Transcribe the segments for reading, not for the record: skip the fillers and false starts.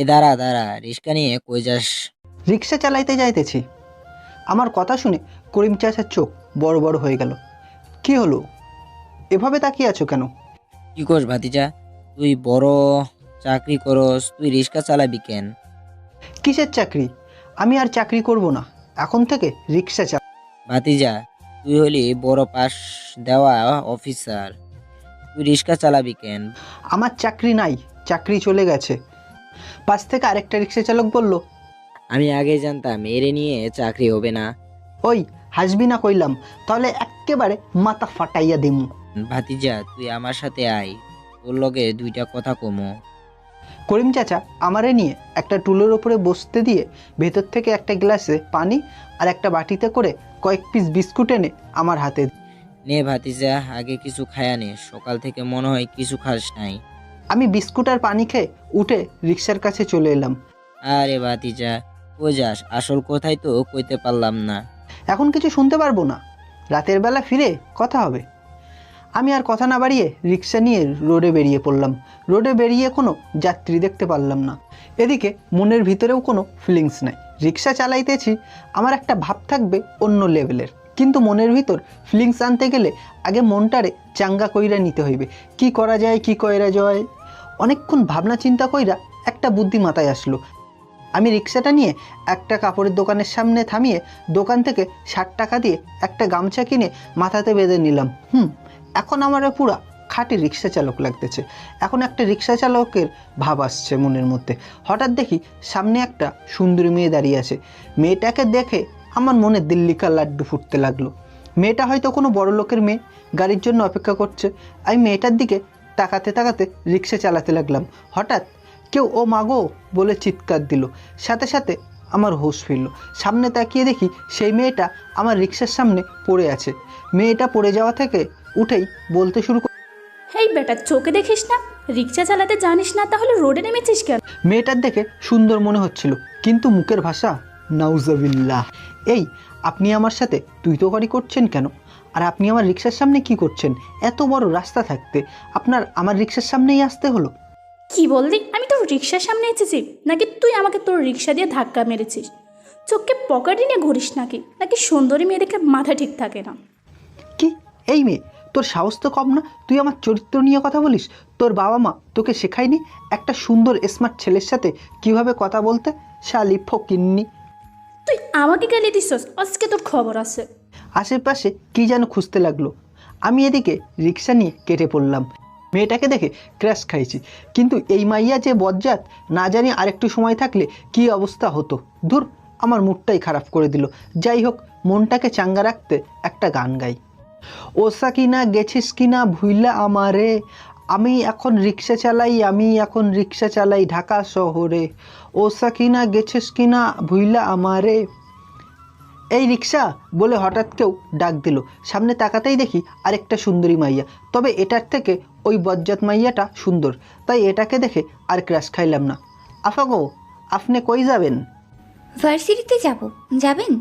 এ দাঁড়া দাঁড়া, রিক্সা নিয়ে কই যাস? রিক্সা চালাইতে যাইতেছি। আমার কথা শুনে করিম চাচার চোখ বড় বড় হয়ে গেল। কি হলো, এভাবে তাকিয়ে আছো কেন? কি করস ভাতিজা? তুই বড় চাকরি করস, তুই রিক্সা চালাবি কেন? কিসের চাকরি? আমি আর চাকরি করব না, এখন থেকে রিক্সা চালা। ভাতিজা, তুই হলি বড় পাস দেওয়া অফিসার, তুই রিক্সা চালাবি কেন? আমার চাকরি নাই, চাকরি চলে গেছে। পাশ থেকে আরেকটা রিক্সা চালক বলল, আমি আগে জানতাম এরে নিয়ে চাকরি হবে না। ওই হাসবি না কইলাম, তাহলে এক্কেবারে মাথা ফাটাইয়া দিমু। ভাতিজা, তুই আমার সাথে আয়, তোর লগে দুইটা কথা কমো। করিম চাচা আমারে নিয়ে একটা টুলের ওপরে বসতে দিয়ে ভেতর থেকে একটা গ্লাসে পানি আর একটা বাটিতে করে কয়েক পিস বিস্কুট এনে আমার হাতে। নে ভাতিজা, আগে কিছু খায়া নে, সকাল থেকে মনে হয় কিছু খাস নাই। আমি বিস্কুট আর পানি খেয়ে উঠে রিক্সার কাছে চলে এলাম। আরে ভাতিজা, কই যাস? আসল কথাই তো কইতে পারলাম না। এখন কিছু শুনতে পারবো না, রাতের বেলা ফিরে কথা হবে। আমি আর কথা না বাড়িয়ে রিক্সা নিয়ে রোডে বেরিয়ে পড়লাম। রোডে বেরিয়ে কোনো যাত্রী দেখতে পারলাম না। এদিকে মনের ভিতরেও কোনো ফিলিংস নাই। রিক্সা চালাইতেছি, আমার একটা ভাব থাকবে অন্য লেভেলের, কিন্তু মনের ভিতর ফিলিংস আনতে গেলে আগে মনটারে চাঙ্গা কইরা নিতে হইবে। কি করা যায়, কি কইরা যায়, অনেকক্ষণ ভাবনা চিন্তা কইরা একটা বুদ্ধি মাথায় আসলো। আমি রিক্সাটা নিয়ে একটা কাপড়ের দোকানের সামনে থামিয়ে দোকান থেকে 60 টাকা দিয়ে একটা গামছা কিনে মাথাতে বেঁধে নিলাম। এখন আমার পুরা খাঁটি রিক্সা চালক লাগতেছে। এখন একটা রিক্সা চালকের ভাব আসছে মনের মধ্যে। হঠাৎ দেখি সামনে একটা সুন্দরী মেয়ে দাঁড়িয়ে আছে। মেয়েটাকে দেখে আমার মনে দিল্লিকা লাড্ডু ফুটতে লাগলো। মেয়েটা হয়তো কোনো বড় লোকের মেয়ে, গাড়ির জন্য অপেক্ষা করছে। আমি মেয়েটার দিকে তাকাতে তাকাতে রিক্সা চালাতে লাগলাম। হঠাৎ কেউ ও মাগো বলে চিৎকার দিল, সাথে সাথে আমার হুঁশ ফিরল। সামনে তাকিয়ে দেখি সেই মেয়েটা আমার রিক্সার সামনে পড়ে আছে। মেয়েটা পড়ে যাওয়া থেকে উঠেই বলতে শুরু করে, হেই বেটা, চোখে দেখিস না? রিক্সা চালাতে জানিস না, তাহলে রোডে নেমেছিস কেন? মেয়েটার দেখে সুন্দর মনে হচ্ছিল, কিন্তু মুখের ভাষা নাউজাবিল্লাহ। এই, আপনি আমার সাথে তুই তো গাড়ি করছেন কেন? আর আপনি আমার রিক্সার সামনে কি করছেন? এত বড় রাস্তা থাকতে আপনার আমার রিক্সার সামনেই আসতে হলো? কি বললি? আমি তোর রিক্সার সামনে এসেছি নাকি তুই আমাকে তোর রিক্সা দিয়ে ধাক্কা মেরেছিস? চোখকে পকেটে নিয়ে ঘুরিস নাকি? নাকি সুন্দরী মেয়ে দেখলে মাথা ঠিক থাকে না? কি, এই মেয়ে, তোর সাহস তো কম না? তুই আমার চরিত্র নিয়ে কথা বলিস? তোর বাবা মা তোকে শেখায়নি একটা সুন্দর স্মার্ট ছেলের সাথে কিভাবে কথা বলতে? শালি ফকিন্নি। তুই আমাকে গালি দিছস, আজকে তোর খবর আছে। আশেপাশে কি যেন খুঁজতে লাগলো। আমি এদিকে রিক্সা নিয়ে কেটে পড়লাম। মেয়েটাকে দেখে ক্র্যাশ খাইছি, কিন্তু এই মাইয়া যে বজ্জাত, না জানি আরেকটু সময় থাকলে কি অবস্থা হতো। ধুর, আমার মুডটাই খারাপ করে দিল। যাই হোক, মনটাকে চাঙ্গা রাখতে একটা গান গাই। ওসা কিনা গেছিস কিনা ভুইলা আমারে, আমি এখন রিক্সা চালাই, আমি এখন রিক্সা চালাই ঢাকা শহরে। ওসা কিনা গেছিস কিনা ভুইলা আমারে। এই রিক্সা বলে হঠাৎ কেউ ডাক দিল। সামনে তাকাতেই দেখি আরেকটা সুন্দরী মাইয়া, তবে এটার থেকে ওই বজ্জাত মাইয়াটা সুন্দর, তাই এটাকে দেখে আর ক্রাশ খাইলাম না। আফাগো, আপনি কই যাবেন? ভার্সিটিতে যাব, যাবেন?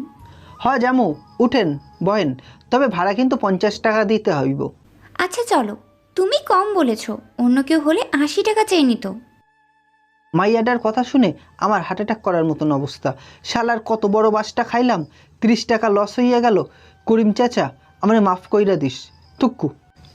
জামু, উঠেন, বহেন, তবে ভাড়া কিন্তু 50 টাকা দিতে হইব। আচ্ছা চলো, তুমি কম বলেছ, অন্য কেউ হলে 80 টাকা চেয়ে নিত। মাইয়াটার কথা শুনে আমার হার্ট অ্যাটাক করার মতন অবস্থা। শালার কত বড় বাসটা খাইলাম, 30 টাকা লস হইয়া গেল। করিম চাচা, আমারে মাফ কইরা দিস তুক্কু।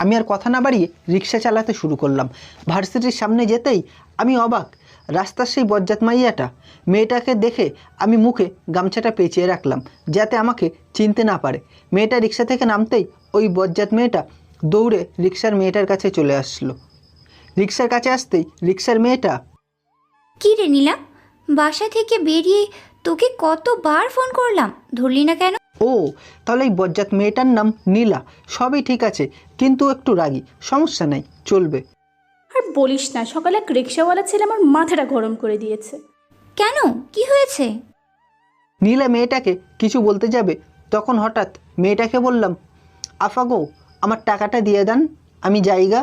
আমি আর কথা না বাড়িয়ে রিক্সা চালাতে শুরু করলাম। ভার্সিটির সামনে যেতেই আমি অবাক, রাস্তার সেই বজ্জাত মাইয়াটা। মেয়েটাকে দেখে আমি মুখে গামছাটা পেঁচিয়ে রাখলাম যাতে আমাকে চিনতে না পারে। মেয়েটা রিক্সা থেকে নামতেই ওই বজ্জাত মেয়েটা দৌড়ে রিক্সার মেয়েটার কাছে চলে আসলো। রিক্সার কাছে আসতেই রিক্সার মেয়েটা, কি রে নীলা, বাসা থেকে বেরিয়ে তোকে কতবার ফোন করলাম, ধরলি না কেন? ও, তাহলে এই বজ্জাত মেয়েটার নাম নীলা। সবই ঠিক আছে, কিন্তু একটু রাগী। সমস্যা নাই, চলবে। আর বলিস না, সকালে এক রিক্সাওয়ালা ছেলে আমার মাথাটা গরম করে দিয়েছে। কেন, কি হয়েছে? নীলা মেয়েটাকে কিছু বলতে যাবে, তখন হঠাৎ মেয়েটাকে বললাম, আফাগো, আমার টাকাটা দিয়ে দেন, আমি জায়গা।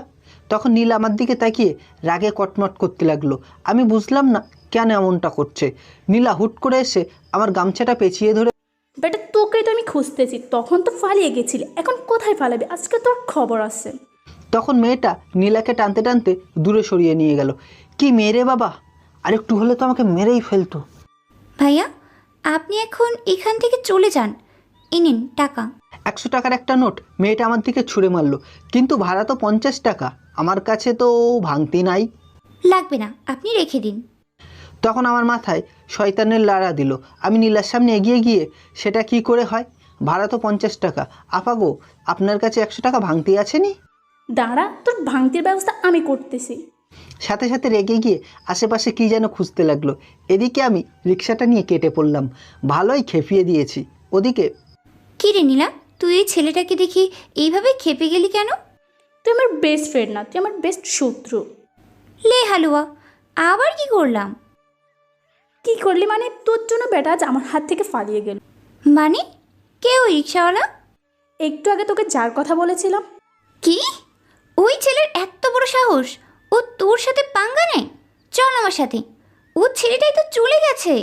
তখন নীলা আমার দিকে তাকিয়ে রাগে কটমট করতে লাগলো। আমি বুঝলাম না কেন এমনটা করছে। নীলা হুট করে এসে আমার গামছাটা পেঁচিয়ে ধরে, বেটা, তোকেই তো আমি খুঁজতেছি, তখন তো পালিয়ে গেছিলি, এখন কোথায় পালাবি? আজকে তোর খবর আছে। তখন মেয়েটা নীলাকে টানতে টানতে দূরে সরিয়ে নিয়ে গেল। কি মেয়ে রে বাবা, আর একটু হলে তো আমাকে মেরেই ফেলতো। ভাইয়া, আপনি এখন এখান থেকে চলে যান। এই নিন টাকা। 100 টাকার একটা নোট মেয়েটা আমার দিকে ছুঁড়ে মারলো, কিন্তু ভাড়া তো 50 টাকা, আমার কাছে তো ভাঙতি নাই। লাগবে না, আপনি রেখে দিন। তখন আমার মাথায় শয়তানের লাড়া দিল। আমি নীলার সামনে এগিয়ে গিয়ে, সেটা কি করে হয়, ভাড়া তো 50 টাকা, আপা গো আপনার কাছে 100 টাকা ভাঙতি আছে নি? দাঁড়া, তোর ভাঙতির ব্যবস্থা আমি করতেছি। সাথে সাথে রেগে গিয়ে আশেপাশে কি যেন খুঁজতে লাগলো। এদিকে আমি রিক্সাটা নিয়ে কেটে পড়লাম, ভালোই খেপিয়ে দিয়েছি। ওদিকে কী রে নীলা, তুই এই ছেলেটাকে দেখি এইভাবে খেপে গেলি কেন? তুই আমার বেস্ট ফ্রেন্ড না, তুই আমার বেস্ট শত্রু। লে হালুয়া, আবার কি করলাম? কি করলি মানে? তোর জন্য বেটা আজ আমার হাত থেকে পালিয়ে গেল। মানে কে ওই রিক্সাওয়ালা? একটু আগে তোকে যার কথা বলেছিলাম। কি? ওই ছেলের এত বড় সাহস, ও তোর সাথে পাঙ্গা নেয়? চল আমার সাথে, ও ছেলেটাই তো চলে গেছে।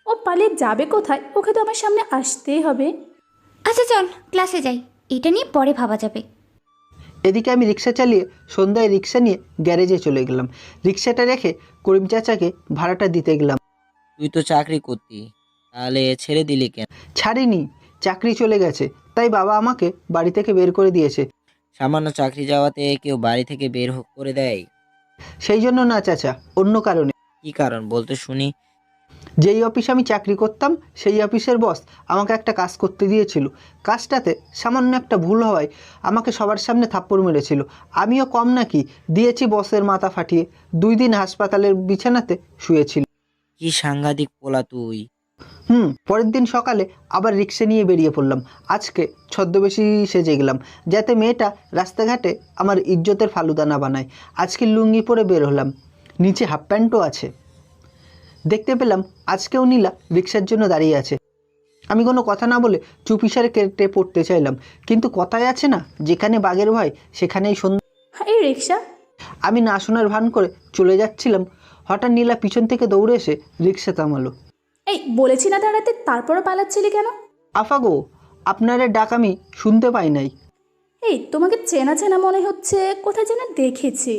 ও পালিয়ে যাবে কোথায়? ওকে তো আমার সামনে আসতেই হবে। আচ্ছা চল ক্লাসে যাই, এটা নিয়ে পরে ভাবা যাবে। এদিকে আমি রিক্সা চালিয়ে সন্ধ্যায় রিক্সা নিয়ে গ্যারেজে চলে গেলাম। রিক্সাটা রেখে করিম চাচাকে ভাড়াটা দিতে গেলাম। তুই তো চাকরি করতি, তাহলে ছেড়ে দিলি কেন? ছাড়িনি, চাকরি চলে গেছে, তাই বাবা আমাকে বাড়ি থেকে বের করে দিয়েছে। সামান্য চাকরি যাওয়াতে কেউ বাড়ি থেকে বের করে দেয়? সেই জন্য না চাচা, অন্য কারণে। কি কারণ বলতে শুনি। যেই অফিসে আমি চাকরি করতাম সেই অফিসের বস আমাকে একটা কাজ করতে দিয়েছিল। কাজটাতে সামান্য একটা ভুল হওয়ায় আমাকে সবার সামনে থাপ্পড় মেরেছিল। আমিও কম নাকি, দিয়েছি বসের মাথা ফাটিয়ে। 2 দিন হাসপাতালের বিছানাতে শুয়েছিল। কি সাংঘাতিক পোলা তুই। পরের দিন সকালে আবার রিক্সা নিয়ে বেরিয়ে পড়লাম। আজকে ছদ্মবেশী সেজে গেলাম, যাতে মেয়েটা রাস্তাঘাটে আমার ইজ্জতের ফালুদা না বানায়। আজকে লুঙ্গি পরে বের হলাম, নিচে হাফ প্যান্টও আছে। দেখতে পেলাম আজকেও নীলা রিক্সার জন্য দাঁড়িয়ে আছে। আমি কোনো কথা না বলে চুপিসারে কেটে পড়তে চাইলাম, কিন্তু কথায় আছে না, যেখানে বাঘের ভয় সেখানেই সন্ধ্যা। এই রিক্সা। আমি না শোনার ভান করে চলে যাচ্ছিলাম, হঠাৎ নীলা পিছন থেকে দৌড়ে এসে রিক্সা থামালো। এই বলেছি না দাঁড়াতে, তারপরও পালাচ্ছিলি কেন? আফাগো, আপনার ডাক আমি শুনতে পাই নাই। এই তোমাকে চেনা চেনা মনে হচ্ছে, কোথায় যেন দেখেছি।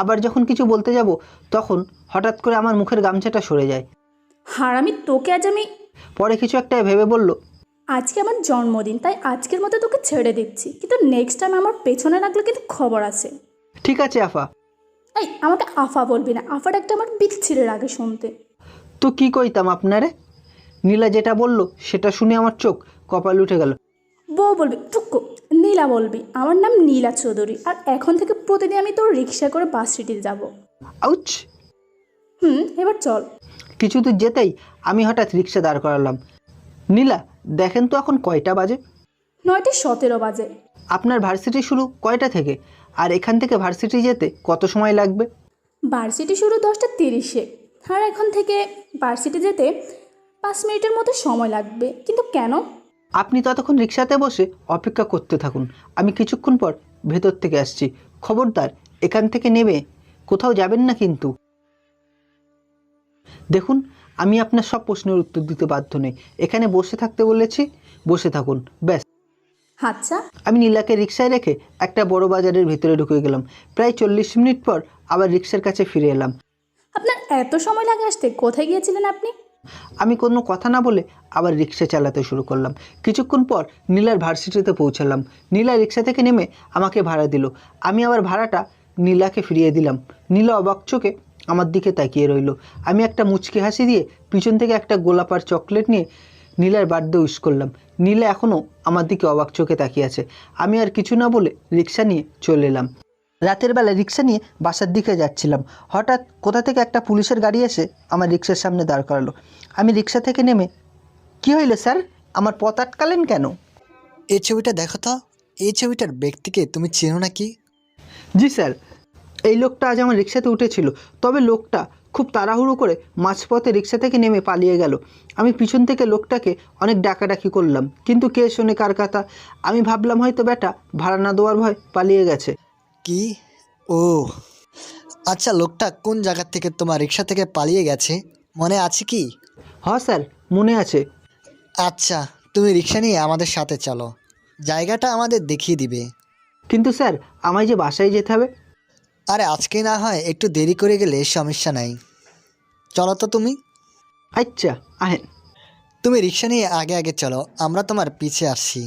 আবার যখন কিছু বলতে যাব তখন হঠাৎ করে আমার মুখের গামছাটা সরে যায়। হারামি, তোকে আজ আমি। পরে কিছু একটা ভেবে বলল, আজকে আমার জন্মদিন, তাই আজকের মতো তোকে ছেড়ে দিচ্ছি, কিন্তু নেক্সট টাইম আমার পেছনে রাখলে কিন্তু খবর আছে। ঠিক আছে আফা। এই আমাকে আফা বলবি না, আফাটা একটা আমার বিচ্ছিরের আগে শুনতে। তো কি কইতাম আপনারে? নীলা যেটা বলল সেটা শুনে আমার চোখ কপাল উঠে গেল। বউ বলবি? টুকু নীলা বলবি। আমার নাম নীলা চৌধুরী, আর এখন থেকে প্রতিদিন আমি তোর রিক্সা করে বাস সিটিতে যাব। আউচ! এবার চল। কিছু দূর যেতেই আমি হঠাৎ রিক্সা দাঁড় করালাম। নীলা, দেখেন তো এখন কয়টা বাজে? 9:17 বাজে। আপনার ভার্সিটি শুরু কয়টা থেকে? আর এখান থেকে ভার্সিটি যেতে কত সময় লাগবে? ভার্সিটি শুরু 10:30-এ, আর এখন থেকে ভার্সিটি যেতে 5 মিনিটের মতো সময় লাগবে। কিন্তু কেন? আপনি ততক্ষণ রিক্সাতে বসে অপেক্ষা করতে থাকুন, আমি কিছুক্ষণ পর ভেতর থেকে আসছি। খবরদার এখান থেকে নেমে কোথাও যাবেন না কিন্তু। দেখুন, আমি আপনার সব প্রশ্নের উত্তর দিতে বাধ্য নই। এখানে বসে থাকতে বলেছি, বসে থাকুন ব্যাস। আচ্ছা। আমি নীলাকে রিক্সায় রেখে একটা বড় বাজারের ভিতরে ঢুকে গেলাম। প্রায় 40 মিনিট পর আবার রিক্সার কাছে ফিরে এলাম। আপনার এত সময় লাগে আসতে? কোথায় গিয়েছিলেন আপনি? আমি কোনো কথা না বলে আবার রিক্সা চালাতে শুরু করলাম। কিছুক্ষণ পর নীলার ভার্সিটিতে পৌঁছালাম। নীলা রিক্সা থেকে নেমে আমাকে ভাড়া দিল। আমি আবার ভাড়াটা নীলাকে ফিরিয়ে দিলাম। নীলা অবাক চোখে আমার দিকে তাকিয়ে রইল। আমি একটা মুচকি হাসি দিয়ে পিছন থেকে একটা গোলাপ আর চকলেট নিয়ে নীলার বার্থডে উইশ করলাম। নীলা এখনও আমার দিকে অবাক চোখে তাকিয়ে আছে। আমি আর কিছু না বলে রিক্সা নিয়ে চলে এলাম। রাতের বেলা রিক্সা নিয়ে বাসার দিকে যাচ্ছিলাম, হঠাৎ কোথা থেকে একটা পুলিশের গাড়ি এসে আমার রিক্সার সামনে দাঁড় করালো। আমি রিক্সা থেকে নেমে, কি হইল স্যার, আমার পথ আটকালেন কেন? এই ছবিটা দেখো তো, এই ছবিটার ব্যক্তিকে তুমি চেনো নাকি? জি স্যার, এই লোকটা আজ আমার রিক্সাতে উঠেছিল, তবে লোকটা খুব তাড়াহুড়ো করে মাঝপথে রিক্সা থেকে নেমে পালিয়ে গেল। আমি পিছন থেকে লোকটাকে অনেক ডাকাডাকি করলাম, কিন্তু কে শোনে কার কথা। আমি ভাবলাম হয়তো বেটা ভাড়া না দেওয়ার ভয় পালিয়ে গেছে। কি? ও আচ্ছা, লোকটা কোন জায়গা থেকে তোমার রিক্সা থেকে পালিয়ে গেছে মনে আছে কি? হ্যাঁ স্যার, মনে আছে। আচ্ছা, তুমি রিক্সা নিয়ে আমাদের সাথে চলো, জায়গাটা আমাদের দেখিয়ে দিবে। কিন্তু স্যার, আমায় যে বাসায় যেতে হবে। আরে আজকে না হয় একটু দেরি করে গেলে সমস্যা নাই। চলো তো তুমি। আচ্ছা আহেন। তুমি রিক্সা নিয়ে আগে আগে চলো, আমরা তোমার পিছে আসছি।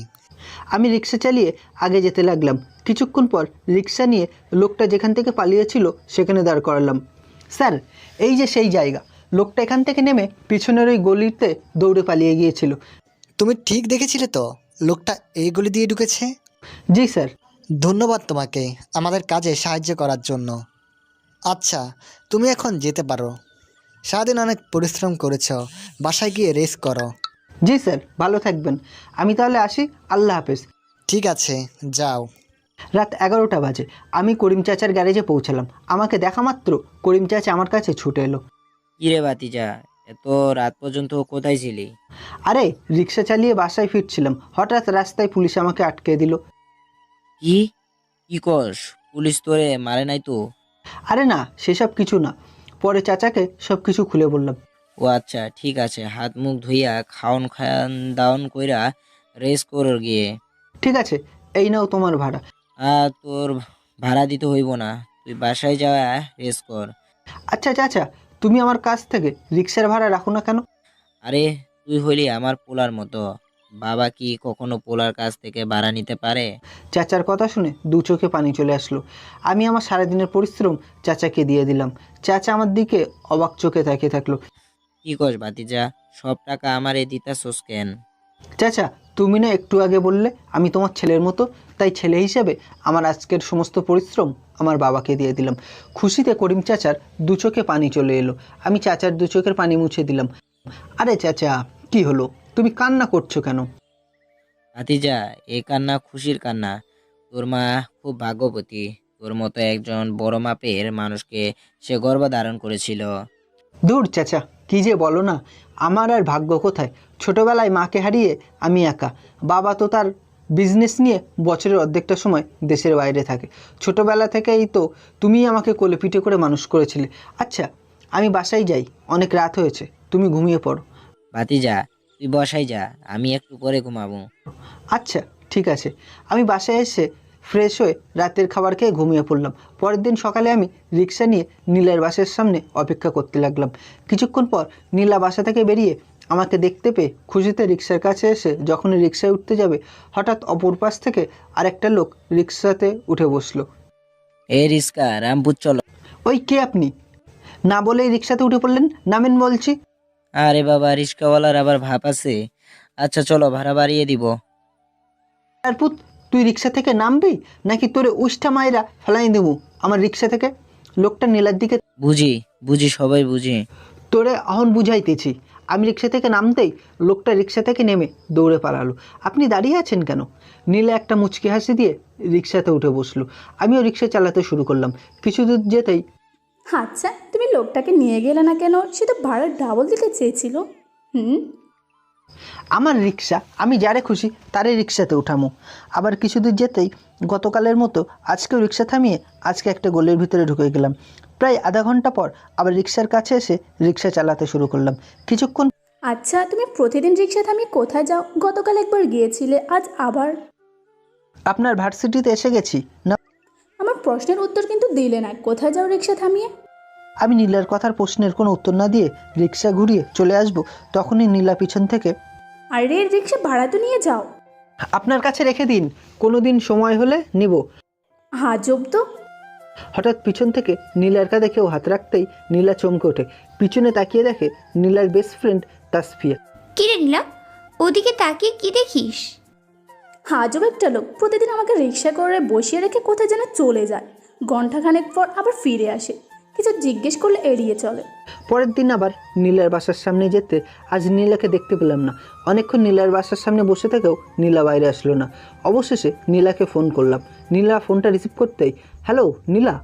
আমি রিক্সা চালিয়ে আগে যেতে লাগলাম। কিছুক্ষণ পর রিক্সা নিয়ে লোকটা যেখান থেকে পালিয়েছিল সেখানে দাঁড় করালাম। স্যার, এই যে সেই জায়গা। লোকটা এখান থেকে নেমে পিছনের ওই গলিতে দৌড়ে পালিয়ে গিয়েছিল। তুমি ঠিক দেখেছিলে তো, লোকটা এই গলি দিয়ে ঢুকেছে। জি স্যার। ধন্যবাদ তোমাকে আমাদের কাজে সাহায্য করার জন্য। আচ্ছা, তুমি এখন যেতে পারো। সারাদিন অনেক পরিশ্রম করেছ, বাসায় গিয়ে রেস্ট করো। জি স্যার, ভালো থাকবেন। আমি তাহলে আসি। আল্লাহ হাফেজ। ঠিক আছে, যাও। রাত 11টা বাজে। আমি করিম চাচার গ্যারেজে পৌঁছালাম। আমাকে দেখা মাত্র করিম চাচা আমার কাছে ছুটে এলো। কিরে ভাতিজা, এত রাত পর্যন্ত কোথায় ছিলি? আরে, রিক্সা চালিয়ে বাসায় ফিরছিলাম, হঠাৎ রাস্তায় পুলিশ আমাকে আটকে দিল। কি কি কস? পুলিশ তোরে মারে নাই তো? আরে না, সেসব কিছু না। পরে চাচাকে সব কিছু খুলে বললাম। ও আচ্ছা, ঠিক আছে, হাত মুখ ধুইয়া খাওন খান দাওন কইরা রেস কর গিয়ে। ঠিক আছে, এই নাও তোমার ভাড়া। আর তোর ভাড়া দিতে হইব না, তুই বাসায় যাওয়া রেস কর। আচ্ছা চাচা, তুমি আমার কাছ থেকে রিক্সার ভাড়া রাখো না কেন? আরে, তুই হইলি আমার পোলার মতো, বাবা কি কখনো পোলার কাছ থেকে ভাড়া নিতে পারে? চাচার কথা শুনে দু চোখে পানি চলে আসলো। আমি আমার সারাদিনের পরিশ্রম চাচাকে দিয়ে দিলাম। চাচা আমার দিকে অবাক চোখে তাকিয়ে থাকলো। কি কস ভাতিজা, সব টাকা আমারে দিতাছস কেন? চাচা, তুমি না একটু আগে বললে আমি তোমার ছেলের মতো, তাই ছেলে হিসেবে আমার আজকের সমস্ত পরিশ্রম আমার বাবাকে দিয়ে দিলাম। খুশিতে করিম চাচার দু চোখে পানি চলে এলো। আমি চাচার দু চোখের পানি মুছে দিলাম। আরে চাচা, কি হলো? তুমি কান্না করছো কেন? ভাতিজা, এই কান্না খুশির কান্না। তোর মা খুব ভাগ্যবতী, তোর মতো একজন বড় মাপের মানুষকে সে গর্ভধারণ করেছিল। দূর চাচা, কি যে বলো না। আমার আর ভাগ্য কোথায়? ছোটবেলায় মাকে হারিয়ে আমি একা। বাবা তো তার বিজনেস নিয়ে বছরের অর্ধেকটা সময় দেশের বাইরে থাকে। ছোটবেলা থেকেই তো তুমিই আমাকে কোলে পিঠে করে মানুষ করেছিলে। আচ্ছা, আমি বাসায় যাই, অনেক রাত হয়েছে, তুমি ঘুমিয়ে পড়ো। ভাতিজা, তুই বসাই যা, আমি একটু পরে ঘুমাবো। আচ্ছা ঠিক আছে। আমি বাসায় এসে ফ্রেশ হয়ে রাতের খাবার খেয়ে ঘুমিয়ে পড়লাম। পরের দিন সকালে আমি রিক্সা নিয়ে নীলার বাসার সামনে অপেক্ষা করতে লাগলাম। কিছুক্ষণ পর নীলা বাসা থেকে বেরিয়ে আমাকে দেখতে পেয়ে খুশিতে রিক্সার কাছে এসে যখনই রিক্সায় উঠতে যাবে, হঠাৎ অপর পাশ থেকে আরেকটা লোক রিক্সাতে উঠে বসলো। এ রিস্কা, রামপুর চলো। ওই কে আপনি? না বলেই রিক্সাতে উঠে পড়লেন, নামেন বলছি। আরে বাবা, রিস্কাওয়ালার আবার ভাব আছে। আচ্ছা চলো, ভাড়া বাড়িয়ে দিব। আর পুত, তুই রিক্সা থেকে নামবি নাকি তোরে উষ্টা মায়েরা ফেলাই দেবো আমার রিক্সা থেকে? লোকটা নীলার দিকে। বুঝি বুঝি, সবাই বুঝি। তোরে অহন বুঝাইতেছি। আমি রিক্সা থেকে নামতেই লোকটা রিক্সা থেকে নেমে দৌড়ে পালালো। আপনি দাঁড়িয়ে আছেন কেন? নীলা একটা মুচকি হাসি দিয়ে রিক্সাতে উঠে বসলো। আমিও রিক্সা চালাতে শুরু করলাম। কিছু দূর যেতেই। আচ্ছা, তুমি লোকটাকে নিয়ে গেলে না কেন? সে তো ভাড়া ডাবল দিতে চেয়েছিল। আমার রিক্সা, আমি যারে খুশি তারে রিক্সাতে উঠামো। আবার কিছু দূর যেতেই গতকালের মতো আজকেও রিক্সা থামিয়ে আজকে একটা গলির ভিতরে ঢুকে গেলাম। প্রায় আধা ঘন্টা পর আবার রিক্সার কাছে এসে রিক্সা চালাতে শুরু করলাম। কিছুক্ষণ। আচ্ছা, তুমি প্রতিদিন রিক্সা থামিয়ে কোথায় যাও? গতকাল একবার গিয়েছিলে, আজ আবার? আপনার ভার্সিটিতে এসে গেছি না। আমার প্রশ্নের উত্তর কিন্তু দিলে না। কোথায় যাও রিক্সা থামিয়ে? আমি নীলার কথার প্রশ্নের কোনো উত্তর না দিয়ে রিক্সা ঘুরিয়ে চলে আসব, তখনই নীলা পিছন থেকে। আরে, রিক্সা ভাড়া তো নিয়ে যাও। আপনার কাছে রেখে দিন, কোনো দিন সময় হলে নিব। আজব তো। হঠাৎ পিছন থেকে নীলার কাঁধে কেউ হাত রাখতেই নীলা চমকে ওঠে। পিছনে তাকিয়ে দেখে নীলার বেস্ট ফ্রেন্ড তাসফিয়া। কি রে নীলা, ওদিকে তাকিয়ে কি দেখিস? আজব একটা লোক, প্রতিদিন আমাকে রিক্সা করে বসিয়ে রেখে কোথায় যেন চলে যায়। ঘন্টাখানেক পর আবার ফিরে আসে, কিছু জিজ্ঞেস করলে এড়িয়ে চলে। পরের দিন আবার নীলার বাসার সামনে যেতে আজ নীলাকে দেখতে পেলাম না। অনেকক্ষণ নীলার বাসার সামনে বসে থেকেও নীলা বাইরে আসলো না। অবশেষে নীলাকে ফোন করলাম। নীলা ফোনটা রিসিভ করতেই, হ্যালো নীলা,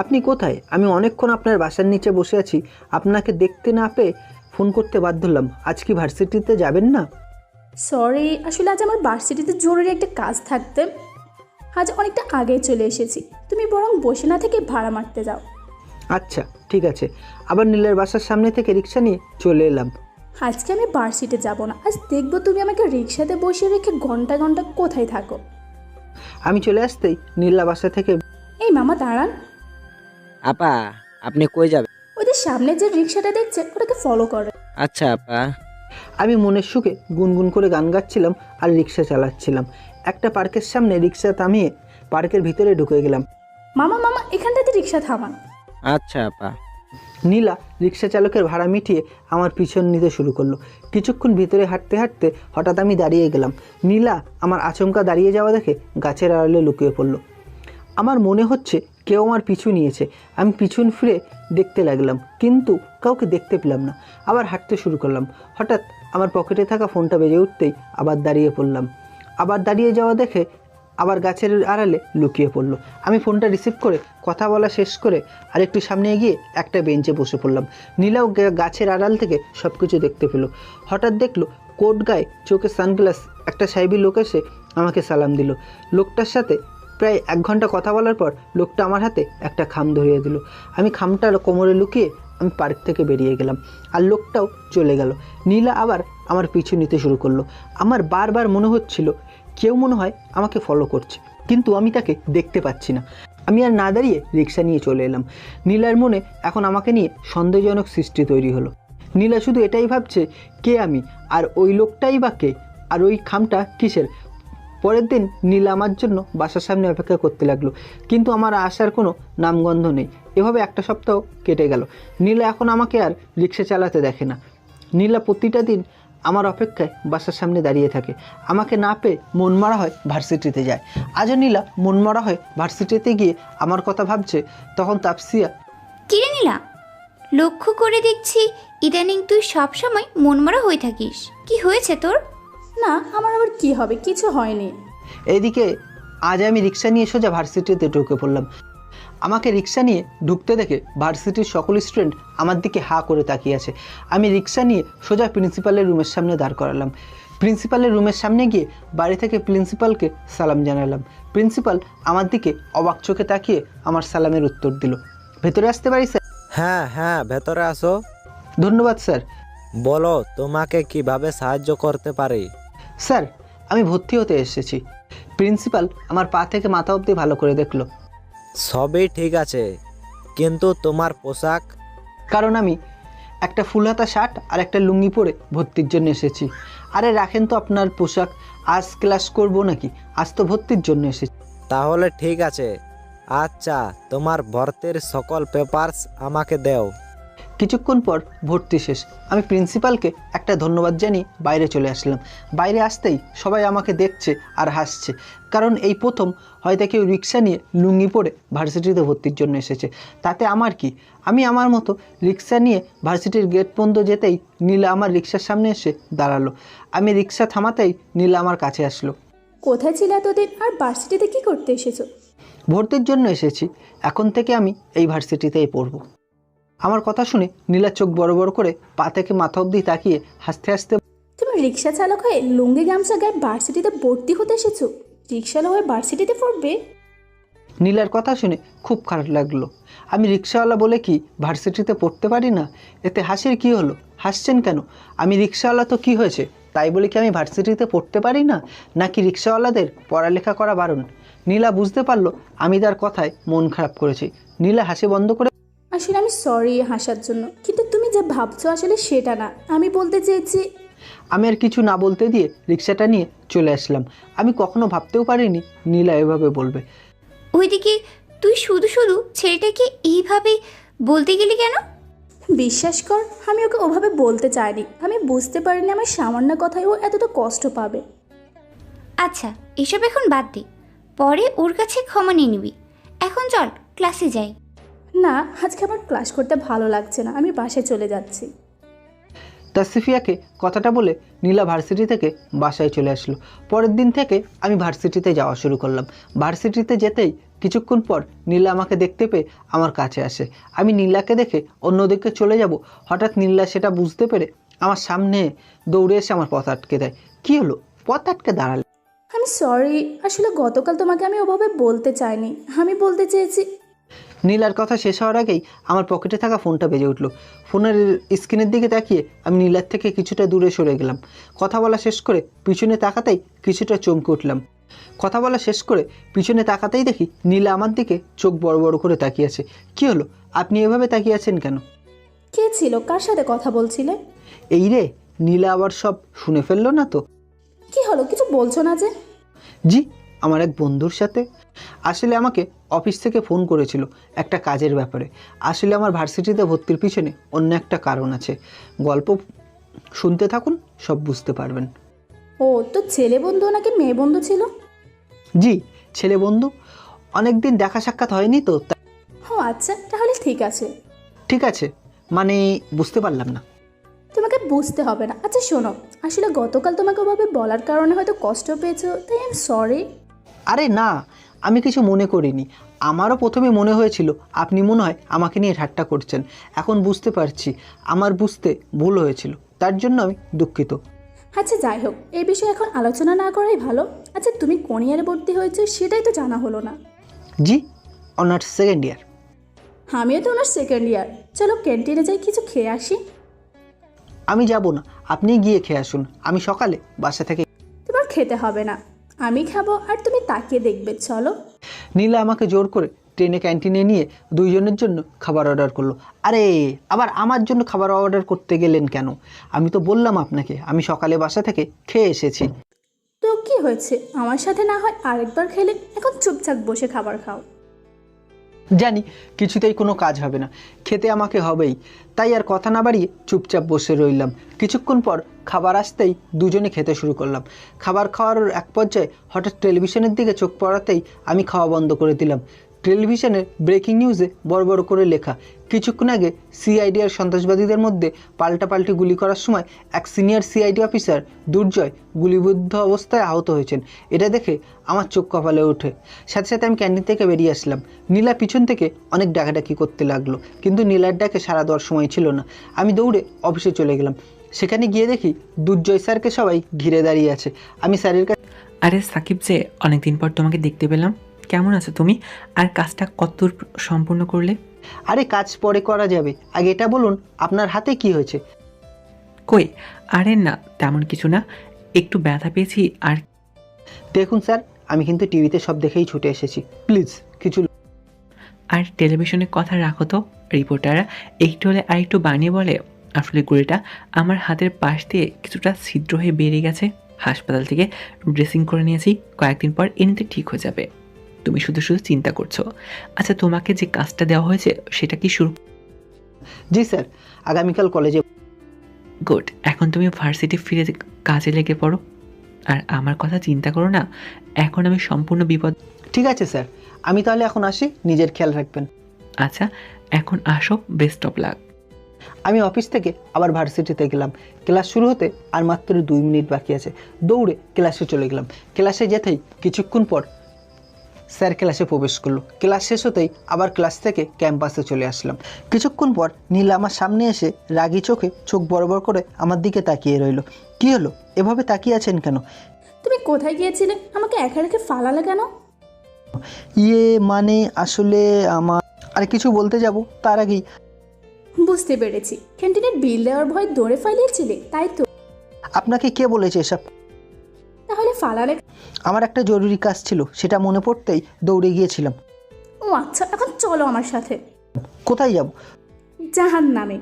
আপনি কোথায়? আমি অনেকক্ষণ আপনার বাসার নিচে বসে আছি, আপনাকে দেখতে না পেয়ে ফোন করতে বাধ্য হলাম। আজ কি ভার্সিটিতে যাবেন না? সরি, আসলে আজ আমার ভার্সিটিতে জরুরি একটা কাজ থাকতে আজ অনেকটা আগে চলে এসেছি। তুমি বরং বসে না থেকে ভাড়া মারতে যাও। আচ্ছা ঠিক আছে। আবার নীলের বাসার সামনে থেকে রিক্সা নিয়ে চলে এলাম। আজকে আমি ভার্সিটি যাব না, আজ দেখবো তুমি আমাকে রিক্সাতে বসিয়ে রেখে ঘন্টা ঘন্টা কোথায় থাকো। আমি চলে আসতেই নীলা বাসা থেকে। এই মামা দাঁড়ান। আপা, আপনি কই যাবেন? ওদের সামনে যে রিক্সাটা দেখছে ওটাকে ফলো করে। আচ্ছা আপা। আমি মনের সুখে গুনগুন করে গান গাচ্ছিলাম আর রিক্সা চালাচ্ছিলাম। একটা পার্কের সামনে রিক্সা থামিয়ে পার্কের ভিতরে ঢুকে গেলাম। মামা মামা এখানটাতে রিক্সা থামান। আচ্ছা আপা। নীলা রিক্সা চালকের ভাড়া মিটিয়ে আমার পিছন নিতে শুরু করলো। কিছুক্ষণ ভিতরে হাঁটতে হাঁটতে হঠাৎ আমি দাঁড়িয়ে গেলাম। নীলা আমার আচমকা দাঁড়িয়ে যাওয়া দেখে গাছের আড়ালে লুকিয়ে পড়লো। আমার মনে হচ্ছে কেউ আমার পিছু নিয়েছে। আমি পিছন ফিরে দেখতে লাগলাম, কিন্তু কাউকে দেখতে পেলাম না। আবার হাঁটতে শুরু করলাম। হঠাৎ আমার পকেটে থাকা ফোনটা বেজে উঠতেই আবার দাঁড়িয়ে পড়লাম। আবার দাঁড়িয়ে যাওয়া দেখে আবার গাছের আড়ালে লুকিয়ে পড়লো। আমি ফোনটা রিসিভ করে কথা বলা শেষ করে আরেকটু সামনে এগিয়ে একটা বেঞ্চে বসে পড়লাম। নীলাও গাছের আড়াল থেকে সব কিছু দেখতে পেলো। হঠাৎ দেখলো কোট গায়ে, চোখে সানগ্লাস একটা সাইবি লোক এসে আমাকে সালাম দিল। লোকটার সাথে প্রায় 1 ঘন্টা কথা বলার পর লোকটা আমার হাতে একটা খাম ধরিয়ে দিল। আমি খামটার কোমরে লুকিয়ে আমি পার্ক থেকে বেরিয়ে গেলাম, আর লোকটাও চলে গেল। নীলা আবার আমার পিছু নিতে শুরু করলো। আমার বারবার মনে হচ্ছিল কেউ মনে হয় আমাকে ফলো করছে, কিন্তু আমি তাকে দেখতে পাচ্ছি না। আমি আর না দাঁড়িয়ে রিক্সা নিয়ে চলে এলাম। নীলার মনে এখন আমাকে নিয়ে সন্দেহজনক সৃষ্টি তৈরি হলো। নীলা শুধু এটাই ভাবছে কে আমি, আর ওই লোকটাই বা কে, আর ওই খামটা কিসের। পরের দিন নীলা আমার জন্য বাসার সামনে অপেক্ষা করতে লাগলো, কিন্তু আমার আসার কোনো নামগন্ধ নেই। এভাবে একটা সপ্তাহ কেটে গেল। নীলা এখন আমাকে আর রিক্সা চালাতে দেখে না। নীলা প্রতিটা দিন আমার অপেক্ষায় বাসার সামনে দাঁড়িয়ে থাকে। আমাকে না পেয়ে মন মারা হয় ভার্সিটিতে যায়। আজও নীলা মন মারা হয় ভার্সিটিতে গিয়ে আমার কথা ভাবছে। তখন তাপসিয়া, কিরে নীলা, লক্ষ্য করে দেখছি ইদানিং তুই সবসময় মনমরা হয়ে থাকিস, কি হয়েছে তোর? না আমার আবার কি হবে, কিছু হয়নি। এইদিকে আজ আমি রিক্সা নিয়ে সোজা ভার্সিটিতে ঢুকে পড়লাম। আমাকে রিক্সা নিয়ে ঢুকতে দেখে ভার্সিটির সকল স্টুডেন্ট আমার দিকে হা করে তাকিয়ে আছে। আমি রিক্সা নিয়ে সোজা প্রিন্সিপালের রুমের সামনে দাঁড় করালাম। প্রিন্সিপালের রুমের সামনে গিয়ে বাড়ি থেকে প্রিন্সিপালকে সালাম জানালাম। প্রিন্সিপাল আমার দিকে অবাক চোখে তাকিয়ে আমার সালামের উত্তর দিল। ভেতরে আসতে পারি স্যার? হ্যাঁ হ্যাঁ, ভেতরে আসো। ধন্যবাদ স্যার। বলো তোমাকে কিভাবে সাহায্য করতে পারি? স্যার, আমি ভর্তি হতে এসেছি। প্রিন্সিপাল আমার পা থেকে মাথা অবধি ভালো করে দেখলো। সবই ঠিক আছে, কিন্তু তোমার পোশাক? কারণ আমি একটা ফুলহাতা শার্ট আর একটা লুঙ্গি পরে ভর্তির জন্য এসেছি। আরে রাখেন তো আপনার পোশাক, আজ ক্লাস করব নাকি? আজ তো ভর্তির জন্য এসেছি। তাহলে ঠিক আছে। আচ্ছা, তোমার ভর্তির সকল পেপারস আমাকে দাও। কিছুক্ষণ পর ভর্তি শেষ। আমি প্রিন্সিপালকে একটা ধন্যবাদ জানিয়ে বাইরে চলে আসলাম। বাইরে আসতেই সবাই আমাকে দেখছে আর হাসছে, কারণ এই প্রথম হয়তো কেউ রিক্সা নিয়ে লুঙ্গি পরে ভার্সিটিতে ভর্তির জন্য এসেছে। তাতে আমার কি? আমি আমার মতো রিক্সা নিয়ে ভার্সিটির গেট পর্যন্ত যেতেই নীলা আমার রিক্সার সামনে এসে দাঁড়ালো। আমি রিক্সা থামাতেই নীলা আমার কাছে আসলো। কোথায় ছিল এতদিন, আর ভার্সিটিতে কি করতে এসেছো? ভর্তির জন্য এসেছি। এখন থেকে আমি এই ভার্সিটিতেই পড়বো। আমার কথা শুনে নীলা চোখ বড় বড় করে পা থেকে মাথা অবধি তাকিয়ে হাসতে হাসতে, তুমি রিক্সা চালক হয়ে লুঙ্গি গামছা গায়ে ভার্সিটিতে ভর্তি হতে এসেছো? রিক্সাওয়ালা হয়ে ভার্সিটিতে পড়বে? নীলার কথা শুনে খুব খারাপ লাগলো। আমি রিক্সাওয়ালা বলে কি ভার্সিটিতে পড়তে পারি না? এতে হাসির কি হলো? হাসছেন কেন? আমি রিক্সাওয়ালা তো কি হয়েছে, তাই বলে কি আমি ভার্সিটিতে পড়তে পারি না? নাকি রিক্সাওয়ালাদের পড়ালেখা করা বারণ? নীলা বুঝতে পারলো আমি তার কথায় মন খারাপ করেছি। নীলা হাসি বন্ধ করে, আসলে আমি সরি হাসার জন্য, কিন্তু তুমি যা ভাবছো আসলে সেটা না। আমি বলতে চেয়েছি। আমি আর কিছু না বলতে দিয়ে রিক্সাটা নিয়ে চলে আসলাম। আমি কখনো ভাবতেও পারিনি নীলা এভাবে বলবে। ওইদিকে তুই শুধু শুধু ছেলেটাকে এইভাবে বলতে গেলি কেন? বিশ্বাস কর, আমি ওকে ওভাবে বলতে চাইনি। আমি বুঝতে পারিনি আমার সামান্য কথায় ও এতটা কষ্ট পাবে। আচ্ছা, এসব এখন বাদ দে, পরে ওর কাছে ক্ষমা নিয়ে নিবি। এখন চল ক্লাসে যাই। না, আজকে আমার ক্লাস করতে ভালো লাগছে না, আমি বাসায় চলে যাচ্ছি। তাসফিয়াকে কথাটা বলে নীলা ভার্সিটি থেকে বাসায় চলে আসলো। পরের দিন থেকে আমি ভার্সিটিতে যাওয়া শুরু করলাম। ভার্সিটিতে যেতেই কিছুক্ষণ পর নীলা আমাকে দেখতে পেয়ে আমার কাছে আসে। আমি নীলাকে দেখে অন্যদিকে চলে যাব, হঠাৎ নীলা সেটা বুঝতে পেরে আমার সামনে দৌড়ে এসে আমার পথ আটকে দেয়। কি হলো? পথ আটকে দাঁড়ালে? আমি সরি, আসলে গতকাল তোমাকে আমি ওভাবে বলতে চাইনি। আমি বলতে চেয়েছি। নীলার কথা শেষ হওয়ার আগেই আমার পকেটে থাকা ফোনটা বেজে উঠলো। ফোনের স্ক্রিনের দিকে তাকিয়ে আমি নীলার থেকে কিছুটা দূরে সরে গেলাম। কথা বলা শেষ করে পিছনে তাকাতেই কিছুটা চমকে উঠলাম। কথা বলা শেষ করে পিছনে তাকাতেই দেখি নীলা আমার দিকে চোখ বড় বড় করে তাকিয়ে আছে। কি হলো? আপনি এভাবে তাকিয়ে আছেন কেন? কে ছিল? কার সাথে কথা বলছিলে? এই রে, নীলা আবার সব শুনে ফেললো না তো? কি হলো, কিছু বলছো না যে? জি, আমার এক বন্ধুর সাথে। আসলে আমাকে অফিস থেকে ফোন করেছিল একটা কাজের ব্যাপারে। আসলে আমার ভার্সিটিতে ভর্তির পিছনে অন্য একটা কারণ আছে। গল্প শুনতে থাকুন, সব বুঝতে পারবেন। ও তো ছেলে বন্ধু নাকি মেয়ে বন্ধু ছিল? জি, ছেলে বন্ধু। অনেক দিন দেখা সাক্ষাৎ হয়নি তো ও আচ্ছা, তাহলে ঠিক আছে। ঠিক আছে মানে বুঝতে পারলাম না। তোমাকে বুঝতে হবে না। আচ্ছা শোনো, আসলে গতকাল তোমাকে ওভাবে বলার কারণে হয়তো কষ্ট পেয়েছো, তাই আই এম সরি। আরে না, আমি কিছু মনে করিনি। আমারও প্রথমে মনে হয়েছিল আপনি মনে হয় আমাকে নিয়ে ঠাট্টা করছেন। এখন বুঝতে পারছি আমার বুঝতে ভুল হয়েছিল, তার জন্য আমি দুঃখিত। আচ্ছা যাই হোক, এই বিষয়ে এখন আলোচনা না করাই ভালো। আচ্ছা তুমি কোন ইয়ারে ভর্তি হয়েছো সেটাই তো জানা হলো না। জি, অনার্স সেকেন্ড ইয়ার। আমিও তো ওনার সেকেন্ড ইয়ার। চলো ক্যান্টিনে যাই, কিছু খেয়ে আসি। আমি যাব না, আপনি গিয়ে খেয়ে আসুন। আমি সকালে বাসা থেকে। তোমার খেতে হবে না, আমি খাবো আর তুমি তাকিয়ে দেখবে। চলো। নীলা আমাকে জোর করে ট্রেনে ক্যান্টিনে নিয়ে দুইজনের জন্য খাবার অর্ডার করলো। আরে আবার আমার জন্য খাবার অর্ডার করতে গেলেন কেন? আমি তো বললাম আপনাকে আমি সকালে বাসা থেকে খেয়ে এসেছি। তো কি হয়েছে, আমার সাথে না হয় আরেকবার খেলে। এখন চুপচাপ বসে খাবার খাও। জানি কিছুতেই কোনো কাজ হবে না, খেতে আমাকে হবেই। তাই আর কথা না বাড়িয়ে চুপচাপ বসে রইলাম। কিছুক্ষণ পর খাবার আসতেই দুজনে খেতে শুরু করলাম। খাবার খাওয়ার এক পর্যায়ে হঠাৎ টেলিভিশনের দিকে চোখ পড়াতেই আমি খাওয়া বন্ধ করে দিলাম। টেলিভিশনের ব্রেকিং নিউজে বড় বড় করে লেখা, কিছুক্ষণ আগে সিআইডি আর সন্ত্রাসবাদীদের মধ্যে পাল্টাপাল্টি গুলি করার সময় এক সিনিয়র সিআইডি অফিসার দুর্জয় গুলিবিদ্ধ অবস্থায় আহত হয়েছেন। এটা দেখে আমার চোখ কপালে ওঠে। সাথে সাথে আমি ক্যান্টিন থেকে বেরিয়ে আসলাম। নীলা পিছন থেকে অনেক ডাকাডাকি করতে লাগলো, কিন্তু নীলার ডাকে সাড়া দেওয়ার সময় ছিল না। আমি দৌড়ে অফিসে চলে গেলাম। সেখানে গিয়ে দেখি দুর্জয় স্যারকে সবাই ঘিরে দাঁড়িয়ে আছে। আমি স্যারের কাছে। আরে সাকিব, যে অনেকদিন পর তোমাকে দেখতে পেলাম, কেমন আছো তুমি? আর কাজটা কতদূর সম্পূর্ণ করলে? আরে কাজ পরে করা যাবে, আগে এটা বলুন আপনার হাতে কি হয়েছে? কই, আরে না তেমন কিছু না, একটু ব্যথা পেয়েছি আর। দেখুন স্যার, আমি কিন্তু টিভিতে সব দেখেই ছুটে এসেছি, প্লিজ কিছু। আর টেলিভিশনের কথা রাখো তো, রিপোর্টাররা একটু হলে আর একটু বানিয়ে বলে আসলে গুলিটা আমার হাতের পাশ দিয়ে কিছুটা ছিদ্র হয়ে বেরিয়ে গেছে। হাসপাতাল থেকে ড্রেসিং করে নিয়েছি, কয়েকদিন পর এমনিতে ঠিক হয়ে যাবে। তুমি শুধু শুধু চিন্তা করছো। আচ্ছা তোমাকে যে কাজটা দেওয়া হয়েছে সেটা কি শুরু? জি স্যার, আগামীকাল কলেজে। গুড, এখন তুমি ভার্সিটি ফিরে কাজে লেগে পড়ো। আর আমার কথা চিন্তা করো না, এখন আমি সম্পূর্ণ বিপদ। ঠিক আছে স্যার, আমি তাহলে এখন আসি, নিজের খেয়াল রাখবেন। আচ্ছা এখন আসো, বেস্ট অফ লাক। আমি অফিস থেকে আবার ভার্সিটিতে গেলাম। ক্লাস শুরু হতে আর মাত্র 2 মিনিট বাকি আছে। দৌড়ে ক্লাসে চলে গেলাম। ক্লাসে যেতেই কিছুক্ষণ পর স্যার ক্লাসে প্রবেশ করলো। ক্লাস শেষ হতেই আবার ক্লাস থেকে ক্যাম্পাসে চলে আসলাম। কিছুক্ষণ পর নীলা আমার সামনে এসে রাগী চোখে চোখ বড় বড় করে আমার দিকে তাকিয়ে রইল। কি হলো, এভাবে তাকিয়ে আছেন কেন? তুমি কোথায় গিয়েছিলে? আমাকে একা রেখে ফালালে কেন? মানে আসলে আমার আর কিছু বলতে যাব তার আগেই। বুঝতে পেরেছি, ক্যান্টিনের বিল দেওয়ার ভয় দৌড়ে ফালিয়েছিলে, তাই তো? আপনাকে কে বলেছে এসব? তাহলে ফালালে? আমার একটা জরুরি কাজ ছিল, সেটা মনে পড়তেই দৌড়ে গিয়েছিলাম। ও আচ্ছা, এখন চলো আমার সাথে। কোথায় যাব? জাহান্নামে।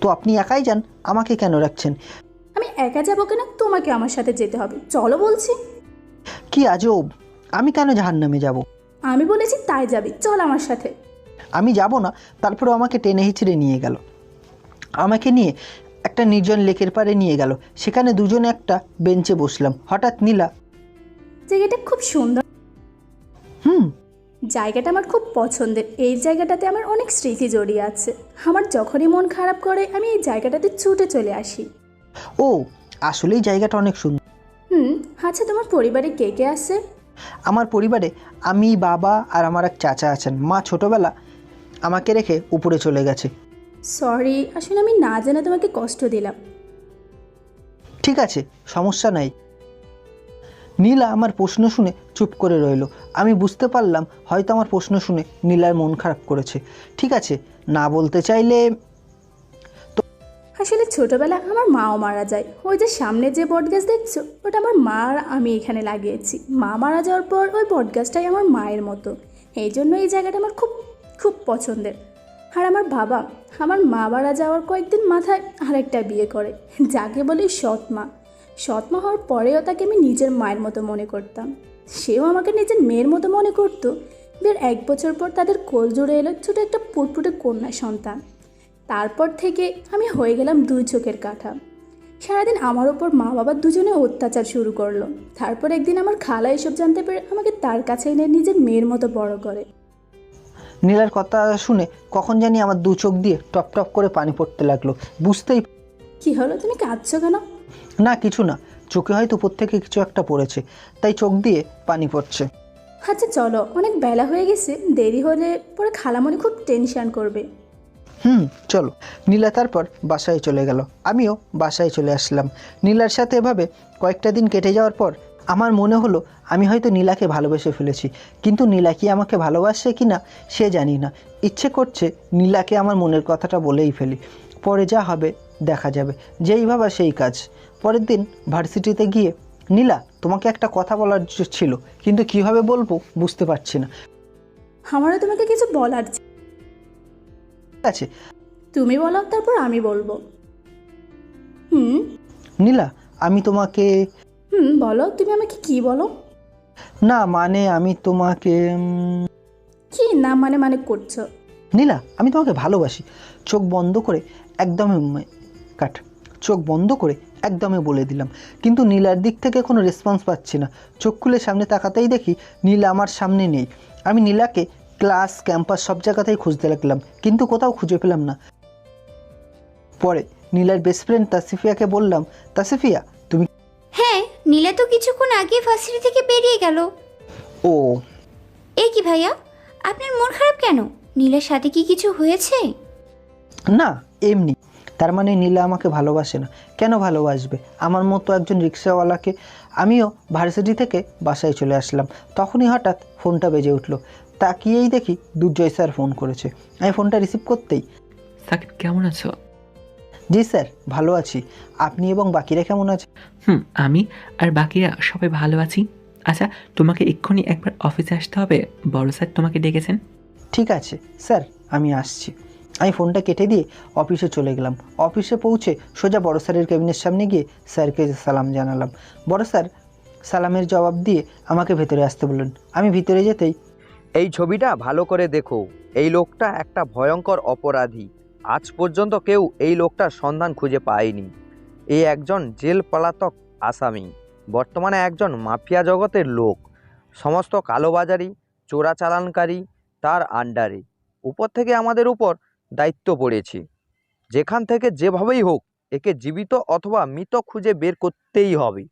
তো আপনি একাই যান, আমাকে কেন রাখছেন? আমি একা যাবো কেন, তোমাকে আমার সাথে যেতে হবে। চলো বলছি। কি আজব, আমি কেন জাহান্নামে যাব? আমি বলেছি তাই যাবি, চল আমার সাথে। আমি যাব না, তারপরেও আমাকে টেনে হিচড়ে নিয়ে গেল। আমাকে নিয়ে একটা নির্জন লেকের পাড়ে নিয়ে গেল। সেখানে দুজনে একটা বেঞ্চে বসলাম। হঠাৎ নীলা। জায়গাটা খুব সুন্দর। হুম। জায়গাটা আমার খুব পছন্দের। এই জায়গাটাতে আমার অনেক স্মৃতি জড়িয়ে আছে। আমার যখনই মন খারাপ করে আমি এই জায়গাটাতে ছুটে চলে আসি। ও, আসলেই জায়গাটা অনেক সুন্দর। আচ্ছা তোমার পরিবারে কে কে আছে? আমার পরিবারে আমি, বাবা আর আমার এক চাচা আছেন। মা ছোটবেলা আমাকে রেখে উপরে চলে গেছে। সরি, আসলে আমি না জেনে তোমাকে কষ্ট দিলাম। ঠিক আছে, সমস্যা নাই। নীলা আমার প্রশ্ন শুনে চুপ করে রইল। আমি বুঝতে পারলাম হয়তো আমার প্রশ্ন শুনে নীলার মন খারাপ করেছে। ঠিক আছে, না বলতে চাইলে। আসলে ছোটবেলা আমার মাও মারা যায়। ওই যে সামনে যে বটগাছ দেখছো, ওটা আমার মা আর আমি এখানে লাগিয়েছি। মা মারা যাওয়ার পর ওই বটগাছটাই আমার মায়ের মতো। এই জন্য এই জায়গাটা আমার খুব খুব পছন্দের। আর আমার বাবা, আমার মা মারা যাওয়ার কয়েকদিন মাথায় আরেকটা বিয়ে করে, যাকে বলি সৎ মা। সৎ মা হওয়ার পরেও তাকে আমি নিজের মায়ের মতো মনে করতাম, সেও আমাকে নিজের মেয়ের মতো মনে করতো। বিয়ের 1 বছর পর তাদের কোল জুড়ে এলো ছোট একটা পুটপুটে কন্যা সন্তান। তারপর থেকে আমি হয়ে গেলাম 2 চোখের কাঁঠা। সারাদিন আমার ওপর মা বাবা দুজনে অত্যাচার শুরু করলো। তারপর একদিন আমার খালা এসব জানতে পেরে আমাকে তার কাছে এনে নিজের মেয়ের মতো বড় করে। নীলার কথা শুনে কখন জানি আমার 2 চোখ দিয়ে টপ টপ করে পানি পড়তে লাগলো। বুঝতেই কি হলো, তুমি কাঁদছো কেন? না, কিছু না, চোখে হয়তো উপর থেকে কিছু একটা পড়েছে, তাই চোখ দিয়ে পানি পড়ছে। আচ্ছা চলো, অনেক বেলা হয়ে গেছে, দেরি হলে পরে খালামণি খুব টেনশন করবে। চলো। নীলা তারপর বাসায় চলে গেল, আমিও বাসায় চলে আসলাম। নীলার সাথে এভাবে কয়েকটা দিন কেটে যাওয়ার পর আমার মনে হলো আমি হয়তো নীলাকে ভালোবেসে ফেলেছি, কিন্তু নীলা কি আমাকে ভালোবাসে কি না সে জানি না। ইচ্ছে করছে নীলাকে আমার মনের কথাটা বলেই ফেলি, পরে যা হবে দেখা যাবে, যেই ভাবা সেই কাজ। পরের দিন ভার্সিটিতে গিয়ে, নীলা তোমাকে একটা কথা বলার ছিল, কিন্তু কিভাবে বলবো বুঝতে পারছি না। আমারও তোমাকে কিছু বলার ছিল। ঠিক আছে তুমি বলো, তারপর আমি বলবো। নীলা, আমি তোমাকে বলো, তুমি আমাকে কি বলো? না মানে আমি তোমাকে কি না মানে মানে করছো? নীলা, আমি তোমাকে ভালোবাসি। চোখ বন্ধ করে একদমই বলে দিলাম, কিন্তু নীলার দিক থেকে কোনো রেসপন্স পাচ্ছি না। চোখ খুলে সামনে তাকাতেই দেখি নীলা আমার সামনে নেই। আমি নীলাকে ক্লাস, ক্যাম্পাস সব জায়গাতেই খুঁজতে লাগলাম, কিন্তু কোথাও খুঁজে পেলাম না। পরে নীলার বেস্ট ফ্রেন্ড তাসিফিয়াকে বললাম, তাসিফিয়া তুমি। হ্যাঁ, নীলা তো কিছুক্ষণ আগে ভার্সিটি থেকে বেরিয়ে গেল। ও এ কি ভাইয়া, আপনার মন খারাপ কেন? নীলার সাথে কি কিছু হয়েছে? না, এমনি। তার মানে নীলা আমাকে ভালোবাসে না? কেন ভালোবাসবে আমার মতো একজন রিক্সাওয়ালাকে? আমিও ভার্সিটি থেকে বাসায় চলে আসলাম, তখনই হঠাৎ ফোনটা বেজে উঠলো। তাকিয়েই দেখি দুর্জয় স্যার ফোন করেছে। আমি ফোনটা রিসিভ করতেই, সাকিব কেমন আছো? জি স্যার, ভালো আছি। আপনি এবং বাকিরা কেমন আছে? আমি আর বাকিরা সবাই ভালো আছি। আচ্ছা, তোমাকে এক্ষুনি একবার অফিসে আসতে হবে, বড় স্যার তোমাকে ডেকেছেন। ঠিক আছে স্যার, আমি আসছি। আমি ফোনটা কেটে দিয়ে অফিসে চলে গেলাম। অফিসে পৌঁছে সোজা বড় স্যারের কেবিনের সামনে গিয়ে স্যারকে সালাম জানালাম। বড় স্যার সালামের জবাব দিয়ে আমাকে ভেতরে আসতে বললেন। আমি ভিতরে যেতেই, এই ছবিটা ভালো করে দেখো। এই লোকটা একটা ভয়ঙ্কর অপরাধী। আজ পর্যন্ত কেউ এই লোকটার সন্ধান খুঁজে পায়নি। এই একজন জেল পলাতক আসামি, বর্তমানে একজন মাফিয়া জগতের লোক। সমস্ত কালোবাজারি, চোরাচালানকারী তার আন্ডারে। উপর থেকে আমাদের উপর দায়িত্ব পড়েছে। যেখান থেকে যেভাবেই হোক একে জীবিত অথবা মৃত খুঁজে বের করতেই হবে।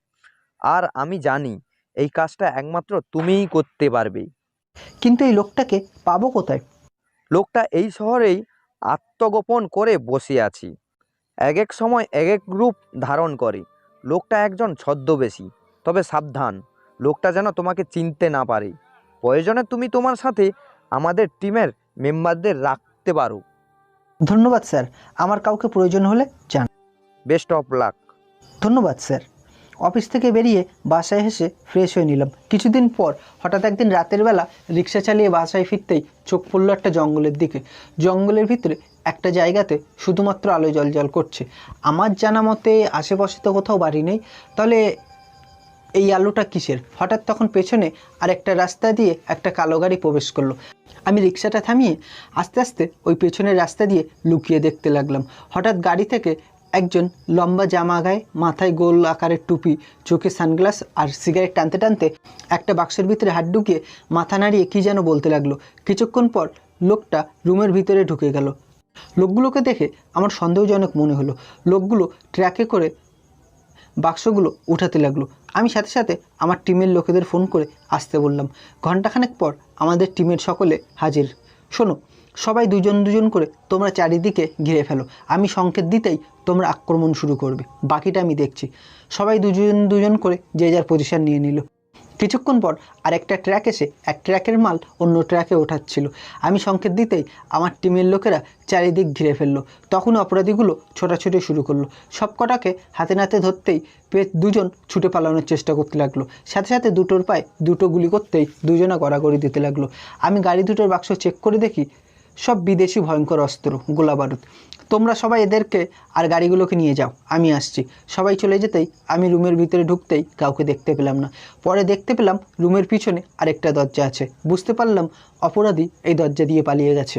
আর আমি জানি এই কাজটা একমাত্র তুমিই করতে পারবে। কিন্তু এই লোকটাকে পাবো কোথায়? লোকটা এই শহরেই আত্মগোপন করে বসে আছি। এক এক সময় এক এক রূপ ধারণ করে। লোকটা একজন ছদ্মবেশী। তবে সাবধান, লোকটা যেন তোমাকে চিনতে না পারে। প্রয়োজনে তুমি তোমার সাথে আমাদের টিমের মেম্বারদের রাখতে পারো। ধন্যবাদ স্যার, আমার কাউকে প্রয়োজন হলে জান। Best of luck. ধন্যবাদ স্যার। অফিস থেকে বেরিয়ে বাসায় এসে ফ্রেশ হয়ে নিলাম। কিছুদিন পর হঠাৎ একদিন রাতের বেলা রিক্সা চালিয়ে বাসায় ফিরতেই চোখ পড়লো একটা জঙ্গলের দিকে। জঙ্গলের ভিতরে একটা জায়গাতে শুধুমাত্র আলো জ্বলজ্বল করছে। আমার জানা মতে আশেপাশে তো কোথাও বাড়ি নেই, তাহলে এই আলোটা কিসের? হঠাৎ তখন পেছনে আর একটা রাস্তা দিয়ে একটা কালো গাড়ি প্রবেশ করলো। আমি রিক্সাটা থামিয়ে আস্তে আস্তে ওই পেছনের রাস্তা দিয়ে লুকিয়ে দেখতে লাগলাম। হঠাৎ গাড়ি থেকে একজন লম্বা জামা গায়ে, মাথায় গোল আকারের টুপি, চোখে সানগ্লাস আর সিগারেট টানতে টানতে একটা বাক্সের ভিতরে হাত ঢুকিয়ে মাথা নাড়িয়ে কী যেন বলতে লাগলো। কিছুক্ষণ পর লোকটা রুমের ভিতরে ঢুকে গেল। লোকগুলোকে দেখে আমার সন্দেহজনক মনে হলো। লোকগুলো ট্র্যাকে করে বাক্সগুলো উঠাতে লাগলো। আমি সাথে সাথে আমার টিমের লোকেদের ফোন করে আসতে বললাম। ঘণ্টাখানেক পর আমাদের টিমের সকলে হাজির। শোনো, সবাই দুজন দুজন করে তোমরা চারিদিকে ঘিরে ফেলো। আমি সংকেত দিতেই তোমরা আক্রমণ শুরু করবে, বাকিটা আমি দেখছি। সবাই দুজন দুজন করে যে যার পজিশন নিয়ে নিল। কিছুক্ষণ পর আরেকটা ট্র্যাক এসে এক ট্র্যাকের মাল অন্য ট্র্যাকে ওঠাচ্ছিল। আমি সংকেত দিতেই আমার টিমের লোকেরা চারিদিক ঘিরে ফেললো। তখন অপরাধীগুলো ছোটাছুটি শুরু করলো। সব কটাকে হাতে নাতে ধরতেই দুজন ছুটে পালানোর চেষ্টা করতে লাগলো। সাথে সাথে দুটোর পায়ে দুটো গুলি করতেই দুজনা গড়াগড়ি দিতে লাগলো। আমি গাড়ি দুটোর বাক্স চেক করে দেখি সব বিদেশি ভয়ঙ্কর অস্ত্র, গোলা বারুদ। তোমরা সবাই এদেরকে আর গাড়িগুলোকে নিয়ে যাও, আমি আসছি। সবাই চলে যেতেই আমি রুমের ভিতরে ঢুকতেই কাউকে দেখতে পেলাম না। পরে দেখতে পেলাম রুমের পিছনে আরেকটা দরজা আছে। বুঝতে পারলাম অপরাধী এই দরজা দিয়ে পালিয়ে গেছে।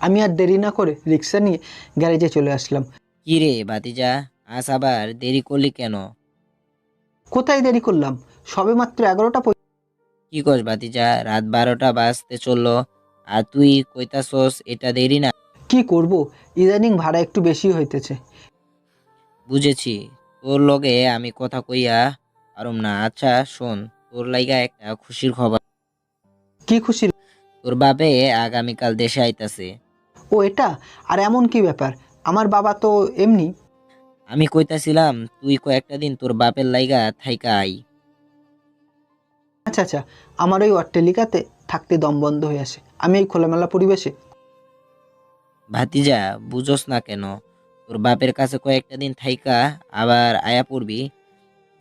আমি আর দেরি না করে রিক্সা নিয়ে গ্যারেজে চলে আসলাম। কি রে ভাতিজা, আজ আবার দেরি করলি কেন? কোথায় দেরি করলাম? সবে মাত্র 11টা। কি কস ভাতিজা, রাত 12টা বাজতে চললো আর তুই কইতাছস এটা দেরি না? কি করব, ইদানিং ভাড়া একটু বেশি হইতেছে। বুঝেছি, তোর লগে আমি কথা কইয়া পারুম না। আচ্ছা শোন, তোর লাইগা একটা খুশির খবর। কি খুশি? তোর বাপে আগামীকাল দেশে আইতাছে। ও এটা? আর এমন কি ব্যাপার? আমার বাবা তো এমনি। আমি কইতাছিলাম তুই কয়েকটা দিন তোর বাপের লাইগা থাইকা আই। আচ্ছা আচ্ছা, আমার ওই অট্টালিকাতে থাকতে দম বন্ধ হয়ে আসে। আমি এই খোলামেলা পরিবেশে। ভাতিজা বুঝোস না কেন? তোর বাপের কাছে কয়েকটা দিন থাইকা আবার আয়া পড়বি।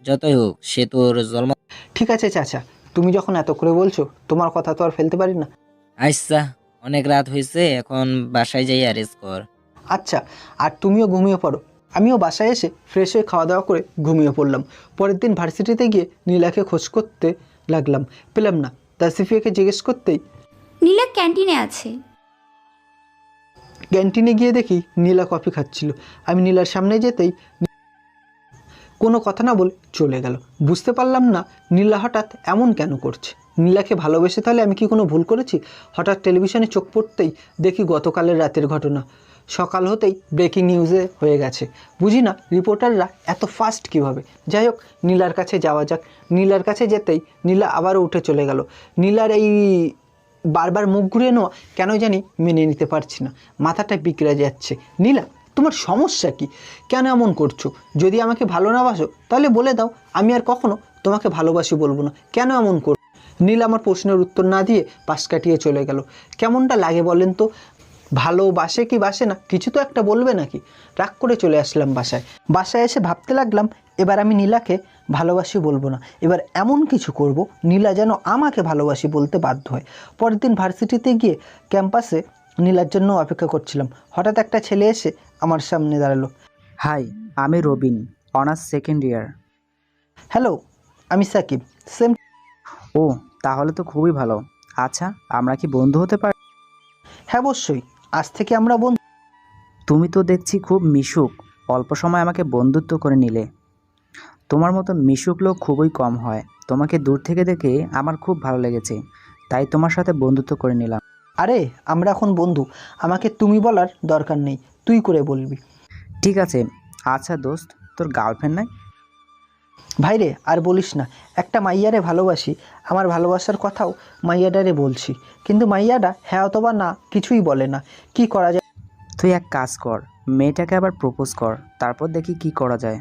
যতই হোক সে তোর জন্ম। ঠিক আছে চাচা, তুমি যখন এত করে বলছো, তোমার কথা তো আর ফেলতে পারি না। আচ্ছা, অনেক রাত হয়েছে, এখন বাসায় যাই রেস্ট কর। আচ্ছা, আর তুমিও ঘুমিয়ে পড়ো। আমিও বাসায় এসে ফ্রেশ হয়ে খাওয়া দাওয়া করে ঘুমিয়ে পড়লাম। পরের দিন ভার্সিটিতে গিয়ে নীলাকে খোঁজ করতে লাগলাম, পেলাম না। তাসিফিয়াকে জিজ্ঞেস করতেই নীলা ক্যান্টিনে আছে। ক্যান্টিনে গিয়ে দেখি নীলা কফি খাচ্ছিল। আমি নীলার সামনে যেতেই কোনো কথা না বলে চলে গেল। বুঝতে পারলাম না নীলা হঠাৎ এমন কেন করছে। নীলাকে ভালোবেসে তাহলে আমি কি কোনো ভুল করেছি? হঠাৎ টেলিভিশনে চোখ পড়তেই দেখি গতকালের রাতের ঘটনা। সকাল হতেই ব্রেকিং নিউজে হয়ে গেছে। বুঝি না রিপোর্টাররা এত ফাস্ট কিভাবে। যাই হোক, নীলার কাছে যাওয়া যাক। নীলার কাছে যেতেই নীলা আবারও উঠে চলে গেল। নীলার এই বারবার মুখ ঘুরিয়ে নেওয়া কেন জানি মেনে নিতে পারছি না, মাথাটা বিগড়ে যাচ্ছে। নীলা, তোমার সমস্যা কি? কেন এমন করছো? যদি আমাকে ভালো না বাসো তাহলে বলে দাও, আমি আর কখনো তোমাকে ভালোবাসি বলবো না। কেন এমন করছো? নীলা আমার প্রশ্নের উত্তর না দিয়ে পাশ কাটিয়ে চলে গেল। কেমনটা লাগে বলেন তো? ভালোবাসে কি বাসে না কিছু তো একটা বলবে নাকি? রাগ করে চলে আসলাম বাসায়। বাসায় এসে ভাবতে লাগলাম এবার আমি নীলাকে ভালোবাসি বলবো না। এবার এমন কিছু করব নীলা যেন আমাকে ভালোবাসি বলতে বাধ্য হয়। পরের দিন ভার্সিটিতে গিয়ে ক্যাম্পাসে নীলার জন্য অপেক্ষা করছিলাম। হঠাৎ একটা ছেলে এসে আমার সামনে দাঁড়ালো। হাই, আমি Robin, honours second year. Hello, আমি সাকিব। সেম। ও, তাহলে তো খুবই ভালো। আচ্ছা, আমরা কি বন্ধু হতে পারি? হ্যাঁ অবশ্যই, আজ থেকে আমরা বন্ধু। তুমি তো দেখছি খুব মিশুক, অল্প সময় আমাকে বন্ধুত্ব করে নিলে। তোমার মতো মিশুক লোক খুবই কম হয়। তোমাকে দূর থেকে দেখে আমার খুব ভালো লেগেছে, তাই তোমার সাথে বন্ধুত্ব করে নিলাম। আরে আমরা এখন বন্ধু, আমাকে তুমি বলার দরকার নেই, তুই করে বলবি। ঠিক আছে। আচ্ছা দোস্ত, তোর গার্লফ্রেন্ড নাই? ভাইরে আর বলিস না, একটা মাইয়ারে ভালোবাসি। আমার ভালোবাসার কথাও মাইয়াডারে বলছি, কিন্তু মাইয়াডা হ্যাঁ অথবা না কিছুই বলে না। কি করা যায়? তুই এক কাজ কর, মেয়েটাকে আবার প্রপোজ কর, তারপর দেখি কি করা যায়।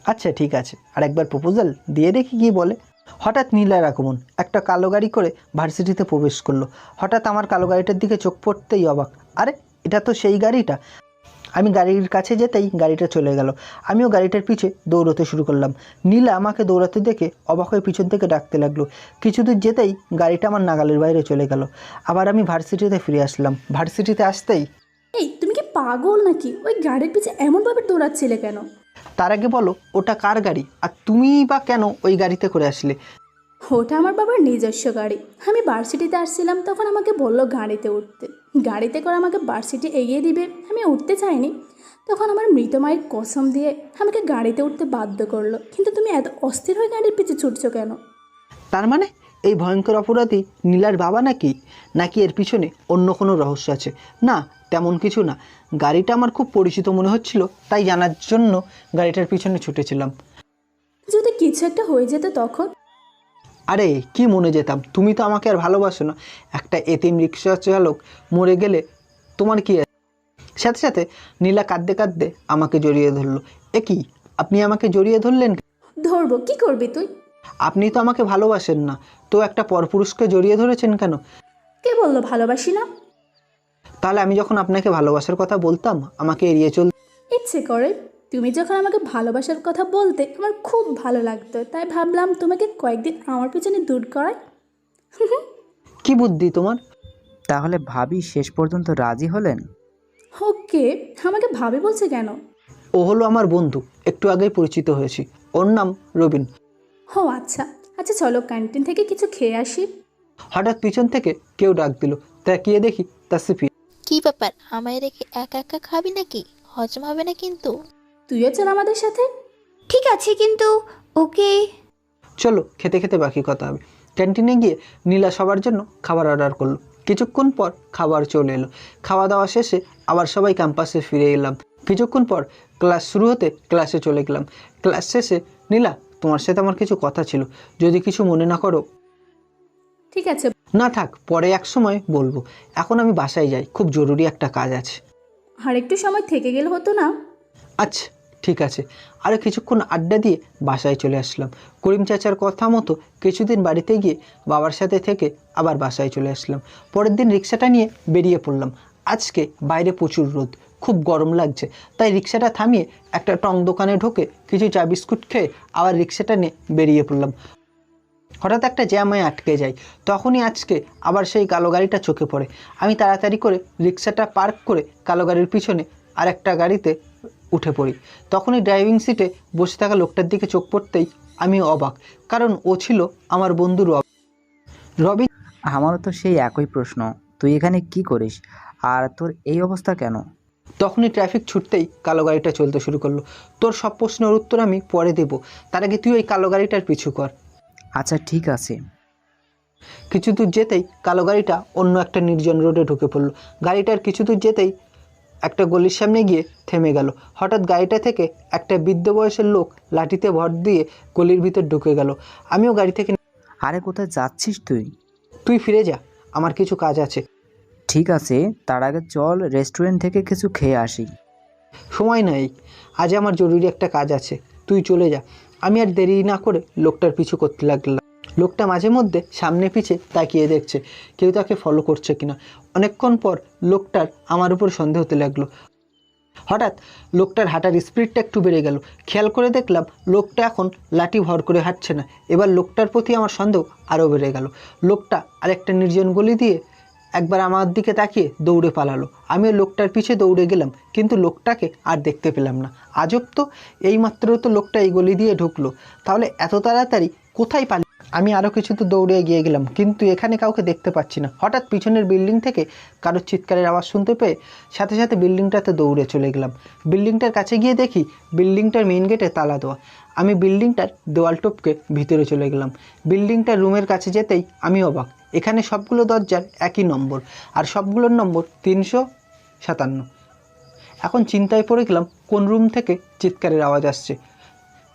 আচ্ছা ঠিক আছে, আর একবার প্রপোজাল দিয়ে দেখি কি বলে। হঠাৎ নীলার আগমন। একটা কালো গাড়ি করে ভার্সিটিতে প্রবেশ করলো। হঠাৎ আমার কালো গাড়িটার দিকে চোখ পড়তেই অবাক। আরে এটা তো সেই গাড়িটা। আমি গাড়ির কাছে যেতেই গাড়িটা চলে গেল। আমিও গাড়িটার পিছে দৌড়তে শুরু করলাম। নীলা আমাকে দৌড়াতে দেখে অবাক হয়ে পিছন থেকে ডাকতে লাগলো। কিছু দূর যেতেই গাড়িটা আমার নাগালের বাইরে চলে গেল। আবার আমি ভার্সিটিতে ফিরে আসলাম। ভার্সিটিতে আসতেই এই তুমি কি পাগল নাকি? ওই গাড়ির পিছে এমনভাবে দৌড়াচ্ছিলে কেন? তার আগে বলো ওটা কার গাড়ি, আর তুমি বা কেন ওই গাড়িতে করে আসলে? ওটা আমার বাবার নিজস্ব গাড়ি। আমি ভার্সিটিতে আসছিলাম, তখন আমাকে বললো গাড়িতে উঠতে। গাড়িতে করে আমাকে ভার্সিটি এগিয়ে দিবে, আমি উঠতে চাইনি। তখন আমার মৃত মায়ের কসম দিয়ে আমাকে গাড়িতে উঠতে বাধ্য করলো। কিন্তু তুমি এত অস্থির হয়ে গাড়ির পিছে ছুটছো কেন? তার মানে এই ভয়ঙ্কর অপরাধী নীলার বাবা নাকি? নাকি এর পিছনে অন্য কোনো রহস্য আছে? না, তেমন কিছু না। গাড়িটা আমার খুব পরিচিত মনে হচ্ছিল, তাই জানার জন্য গাড়িটার পিছনে ছুটেছিলাম। যদি কিছু একটা হয়ে যেত তখন? আরে কি মনে যেতাম, তুমি তো আমাকে আর ভালোবাসো না। একটা এতিম রিক্সা চালক মরে গেলে তোমার কি আছে? সাথে সাথে নীলা কাঁদতে কাঁদতে আমাকে জড়িয়ে ধরলো। এ কি, আপনি আমাকে জড়িয়ে ধরলেন? ধরবো, কি করবি তুই? আপনি তো আমাকে ভালোবাসেন না, তো একটা পরপুরুষকে জড়িয়ে ধরেছেন কেন? কে বললো ভালোবাসি না? তাহলে আমি যখন আপনাকে ভালোবাসার কথা বলতাম আমাকে এড়িয়ে চল। ইচ্ছে করে। তুমি যখন আমাকে ভালোবাসার কথা বলতে আমার খুব ভালো লাগতো, তাই ভাবলাম তোমাকে কয়েকদিন আমার পিছনে দূর করাই। কি বুদ্ধি তোমার? তাহলে ভাবি শেষ পর্যন্ত রাজি হলেন? ওকে, আমাকে ভাবি বলছে কেন? ও হলো আমার বন্ধু, একটু আগেই পরিচিত হয়েছি। ওর নাম রবিন। ও আচ্ছা আচ্ছা, চলো ক্যান্টিন থেকে কিছু খেয়ে আসি। হঠাৎ পিছন থেকে কেউ ডাক দিল, তাকিয়ে দেখি তাসিফি। কি ব্যাপার, আমায় রেখে একা একা খাবি নাকি? হজম হবে না কিন্তু। তুইও চল আমাদের সাথে। ঠিক আছে, কিন্তু ওকে। চলো খেতে খেতে বাকি কথা হবে। ক্যান্টিনে গিয়ে নীলা সবার জন্য খাবার অর্ডার করলো। কিছুক্ষণ পর খাবার চলে এলো। খাওয়া দাওয়া শেষে আবার সবাই ক্যাম্পাসে ফিরে এলাম। কিছুক্ষণ পর ক্লাস শুরু হতে ক্লাসে চলে গেলাম। ক্লাস শেষে, নীলা, তোমার সাথে আমার কিছু কথা ছিল, যদি কিছু মনে না করো। ঠিক আছে। না থাক, পরে এক সময় বলবো। এখন আমি বাসায় যাই, খুব জরুরি একটা কাজ আছে। আর একটু সময় থেকে গেলে হতো না? আচ্ছা ঠিক আছে। আরও কিছুক্ষণ আড্ডা দিয়ে বাসায় চলে আসলাম। করিম চাচার কথা মতো কিছুদিন বাড়িতে গিয়ে বাবার সাথে থেকে আবার বাসায় চলে আসলাম। পরের দিন রিক্সাটা নিয়ে বেরিয়ে পড়লাম। আজকে বাইরে প্রচুর রোদ, খুব গরম লাগছে, তাই রিক্সাটা থামিয়ে একটা টং দোকানে ঢোকে কিছু চা বিস্কুট খেয়ে আবার রিক্সাটা নিয়ে বেরিয়ে পড়লাম। হঠাৎ একটা জ্যামে আটকে যাই। তখনই আজকে আবার সেই কালো গাড়িটা চোখে পড়ে। আমি তাড়াতাড়ি করে রিক্সাটা পার্ক করে কালো গাড়ির পিছনে আর একটা গাড়িতে উঠে পড়ি। তখনই ড্রাইভিং সিটে বসে থাকা লোকটার দিকে চোখ পড়তেই আমি অবাক, কারণ ও ছিল আমার বন্ধু রবিন। আমারও তো সেই একই প্রশ্ন, তুই এখানে কি করিস আর তোর এই অবস্থা কেন? তখনই ট্রাফিক ছুটতেই কালো গাড়িটা চলতে শুরু করলো। তোর সব প্রশ্নের উত্তর আমি পরে দেব, তার আগে তুই ওই কালো গাড়িটার পিছু কর। আচ্ছা ঠিক আছে। কিছু দূর যেতেই কালো গাড়িটা অন্য একটা নির্জন রোডে ঢুকে পড়লো। গাড়িটার কিছু দূর যেতেই একটা গলির সামনে গিয়ে থেমে গেল। হঠাৎ গাড়িটা থেকে একটা বৃদ্ধ বয়সের লোক লাঠিতে ভর দিয়ে গলির ভিতর ঢুকে গেল। আমিও গাড়ি থেকে। আরে কোথায় যাচ্ছিস তুই? তুই ফিরে যা, আমার কিছু কাজ আছে। ঠিক আছে, তার আগে চল রেস্টুরেন্ট থেকে কিছু খেয়ে আসি। সময় নাই, আজ আমার জরুরি একটা কাজ আছে, তুই চলে যা। আমি আর দেরি না করে লোকটার পিছু করতে লাগলাম। লোকটা মাঝে মধ্যে সামনে পিছে তাকিয়ে দেখছে কেউ তাকে ফলো করছে কিনা। অনেকক্ষণ পর লোকটার আমার উপর সন্দেহ হতে লাগলো। হঠাৎ লোকটার হাঁটার স্পিডটা একটু বেড়ে গেল। খেয়াল করে দেখলাম লোকটা এখন লাঠি ভর করে হাঁটছে না। এবার লোকটার প্রতি আমার সন্দেহ আরও বেড়ে গেল। লোকটা আরেকটা নির্জন গলি দিয়ে একবার আমার দিকে তাকিয়ে দৌড়ে পালালো। আমিও লোকটার পিছে দৌড়ে গেলাম, কিন্তু লোকটাকে আর দেখতে পেলাম না। আজব তো, এইমাত্র তো লোকটা এই গলি দিয়ে ঢুকলো, তাহলে এত তাড়াতাড়ি কোথায় পালি? আমি আরও কিছু তো দৌড়ে এগিয়ে গেলাম, কিন্তু এখানে কাউকে দেখতে পাচ্ছি না। হঠাৎ পিছনের বিল্ডিং থেকে কারোর চিৎকারের আওয়াজ শুনতে পেয়ে সাথে সাথে বিল্ডিংটাতে দৌড়ে চলে গেলাম। বিল্ডিংটার কাছে গিয়ে দেখি বিল্ডিংটার মেইন গেটে তালা দেওয়া। আমি বিল্ডিংটার দেওয়াল টপকে ভিতরে চলে গেলাম। বিল্ডিংটার রুমের কাছে যেতেই আমি অবাক, এখানে সবগুলো দরজার একই নম্বর, আর সবগুলোর নম্বর 357। এখন চিন্তায় পড়ে গেলাম কোন রুম থেকে চিৎকারের আওয়াজ আসছে।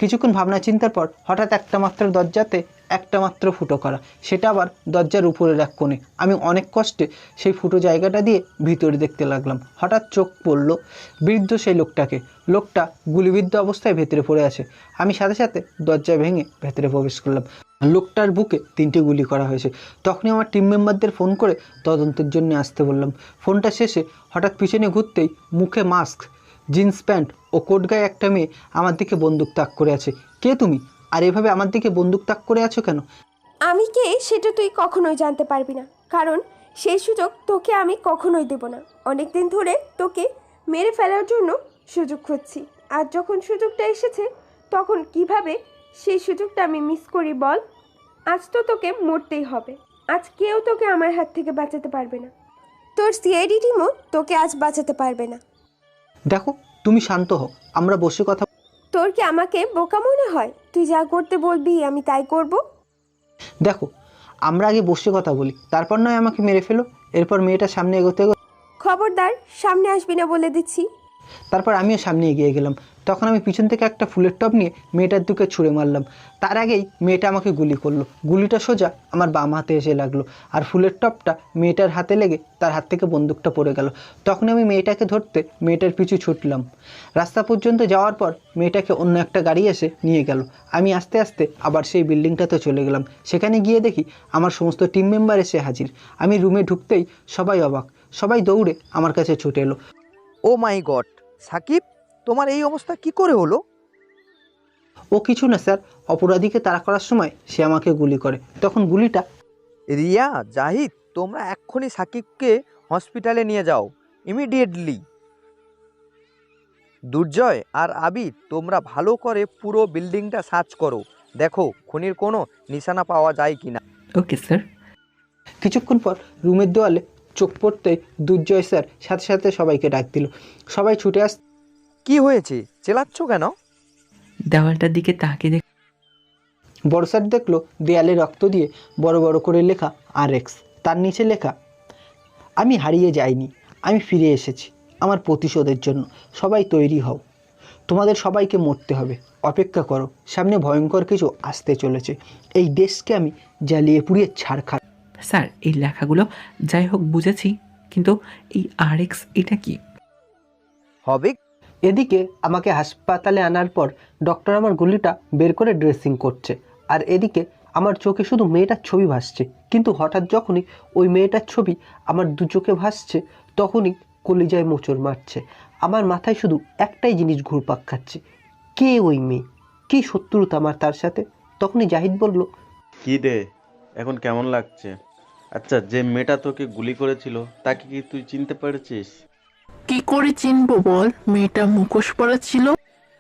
কিছুক্ষণ ভাবনা চিন্তার পর হঠাৎ একটা মাত্র দরজাতে একটা মাত্র ফুটো করা, সেটা আবার দরজার উপরের এক কোণে। আমি অনেক কষ্টে সেই ফুটো জায়গাটা দিয়ে ভিতরে দেখতে লাগলাম। হঠাৎ চোখ পড়ল বৃদ্ধ সেই লোকটাকে। লোকটা গুলিবিদ্ধ অবস্থায় ভেতরে পড়ে আছে। আমি সাথে সাথে দরজা ভেঙে ভেতরে প্রবেশ করলাম। লোকটার বুকে 3টে গুলি করা হয়েছে। তখনই আমার টিম মেম্বারদের ফোন করে তদন্তের জন্য আসতে বললাম। ফোনটা শেষে হঠাৎ পিছনে ঘুরতেই মুখে মাস্ক, জিন্স প্যান্ট ও কোট গায়ে একটা মেয়ে আমার দিকে বন্দুক তাক করে আছে। কে তুমি, আর এভাবে আমার দিকে বন্দুক তাক করে আছো কেন? আমি কে সেটা তুই কখনোই জানতে পারবি না, কারণ সেই সুযোগ তোকে আমি কখনোই দেব না। অনেক দিন ধরে তোকে মেরে ফেলার জন্য সুযোগ খুঁজছি, আর যখন সুযোগটা এসেছে তখন কিভাবে সেই সুযোগটা আমি মিস করি বল? আজ তো তোকে মরতেই হবে। আজ কেউ তোকে আমার হাত থেকে বাঁচাতে পারবে না। তোর সিআইডি টিমও তোকে আজ বাঁচাতে পারবে না। দেখো, তুমি শান্ত হও, আমরা বসে কথা। তোর কি আমাকে বোকা মনে হয়? তুই যা করতে বলবি আমি তাই করব। দেখো, আমরা আগে বসে কথা বলি, তারপর নয় আমাকে মেরে ফেলো। এরপর মেয়েটা সামনে এগোতে খবরদার সামনে আসবি না বলে দিচ্ছি। তারপর আমিও সামনে এগিয়ে গেলাম। তখন আমি পিছন থেকে একটা ফুলের টব নিয়ে মেয়েটার দিকে ছুঁড়ে মারলাম। তার আগেই মেয়েটা আমাকে গুলি করলো। গুলিটা সোজা আমার বাম হাতে এসে লাগলো, আর ফুলের টবটা মেয়েটার হাতে লেগে তার হাত থেকে বন্দুকটা পড়ে গেল। তখন আমি মেয়েটাকে ধরতে মেয়েটার পিছু ছুটলাম। রাস্তা পর্যন্ত যাওয়ার পর মেয়েটাকে অন্য একটা গাড়ি এসে নিয়ে গেল। আমি আস্তে আস্তে আবার সেই বিল্ডিংটাতে চলে গেলাম। সেখানে গিয়ে দেখি আমার সমস্ত টিম মেম্বার এসে হাজির। আমি রুমে ঢুকতেই সবাই অবাক, সবাই দৌড়ে আমার কাছে ছুটে এলো। ও মাই গড, সাকিব, তোমার এই অবস্থা কি করে হলো? ও কিছু না স্যার, অপরাধীকে তাড়া করার সময় সে আমাকে গুলি করে, তখন গুলিটা। রিয়া, জাহিদ, তোমরা এক্ষুনি সাকিবকে হসপিটালে নিয়ে যাও, ইমিডিয়েটলি। দুর্জয় আর আবির, তোমরা ভালো করে পুরো বিল্ডিংটা সার্চ করো, দেখো খুনির কোনো নিশানা পাওয়া যায় কিনা। Okay sir. কিছুক্ষণ পর রুমের দেওয়ালে চোখ পড়তেই দুর্জয় স্যার সাথে সাথে সবাইকে ডাক দিল। সবাই ছুটে আস। কি হয়েছে, চেলাচ্ছ কেন? দেওয়ালটার দিকে তাকিয়ে দেখ। বড় স্যার দেখলো দেয়ালে রক্ত দিয়ে বড় বড় করে লেখা RX, তার নিচে লেখা আমি হারিয়ে যাইনি, আমি ফিরে এসেছি আমার প্রতিশোধের জন্য। সবাই তৈরি হও, তোমাদের সবাইকে মরতে হবে। অপেক্ষা করো, সামনে ভয়ঙ্কর কিছু আসতে চলেছে। এই দেশকে আমি জ্বালিয়ে পুড়িয়ে ছাড়খাড়। স্যার এই লেখাগুলো যাই হোক বুঝেছি, কিন্তু এই RX এটা কি? হবে। এদিকে আমাকে হাসপাতালে আনার পর ডক্টর আমার গুলিটা বের করে ড্রেসিং করছে, আর এদিকে আমার চোখে শুধু মেয়েটার ছবি ভাসছে। কিন্তু হঠাৎ যখনই ওই মেয়েটার ছবি আমার দু চোখে ভাসছে, তখনই কলিজায় মোচড় মারছে। আমার মাথায় শুধু একটাই জিনিস ঘুরপাক খাচ্ছে, কে ওই মেয়ে, কি শত্রুতা আমার তার সাথে। তখনই জাহিদ বলল, কি রে, এখন কেমন লাগছে? আচ্ছা, যে মেয়েটা তোকে গুলি করেছিল তাকে কি তুই চিনতে পেরেছিস? কি করে চিনবো বল? মেয়েটা মুখোশ পরা ছিল।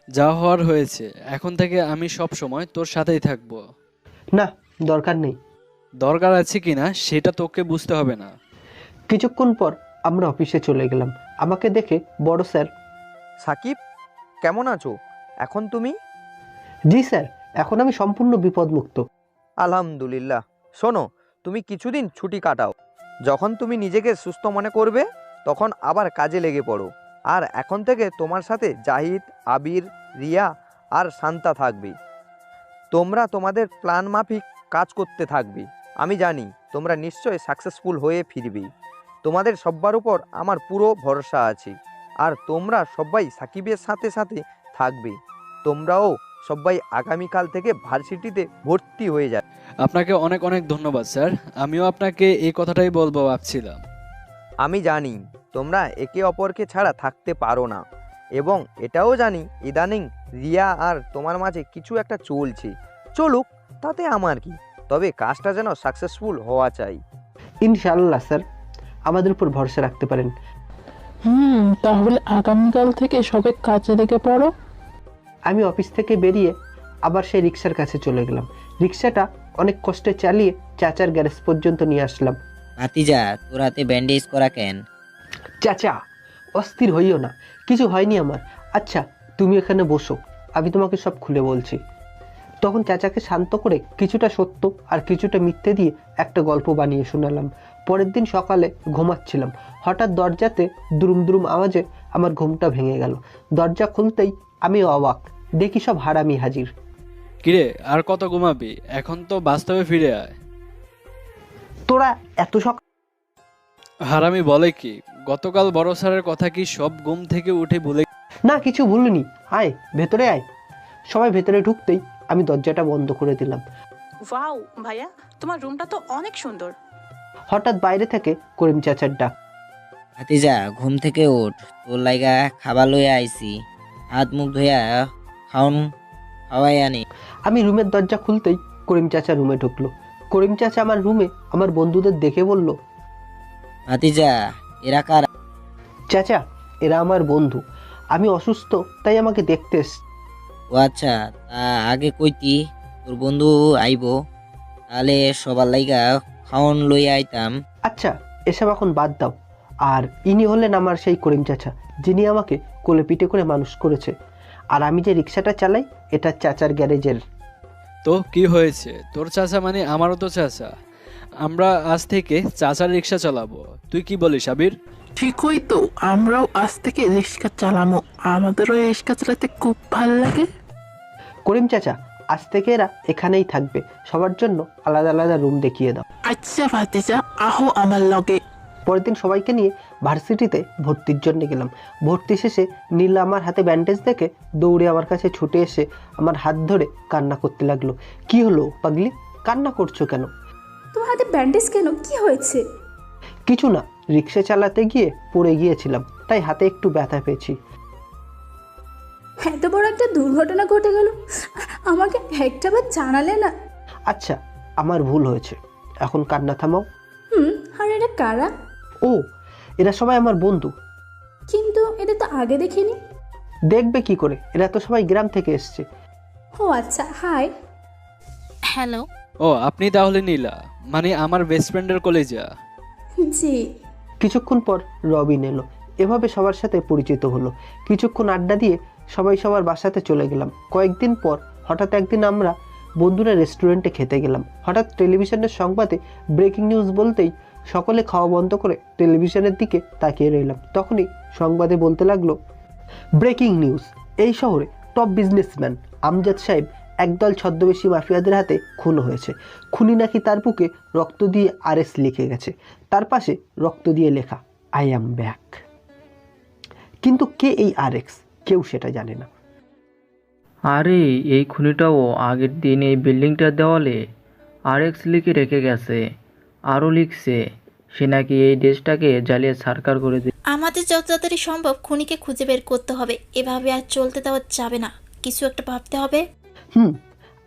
যা হওয়ার হয়েছে, এখন থেকে আমি সব সময় তোর সাথেই থাকবো। না, দরকার নেই। দরকার আছে কিনা সেটা তোকে বুঝতে হবে না। কিছুক্ষণ পর আমরা অফিসে চলে গেলাম। আমাকে দেখে বড় স্যার, সাকিব কেমন আছো এখন তুমি? জি স্যার, এখন আমি সম্পূর্ণ বিপদমুক্ত। আলহামদুলিল্লাহ। শোনো, তুমি কিছুদিন ছুটি কাটাও, যখন তুমি নিজেকে সুস্থ মনে করবে তখন আবার কাজে লেগে পড়ো। আর এখন থেকে তোমার সাথে জাহিদ, আবির, রিয়া আর শান্তা থাকবে। তোমরা তোমাদের প্ল্যান মাফিক কাজ করতে থাকবে। আমি জানি তোমরা নিশ্চয়ই সাকসেসফুল হয়ে ফিরবে। তোমাদের সবার উপর আমার পুরো ভরসা আছে। আর তোমরা সবাই সাকিবের সাথে সাথে থাকবে। তোমরাও সবাই আগামীকাল থেকে ভার্সিটিতে ভর্তি হয়ে যাবে। আপনাকে অনেক অনেক ধন্যবাদ স্যার, আমিও আপনাকে এই কথাটাই বলবো ভাবছিলাম। আমি জানি তোমরা একে অপরকে ছাড়া থাকতে পারো না, এবং এটাও জানি ইদানিং রিয়া আর তোমার মাঝে কিছু একটা চলছে। চলুক, তাতে আমার কি, তবে কাজটা যেন সাকসেসফুল হওয়া চাই। ইনশাআল্লাহ স্যার, আমাদের উপর ভরসা রাখতে পারেন। তাহলে আগামীকাল থেকে সবাই কাজে লেগে পড়ো। আমি অফিস থেকে বেরিয়ে আবার সেই রিক্সার কাছে চলে গেলাম। রিক্সাটা অনেক কষ্টে চালিয়ে চাচার গ্যারেজ পর্যন্ত নিয়ে আসলাম। ভাতিজা, তোর হাতে ব্যান্ডেজ করা কেন? চাচা, অস্থির হইও না, কিছু হয়নি আমার। আচ্ছা তুমি এখানে বসো, আমি তোমাকে সব খুলে বলছি। তখন চাচাকে শান্ত করে কিছুটা সত্য আর কিছুটা মিথ্যে দিয়ে একটা গল্প বানিয়ে শোনালাম। পরের দিন সকালে ঘুমাচ্ছিলাম, হঠাৎ দরজাতে দুরুম দুরুম আওয়াজে আমার ঘুমটা ভেঙে গেল। দরজা খুলতেই আমি অবাক, দেখি সব হারামি হাজির। কিরে, আর কত ঘুমাবি? এখন তো বাস্তবে ফিরে আয়। তোরা এত সকাল? হারামি বলে কি, গতকাল বড় স্যারের কথা কি সব ঘুম থেকে উঠে ভুলে? না, কিছু ভুলিনি, আয় ভেতরে আয়। সবাই ভেতরে ঢুকতেই আমি দরজাটা বন্ধ করে দিলাম। ওয়াও ভাইয়া, তোমার রুমটা তো অনেক সুন্দর। হঠাৎ বাইরে থেকে করিম চাচার ডাক। ভাতিজা, ঘুম থেকে ওঠ, তোর লাইগা খাবার লইয়া আইছি, হাত মুখ ধুইয়া খাওয়াই আনি। আমি রুমের দরজা খুলতেই করিম চাচা রুমে ঢুকলো। করিম চাচা আমার রুমে আমার বন্ধুদের দেখে বলল, ভাতিজা, এরা কারা? চাচা, এরা আমার বন্ধু, আমি অসুস্থ তাই আমাকে দেখতে এসছে। ও আচ্ছা, তা আগে কইতি তোর বন্ধু আইব, তাহলে সবার লাইগা খাওন লইয়া আইতাম। আচ্ছা, এসব এখন বাদ দাও। আর ইনি হলেন আমার সেই করিম চাচা, যিনি আমাকে কোলে পিঠে করে মানুষ করেছে। আর আমি যে রিক্সাটা চালাই, এটা চাচার গ্যারেজের। তো কি হয়েছে? তোর চাচা মানে আমারও তো চাচা, আমরা আজ থেকে চাচার রিক্সা চালাবো। তুই কি বলিস আবির? ঠিকই তো, আমরাও আজ থেকে রিক্সা চালাবো, আমাদেরও রিক্সা চালাতে খুব ভালো লাগে। করিম চাচা, আজ থেকে এরা এখানেই থাকবে, সবার জন্য আলাদা আলাদা রুম দেখিয়ে দাও। আচ্ছা ভাতিজা, আহো আমার লগে। পরের দিন সবাইকে নিয়ে ভার্সিটিতে ভর্তির জন্য গেলাম। ভর্তি শেষে নীলা আমার হাতে ব্যান্ডেজ দেখে দৌড়ে আমার কাছে ছুটে এসে আমার হাত ধরে কান্না করতে লাগলো। কি হলো পাগলি, কান্না করছো কেন? তোমার হাতে ব্যান্ডেজ কেন, কি হয়েছে? কিছু না, রিক্সা চালাতে গিয়ে পড়ে গিয়েছিলাম, তাই হাতে একটু ব্যথা পেয়েছি। এত বড় একটা দুর্ঘটনা ঘটে গেল, আমাকে একটাবার জানালে না? আচ্ছা, আমার ভুল হয়েছে, এখন কান্না থামাও। আর এরা কারা? ও, এরা সবাই আমার বন্ধু। কিন্তু এদের তো আগে দেখিনি। দেখবে কি করে, এরা তো সবাই গ্রাম থেকে এসছে। ও আচ্ছা, হাই। হ্যালো। ও আপনি তাহলে নীলা, মানে আমার বেস্ট ফ্রেন্ডের কলেজা। জি। কিছুক্ষণ পর রবিন এলো। এভাবে সবার সাথে পরিচিত হলো। কিছুক্ষণ আড্ডা দিয়ে সবাই সবার বাসাতে চলে গেলাম। কয়েকদিন পর হঠাৎ একদিন আমরা বন্ধুরা রেস্টুরেন্টে খেতে গেলাম। হঠাৎ টেলিভিশনের সংবাদে ব্রেকিং নিউজ বলতেই সকলে খাওয়া বন্ধ করে টেলিভিশনের দিকে তাকিয়ে রইলাম। তখনই সংবাদে বলতে লাগলো, ব্রেকিং নিউজ, এই শহরে টপ বিজনেসম্যান আমজাদ সাহেব একদল ছদ্মবেশী মাফিয়াদের হাতে খুন হয়েছে। খুনি নাকি তার বুকে রক্ত দিয়ে আরএস লিখে গেছে, তার পাশে রক্ত দিয়ে লেখা আই অ্যাম ব্যাক। কিন্তু কে এই আরএক্স, কেউ সেটা জানে না। আরে এই খুনিটাও আগের দিন এই বিল্ডিংটার দেওয়ালে আরএক্স লিখে রেখে গেছে। আরও লিখছে সে নাকি এই দেশটাকে জ্বালিয়ে ছারখার করে দিবে। আমাদের যত তাড়াতাড়ি সম্ভব খুনিকে খুঁজে বের করতে হবে। এভাবে আর চলতে দেওয়া যাবে না, কিছু একটা ভাবতে হবে।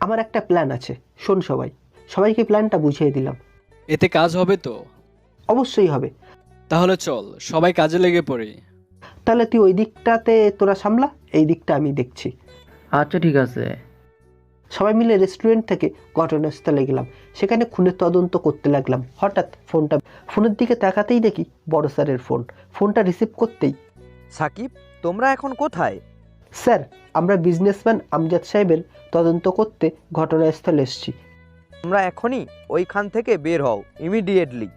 আমার একটা প্ল্যান আছে, শোন সবাই। সবাইকে প্ল্যানটা বুঝিয়ে দিলাম। এতে কাজ হবে তো? অবশ্যই হবে। তাহলে চল সবাই কাজে লেগে পড়ি। তাহলে তুই ওই দিকটাতে তোরা সামলা, এই দিকটা আমি দেখছি। আচ্ছা ঠিক আছে। সবাই মিলে রেস্টুরেন্ট থেকে ঘটনাস্থলে গেলাম। সেখানে খুনের তদন্ত করতে লাগলাম। হঠাৎ ফোনের দিকে তাকাতেই দেখি বড় স্যারের ফোন। ফোনটা রিসিভ করতেই, সাকিব, তোমরা এখন কোথায়? স্যার, আমরা বিজনেসম্যান আমজাদ সাহেবের তদন্ত করতে ঘটনাস্থলে এসেছি। তোমরা এখনই ওইখান থেকে বের হও, ইমিডিয়েটলি।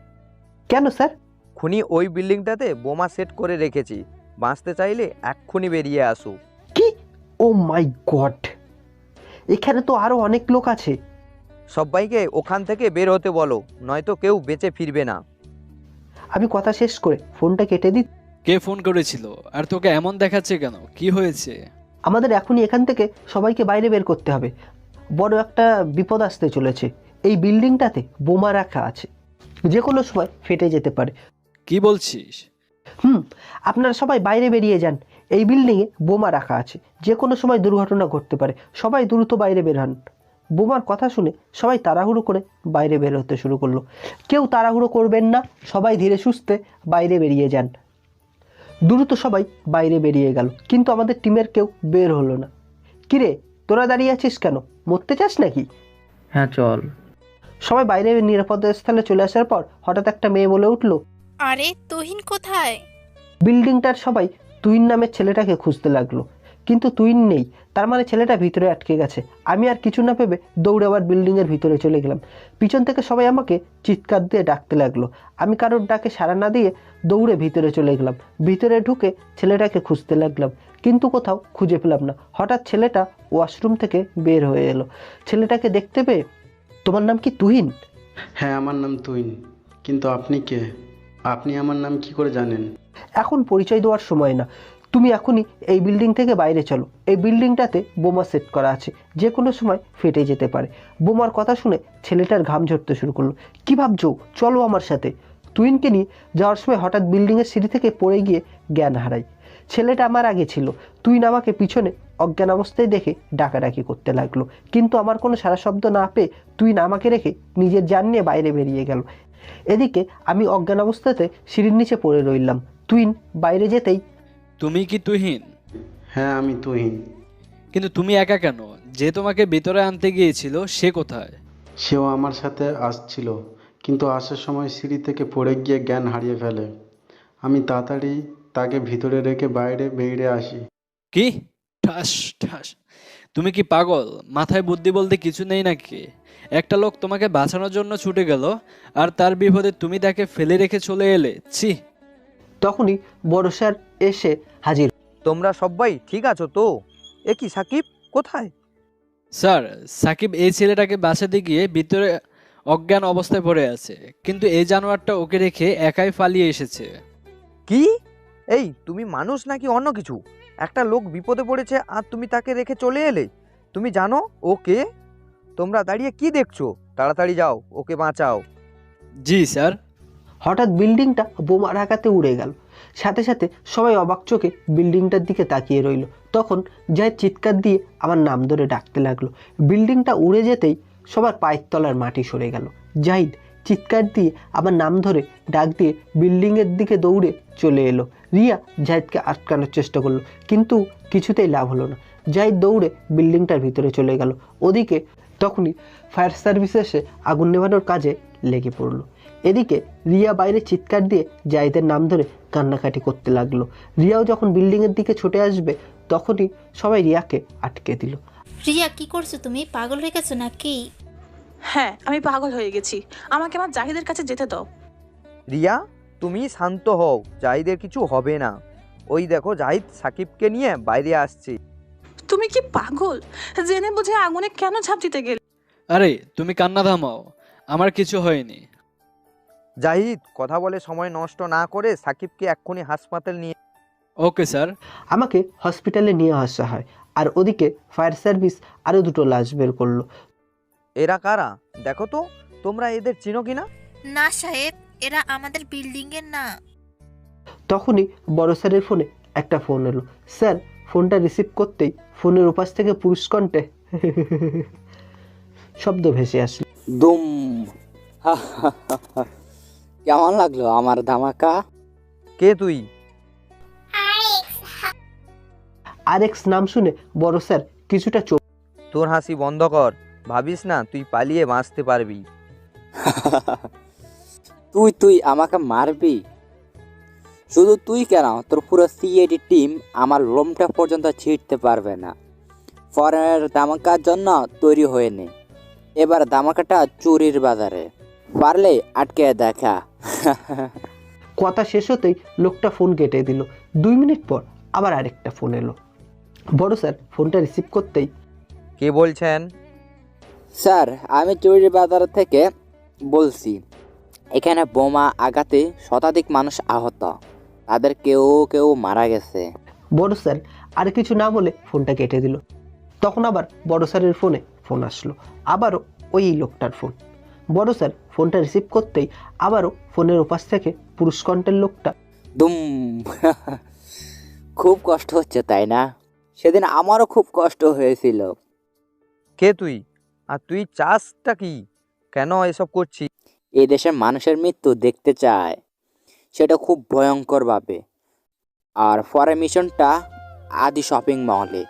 কেন স্যার? খুনি ওই বিল্ডিংটাতে বোমা সেট করে রেখেছি, বাঁচতে চাইলে এক্ষুনি বেরিয়ে আসো। কি? ও মাই গড, এখানে তো আরো অনেক লোক আছে। সবাইকে ওখান থেকে বের হতে বলো, নয়তো কেউ বেঁচে ফিরবে না। আমি কথা শেষ করে ফোনটা কেটে দিই। কে ফোন করেছিল আর তোকে এমন দেখাচ্ছে কেন? কি হয়েছে? আমাদের এখনই এখান থেকে সবাইকে বাইরে বের করতে হবে। বড় একটা বিপদ আসতে চলেছে। এই বিল্ডিংটাতে বোমা রাখা আছে, যে কোনো সময় ফেটে যেতে পারে। কি বলছিস? আপনারা সবাই বাইরে বেরিয়ে যান। এই বিল্ডিংয়ে বোমা রাখা আছে, যে কোনো সময় দুর্ঘটনা ঘটতে পারে। সবাই দ্রুত বাইরে বের হন। বোমার কথা শুনে সবাই তাড়াহুড়ো করে বাইরে বের হতে শুরু করলো। কেউ তাড়াহুড়ো করবেন না, সবাই ধীরে সুস্থে বাইরে বেরিয়ে যান। দ্রুত সবাই বাইরে বেরিয়ে গেল, কিন্তু আমাদের টিমের কেউ বের হলো না। কিরে, তোরা দাঁড়িয়ে আছিস কেন? মরতে চাস নাকি? হ্যাঁ চল। সবাই বাইরে নিরাপদ স্থানে চলে আসার পর হঠাৎ একটা মেয়ে বলে উঠলো, আরে তুহিন কোথায়? বিল্ডিংটার সবাই তুহিন নামের ছেলেটাকে খুঁজতে লাগলো, কিন্তু তুহিন নেই। তার মানে ছেলেটা ভিতরে আটকে গেছে। আমি আর কিছু না ভেবে দৌড়ে আবার বিল্ডিংয়ের ভিতরে চলে গেলাম। পিছন থেকে সবাই আমাকে চিৎকার দিয়ে ডাকতে লাগলো। আমি কারোর ডাকে সাড়া না দিয়ে দৌড়ে ভিতরে চলে গেলাম। ভিতরে ঢুকে ছেলেটাকে খুঁজতে লাগলাম, কিন্তু কোথাও খুঁজে পেলাম না। হঠাৎ ছেলেটা ওয়াশরুম থেকে বের হয়ে এলো। ছেলেটাকে দেখতে পেয়ে, তোমার নাম কি তুহিন? হ্যাঁ, আমার নাম তুহিন। কিন্তু আপনি কে? আপনি আমার নাম কি করে জানেন? এখন পরিচয় দেওয়ার সময় না, তুমি এখনই এই বিল্ডিং থেকে বাইরে চলো। এই বিল্ডিংটাতে বোমা সেট করা আছে, যে কোনো সময় ফেটে যেতে পারে। বোমার কথা শুনে ছেলেটার ঘাম ঝরতে শুরু করলো। কি ভাবছো? চলো আমার সাথে। তুহিনকে নিয়ে যাওয়ার সময় হঠাৎ বিল্ডিংয়ের সিঁড়ি থেকে পড়ে গিয়ে জ্ঞান হারাই। ছেলেটা আমার আগে ছিল। তুহিন আমাকে পিছনে অজ্ঞান অবস্থায় দেখে ডাকাডাকি করতে লাগলো, কিন্তু আমার কোনো সারা শব্দ না পেয়ে তুহিন আমাকে রেখে নিজের জান নিয়ে বাইরে বেরিয়ে গেল। এদিকে আমি অজ্ঞান অবস্থাতে সিঁড়ির নিচে পড়ে রইলাম। তুহিন বাইরে যেতেই, তুমি কি তুহিন? হ্যাঁ, আমি তুহিন। কিন্তু তুমি একা কেন? যে তোমাকে ভিতরে আনতে গিয়েছিল সে কোথায়? সেও আমার সাথে আসছিল, কিন্তু আসার সময় সিঁড়ি থেকে পড়ে গিয়ে জ্ঞান হারিয়ে ফেলে। আমি তাড়াতাড়ি তাকে ভিতরে রেখে বাইরে বেরিয়ে আসি। কি? ঠাস ঠাস! তুমি কি পাগল? মাথায় বুদ্ধি বলতে কিছু নেই নাকি? একটা লোক তোমাকে বাঁচানোর জন্য ছুটে গেল, আর তার বিপদে তুমি তাকে ফেলে রেখে চলে এলে। ছি! তখনই বড় স্যার এসে হাজির। তোমরা সবাই ঠিক আছো তো? এ কি সাকিব কোথায়? স্যার, সাকিব এই ছেলেটাকে বাঁচাতে গিয়ে ভিতরে অজ্ঞান অবস্থায় পড়ে আছে, কিন্তু এই জানোয়ারটা ওকে রেখে একাই পালিয়ে এসেছে। কি? এই তুমি মানুষ নাকি অন্য কিছু? একটা লোক বিপদে পড়েছে আর তুমি তাকে রেখে চলে এলে? তুমি জানো ও কে? তোমরা দাঁড়িয়ে কি দেখছো? তাড়াতাড়ি যাও, ওকে বাঁচাও। জি স্যার। হঠাৎ বিল্ডিংটা বোমার আঘাতে উড়ে গেল। সাথে সাথে সবাই অবাক চোখে বিল্ডিংটার দিকে তাকিয়ে রইল। তখন জাহিদ চিৎকার দিয়ে আমার নাম ধরে ডাকতে লাগলো। বিল্ডিংটা উড়ে যেতেই সবার পায়ের তলার মাটি সরে গেল। জাহিদ চিৎকার দিয়ে আমার নাম ধরে ডাক দিয়ে বিল্ডিংয়ের দিকে দৌড়ে চলে এলো। রিয়া জাহিদকে আটকানোর চেষ্টা করলো, কিন্তু কিছুতেই লাভ হলো না। জাহিদ দৌড়ে বিল্ডিংটার ভিতরে চলে গেল। ওদিকে তখনই ফায়ার সার্ভিস এসে আগুন নেভানোর কাজে লেগে পড়লো। এদিকে রিয়া বাইরে চিৎকার দিয়ে জাহিদের নাম ধরে কান্নাকাটি করতে লাগলো। রিয়াও যখন বিল্ডিংয়ের দিকে ছুটে আসবে তখনই সবাই রিয়াকে আটকে দিল। রিয়া কি করছো তুমি? পাগল হয়ে গেছো নাকি? হ্যাঁ, আমি পাগল হয়ে গেছি। আমাকে আমার জাহিদের কাছে যেতে দাও। রিয়া, তুমি শান্ত হও, জাহিদের কিছু হবে না। ওই দেখো জাহিদ সাকিবকে নিয়ে বাইরে আসছে। তুমি কি পাগল? জেনে বুঝে আগুনে কেন ঝাঁপ দিতে গেলে? আরে তুমি কান্না থামাও, আমার কিছু হয়নি। জাহিদ, কথা বলে সময় নষ্ট না করে সাকিবকে এক্ষুনি হাসপাতাল নিয়ে। Okay sir. আমাকে হসপিটালে নিয়ে আসা হয়, আর ওদিকে ফায়ার সার্ভিস আরও দুটো লাশ বের করলো। এরা কারা দেখো তো, তোমরা এদের চিনো কিনা? না সাহেব, এরা আমাদের বিল্ডিং এর না। তখনই বড় স্যারের ফোনে একটা ফোন এলো। স্যার ফোনটা রিসিভ করতেই ফোনের ওপাশ থেকে পুরুষ কণ্ঠে শব্দ ভেসে আসলো। দুম। কেমন লাগলো আমার ধামাকা? কে তুই? আরেক্স নাম শুনে বড় স্যার কিছুটা চোখ। তোর হাসি বন্ধ কর, ভাবিস না তুই পালিয়ে বাঁচতে পারবি। তুই আমাকে মারবি? শুধু তুই কেন, তোর পুরো সিআইডি টিম আমার রুমটা পর্যন্ত ছিটতে পারবে না। ফরেনের ধামাকার জন্য তৈরি হয়ে নে। এবার ধামাকাটা চুরির বাজারে, পারলে আটকে দেখা। কথা শেষ হতেই লোকটা ফোন কেটে দিল। 2 মিনিট পর আবার আরেকটা ফোন এলো। বড় স্যার ফোনটা রিসিভ করতেই, কে বলছেন? স্যার আমি চুরির বাজার থেকে বলছি। এখানে বোমা আঘাতে শতাধিক মানুষ আহত, তাদের কেউ মারা গেছে। বড় স্যার আর কিছু না বলে ফোনটা কেটে দিল। তখন আবার বড় স্যারের ফোনে ফোন আসলো, আবারও ওই লোকটার ফোন। বড় স্যার ফোনটা রিসিভ করতেই আবারও ফোনের ওপাশ থেকে পুরুষ কণ্ঠের লোকটা। দুম। খুব কষ্ট হচ্ছে তাই না? সেদিন আমারও খুব কষ্ট হয়েছিল। কে তুই? আর তুই চাসটা কি? কেন এসব করছিস? এই দেশের মানুষের মৃত্যু দেখতে চায়, সেটা খুব ভয়ঙ্কর ভাবে। আর পরের মিশনটা আদি শপিং মলে,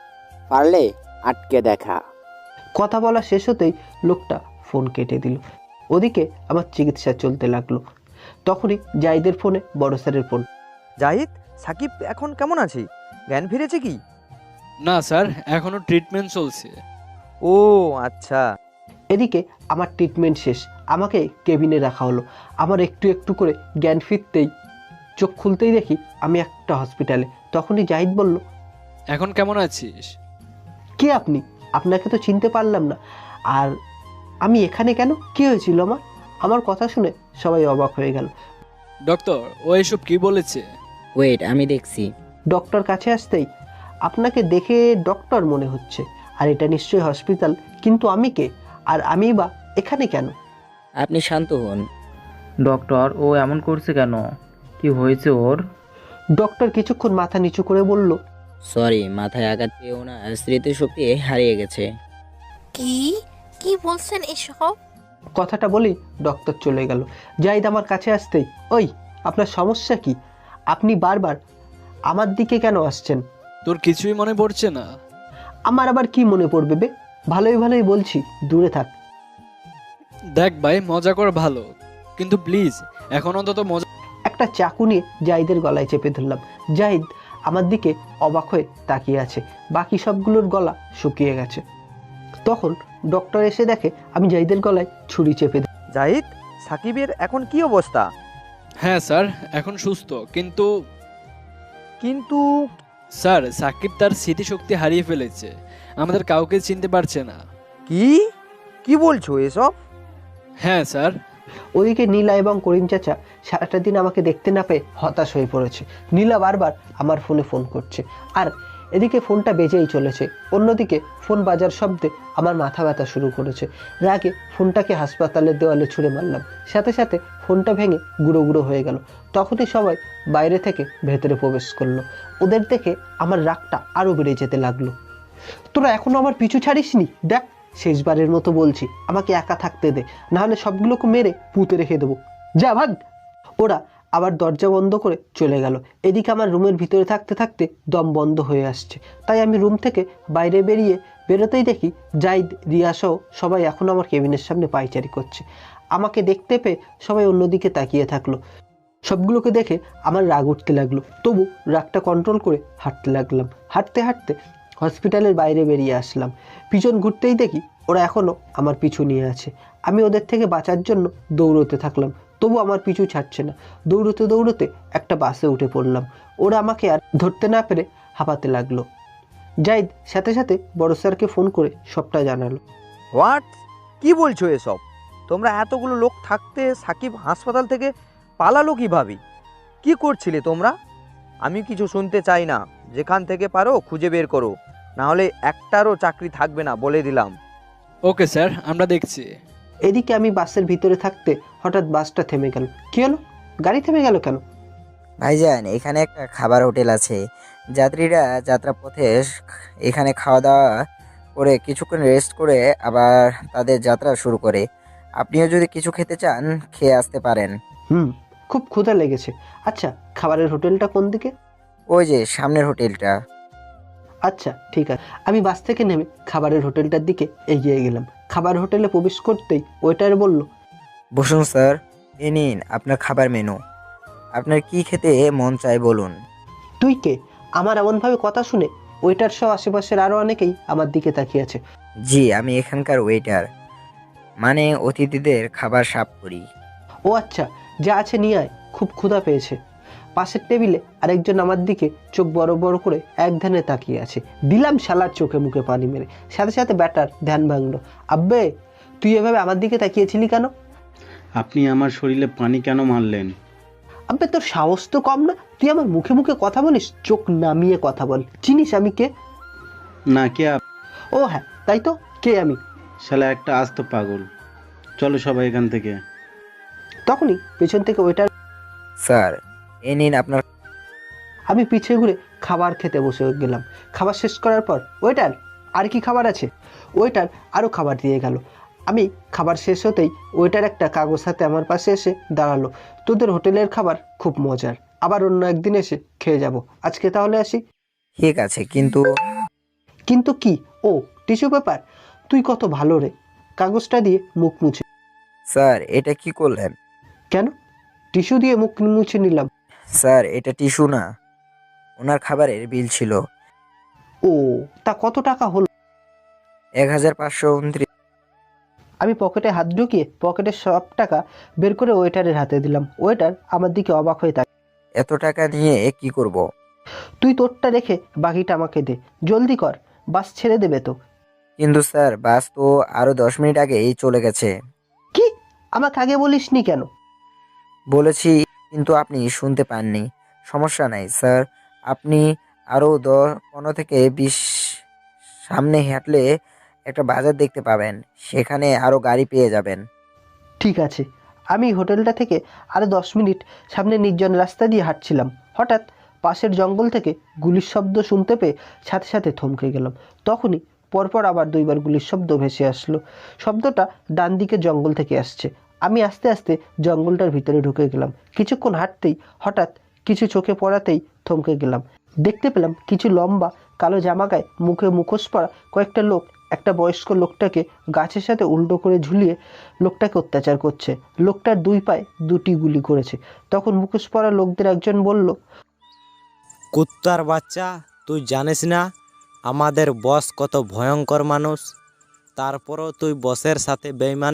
পারলে আটকে দেখা। কথা বলা শেষ হতেই লোকটা ফোন কেটে দিল। ওদিকে আমার চিকিৎসা চলতে লাগলো। তখনই জাহিদের ফোনে বড় স্যারের ফোন। জাহিদ, সাকিব এখন কেমন আছে? জ্ঞান ফিরেছে কি? না স্যার, এখনো ট্রিটমেন্ট চলছে। ও আচ্ছা। এদিকে আমার ট্রিটমেন্ট শেষ, আমাকে কেবিনে রাখা হলো। আমার একটু একটু করে জ্ঞান ফিরতেই চোখ খুলতেই দেখি আমি একটা হসপিটালে। তখনই জাহিদ বলল, এখন কেমন আছিস? কে আপনি? আপনাকে তো চিনতে পারলাম না। আর আমি এখানে কেন? কি হয়েছিল আমার? আমার কথা শুনে সবাই অবাক হয়ে গেল। ডক্টর, ও এসব কি বলেছে? ওয়েট, আমি দেখছি। ডক্টর কাছে আসতেই, আপনাকে দেখে ডক্টর মনে হচ্ছে, আর এটা নিশ্চয়ই হসপিটাল, কিন্তু আমি কে? আর আমি বা এখানে কেন? আপনি শান্ত হন। ডক্টর, ও এমন করছে কেন? কি হয়েছে ওর? ডক্টর কিছুক্ষণ মাথা নিচু করে বলল, সরি, মাথায় আঘাত পেয়ে ওনার স্মৃতিশক্তি হারিয়ে গেছে। কি বলছেন এসব? কথাটা বলেই ডক্টর চলে গেল। জাহিদ আমার কাছে আসতেই, ওই আপনার সমস্যা কি? আপনি বারবার আমার দিকে কেন আসছেন? তোর কিছুই মনে পড়ছে না? আমার আবার কি মনে পড়বে বে? ভালোই বলছি, দূরে থাক। দেখ ভাই, মজা কর ভালো, কিন্তু প্লিজ এখন অন্তত মজা। একটা চাকু নিয়ে জাহিদের গলায় চেপে ধরলাম। জাহিদ আমার দিকে অবাক হয়ে তাকিয়ে আছে, বাকি সবগুলোর গলা শুকিয়ে গেছে। তখন ডক্টর এসে দেখে আমি জাহিদের গলায় ছুরি চেপে দিই। জাহিদ, সাকিবের এখন কি অবস্থা? হ্যাঁ স্যার, এখন সুস্থ, কিন্তু স্যার সাকিব তার স্মৃতিশক্তি হারিয়ে ফেলেছে, আমাদের কাউকে চিনতে পারছে না। কি বলছো এসব? হ্যাঁ স্যার। ওদিকে নীলা এবং করিম চাচা সারাটা দিন আমাকে দেখতে না পেয়ে হতাশ হয়ে পড়েছে। নীলা বারবার আমার ফোন করছে, আর এদিকে ফোনটা বেজেই চলেছে। অন্যদিকে ফোন বাজার শব্দে আমার মাথা ব্যথা শুরু করেছে। রাগে ফোনটাকে হাসপাতালের দেওয়ালে ছুঁড়ে মারলাম, সাথে সাথে ফোনটা ভেঙে গুঁড়ো গুঁড়ো হয়ে গেল। তখনই সবাই বাইরে থেকে ভেতরে প্রবেশ করলো। ওদের দেখে আমার রাগটা আরও বেড়ে যেতে লাগলো। তোরা এখনো আমার পিছু ছাড়িসনি? দেখ শেষবারের মতো বলছি, আমাকে একা থাকতে দে, নাহলে সবগুলোকে মেরে পুঁতে রেখে দেবো। যা ভাগ। ওরা আবার দরজা বন্ধ করে চলে গেল। এদিকে আমার রুমের ভিতরে থাকতে থাকতে দম বন্ধ হয়ে আসছে। তাই আমি রুম থেকে বাইরে বেরোতেই দেখি জাহিদ, রিয়া সহ সবাই এখনও আমার কেবিনের সামনে পায়চারি করছে। আমাকে দেখতে পেয়ে সবাই অন্যদিকে তাকিয়ে থাকলো। সবগুলোকে দেখে আমার রাগ উঠতে লাগলো, তবু রাগটা কন্ট্রোল করে হাঁটতে লাগলাম। হাঁটতে হাঁটতে হসপিটালের বাইরে বেরিয়ে আসলাম। পিছন ঘুরতেই দেখি ওরা এখনও আমার পিছু নিয়ে আছে। আমি ওদের থেকে বাঁচার জন্য দৌড়তে থাকলাম, তবু আমার পিছু ছাড়ছে না। দৌড়তে দৌড়তে একটা বাসে উঠে পড়লাম। ওরা আমাকে আর ধরতে না পেরে হাঁপাতে লাগলো। জাহিদ সাথে সাথে বড় স্যারকে ফোন করে সবটা জানালো। হোয়াট, কি বলছো এসব? তোমরা এতগুলো লোক থাকতে সাকিব হাসপাতাল থেকে পালালো কিভাবে? কি করছিলে তোমরা? আমি কিছু শুনতে চাই না। যেখান থেকে পারো খুঁজে বের করো, না হলে একটারও চাকরি থাকবে না বলে দিলাম। ওকে স্যার, আমরা দেখছি। এদিকে আমি বাসের ভিতরে থাকতে হঠাৎ বাসটা থেমে গেল। কি হলো? গাড়ি থেমে গেল কেন? ভাইজান, এখানে একটা খাবার হোটেল আছে। যাত্রীরা যাত্রাপথে এখানে খাওয়া দাওয়া করে কিছুক্ষণ রেস্ট করে আবার তাদের যাত্রা শুরু করে। আপনিও যদি কিছু খেতে চান খেয়ে আসতে পারেন। খুব ক্ষুধা লেগেছে। আচ্ছা, খাবারের হোটেলটা কোন দিকে? ওই যে সামনের হোটেলটা। আচ্ছা ঠিক আছে। আমি বাস থেকে নেমে খাবারের হোটেলটার দিকে এগিয়ে গেলাম। খাবার হোটেলে প্রবেশ করতেই ওয়েটার বলল, বসুন স্যার, এ নিন আপনার খাবার মেনু। আপনার কি খেতে মন চায় বলুন। তুই কে? আমার এমনভাবে কথা শুনে ওয়েটার সহ আশেপাশের আরও অনেকেই আমার দিকে তাকিয়ে আছে। জি, আমি এখানকার ওয়েটার, মানে অতিথিদের খাবার সার্ভ করি। ও আচ্ছা, যা আছে নিয়ে আয়, খুব ক্ষুধা পেয়েছে। পাশের টেবিলে আরেকজন আমার দিকে চোখ বড় বড় করে এক ধ্যানে তাকিয়ে আছে। দিলাম শালার চোখে মুখে পানি মেরে। সাথে সাথে ব্যাটার ধ্যান ভাঙলো। আব্বে, তুই এভাবে আমার দিকে তাকিয়েছিলি কেন? আপনি আমার শরীরে পানি কেন মারলেন? আব্বে, তোর সাহস তো কম না? তুই আমার মুখে মুখে কথা বলিস? চোখ নামিয়ে কথা বল। চিনিস আমি কে? না, কে? ও হ্যাঁ, তাই তো, কে আমি? শালা একটা আস্ত পাগল। চলো সবাই এখান থেকে। তখনই পেছন থেকে ওয়েটার, স্যার এ নিন আপনার। আমি পিছিয়ে ঘুরে খাবার খেতে বসে গেলাম। খাবার শেষ করার পর, ওয়েটার আর কি খাবার আছে? ওয়েটার আরও খাবার দিয়ে গেল। আমি খাবার শেষ হতেই ওয়েটার একটা কাগজ হাতে আমার পাশে এসে দাঁড়ালো। তোদের হোটেলের খাবার খুব মজার, আবার অন্য একদিন এসে খেয়ে যাব। আজকে তাহলে আসি। ঠিক আছে, কিন্তু কিন্তু কি? ও, টিস্যু পেপার? তুই কত ভালো রে। কাগজটা দিয়ে মুখ মুছে। স্যার এটা কি করলেন? কেন? টিস্যু দিয়ে মুখ মুছে নিলাম। স্যার এটা টিস্যু না, ওনার খাবারের বিল ছিল। ও, তা কত টাকা হলো? 1529। আমি পকেটে হাত ঢুকিয়ে পকেটের সব টাকা বের করে ওয়েটারের হাতে দিলাম। ওয়েটার আমার দিকে অবাক হয়ে থাকে। এত টাকা নিয়ে কি করব? তুই তোরটা রেখে বাকিটা আমাকে দে, জলদি কর, বাস ছেড়ে দেবে তো। কিন্তু স্যার বাস তো আরো 10 মিনিট আগেই চলে গেছে। কি? আমাকে আগে বলিসনি কেন? বলেছি, কিন্তু আপনি শুনতে পাননি। সমস্যা নাই স্যার, আপনি আরও 15 থেকে 20 সামনে হাঁটলে একটা বাজার দেখতে পাবেন, সেখানে আরও গাড়ি পেয়ে যাবেন। ঠিক আছে। আমি হোটেলটা থেকে আরও 10 মিনিট সামনে নির্জন রাস্তা দিয়ে হাঁটছিলাম। হঠাৎ পাশের জঙ্গল থেকে গুলির শব্দ শুনতে পেয়ে সাথে সাথে থমকে গেলাম। তখনই পরপর আবার 2বার গুলির শব্দ ভেসে আসলো। শব্দটা ডান দিকে জঙ্গল থেকে আসছে। আমি আস্তে আস্তে জঙ্গলটার ভিতরে ঢুকে গেলাম। কিছুক্ষণ হাঁটতেই হঠাৎ কিছু চোখে পড়াতেই থমকে গেলাম। দেখতে পেলাম কিছু লম্বা কালো জামা গায়ে মুখে মুখোশ পরা কয়েকটা লোক একটা বয়স্ক লোকটাকে গাছের সাথে উল্টো করে ঝুলিয়ে লোকটাকে অত্যাচার করছে। লোকটার 2 পায়ে 2টি গুলি করেছে। তখন মুখোশ পরা লোকদের একজন বলল, কুত্তার বাচ্চা, তুই জানিস না আমাদের বস কত ভয়ঙ্কর মানুষ? তারপরও তুই বসের সাথে বেইমান।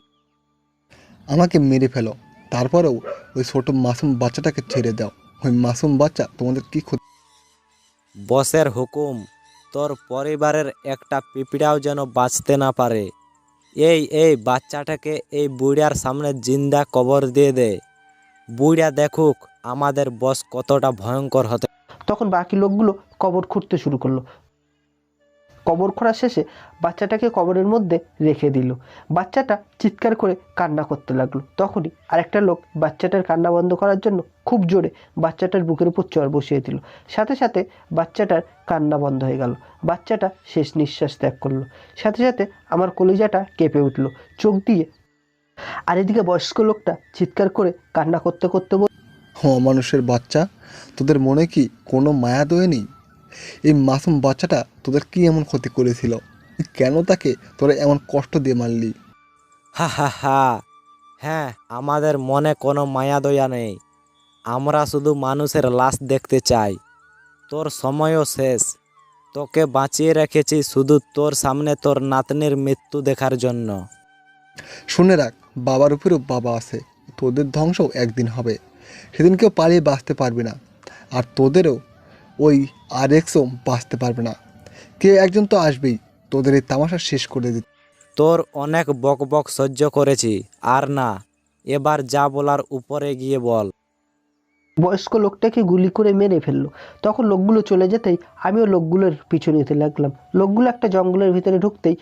আমাকে মেরে ফেলো, তারপরেও ওই ছোট মাসুম বাচ্চাটাকে ছেড়ে দাও। ওই মাসুম বাচ্চা তোমাদের কি ক্ষতি? বসের হুকুম, তোর পরিবারের একটা পিঁপড়াও যেন বাঁচতে না পারে। এই বাচ্চাটাকে এই বুড়ার সামনে জিন্দা কবর দিয়ে দে। বুড়া দেখুক আমাদের বস কতটা ভয়ঙ্কর হতে। তখন বাকি লোকগুলো কবর খুঁড়তে শুরু করলো। কবর খোঁড়া শেষে বাচ্চাটাকে কবরের মধ্যে রেখে দিল। বাচ্চাটা চিৎকার করে কান্না করতে লাগলো। তখনই আরেকটা লোক বাচ্চাটার কান্না বন্ধ করার জন্য খুব জোরে বাচ্চাটার বুকের উপর চড় বসিয়ে দিল। সাথে সাথে বাচ্চাটার কান্না বন্ধ হয়ে গেল। বাচ্চাটা শেষ নিঃশ্বাস ত্যাগ করলো। সাথে সাথে আমার কলিজাটা কেঁপে উঠলো চোখ দিয়ে। আর এদিকে বয়স্ক লোকটা চিৎকার করে কান্না করতে করতে মানুষের বাচ্চা, তোদের মনে কি কোনো মায়া দয়ে নেই? এই মাসুম বাচ্চাটা তোদের কি এমন ক্ষতি করেছিল? কেন তাকে তোরা এমন কষ্ট দিয়ে মারলি? হা হা হা। হ্যাঁ, আমাদের মনে কোনো মায়া দয়া নেই। আমরা শুধু মানুষের লাশ দেখতে চাই। তোর সময়ও শেষ। তোকে বাঁচিয়ে রেখেছি শুধু তোর সামনে তোর নাতনির মৃত্যু দেখার জন্য। শুনে রাখ, বাবার উপরেও বাবা আছে। তোদের ধ্বংসও একদিন হবে, সেদিন কেউ পালিয়ে বাঁচতে পারবে না। আর তোদেরও ওই RXও বাঁচতে পারবে না। কেউ একজন তো আসবেই তোদের এই তামাশা শেষ করে দিতে। তোর অনেক বক বক সহ্য করেছি, আর না, এবার যা বলার উপরে গিয়ে বল। বয়স্ক লোকটাকে গুলি করে মেরে ফেললো। তখন লোকগুলো চলে যেতেই আমিও লোকগুলোর পিছু নিতে লাগলাম। লোকগুলো একটা জঙ্গলের ভিতরে ঢুকতেই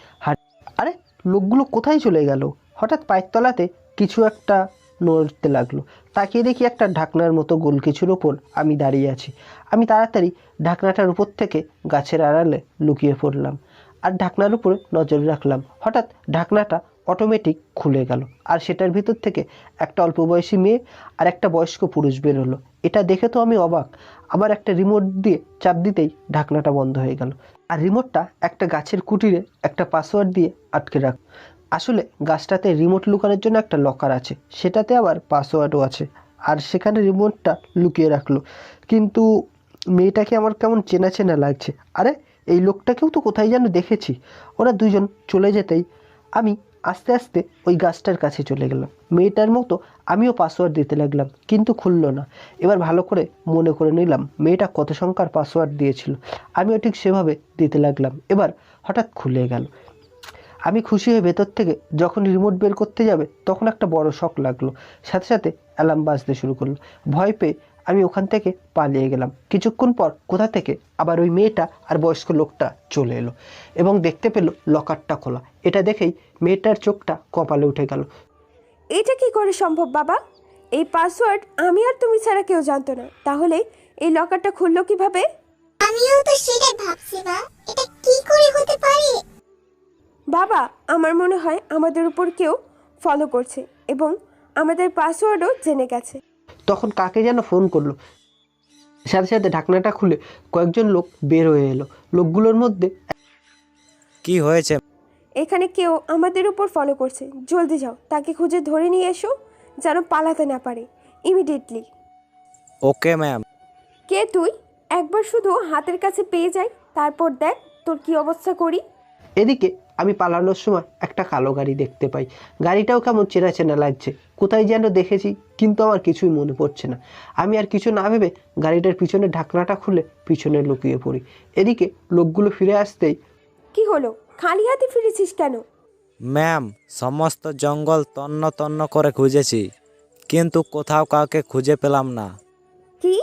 আরে লোকগুলো কোথায় চলে গেল? হঠাৎ পায়ের তলাতে কিছু একটা নড়তে লাগলো। তাকিয়ে দেখি একটা ঢাকনার মতো গোল কিছুর ওপর আমি দাঁড়িয়ে আছি। আমি তাড়াতাড়ি ঢাকনাটার উপর থেকে গাছের আড়ালে লুকিয়ে পড়লাম আর ঢাকনার উপরে নজর রাখলাম। হঠাৎ ঢাকনাটা অটোমেটিক খুলে গেল আর সেটার ভিতর থেকে একটা অল্প বয়সী মেয়ে আর একটা বয়স্ক পুরুষ বের হলো। এটা দেখে তো আমি অবাক। আবার একটা রিমোট দিয়ে চাপ দিতেই ঢাকনাটা বন্ধ হয়ে গেল। আর রিমোটটা একটা গাছের কুটিরে একটা পাসওয়ার্ড দিয়ে আটকে রাখ। আসলে গাছটাতে রিমোট লুকানোর জন্য একটা লকার আছে, সেটাতে আবার পাসওয়ার্ডও আছে। আর সেখানে রিমোটটা লুকিয়ে রাখলো। কিন্তু মেয়েটাকে আমার কেমন চেনা চেনা লাগছে। আরে এই লোকটাকেও তো কোথায় যেন দেখেছি। ওরা দুজন চলে যেতেই আমি আস্তে আস্তে ওই গাছটার কাছে চলে গেলাম। মেয়েটার মতো আমিও পাসওয়ার্ড দিতে লাগলাম, কিন্তু খুললো না। এবার ভালো করে মনে করে নিলাম মেয়েটা কত সংখ্যার পাসওয়ার্ড দিয়েছিল। আমিও ঠিক সেভাবে দিতে লাগলাম। এবার হঠাৎ খুলে গেল। আমি খুশি হয়ে ভেতর থেকে যখন রিমোট বের করতে যাবে তখন একটা বড় শক লাগলো। সাথে সাথে অ্যালার্ম বাজতে শুরু করলো। ভয় পেয়ে আমি ওখান থেকে পালিয়ে গেলাম। কিছুক্ষণ পর কোথা থেকে আবার ওই মেয়েটা আর বয়স্ক লোকটা চলে এলো এবং দেখতে পেল লকারটা খোলা। এটা দেখেই মেয়েটার চোখটা কপালে উঠে গেল। এটা কি করে সম্ভব বাবা? এই পাসওয়ার্ড আমি আর তুমি ছাড়া কেউ জানতো না, তাহলে এই লকারটা খুললো কিভাবে? আমিও তো সেটাই ভাবছি মা, এটা কি করে হতে পারে? বাবা, আমার মনে হয় আমাদের উপর কেউ ফলো করছে এবং আমাদের পাসওয়ার্ডও জেনে গেছে। তখন কাকে যেন ফোন করলো। সাথে সাথে ঢাকনাটা খুলে কয়েকজন লোক বের হয়ে এলো। লোকগুলোর মধ্যে কি হয়েছে? এখানে কেউ আমাদের উপর ফলো করছে। জলদি যাও, তাকে খুঁজে ধরে নিয়ে এসো যেন পালাতে না পারে, ইমিডিয়েটলি। Okay ma'am. কে তুই? একবার শুধু হাতের কাছে পেয়ে যাই, তারপর দেখ তোর কি অবস্থা করি। এদিকে আমি পালানোর সময় একটা কালো গাড়ি দেখতে পাই। গাড়িটাও কেমন চেনা চেনা লাগছে, কোথায় যেন দেখেছি, কিন্তু আমার কিছুই মনে পড়ছে না। আমি আর কিছু না ভেবে গাড়িটার পিছনে ঢাকনাটা খুলে পিছনে লুকিয়ে পড়ি। এদিকে লোকগুলো ফিরে আসতেই, কি হলো, খালি হাতে ফিরেছিস কেন? ম্যাম, সমস্ত জঙ্গল তন্ন তন্ন করে খুঁজেছি, কিন্তু কোথাও কাউকে খুঁজে পেলাম না। কি?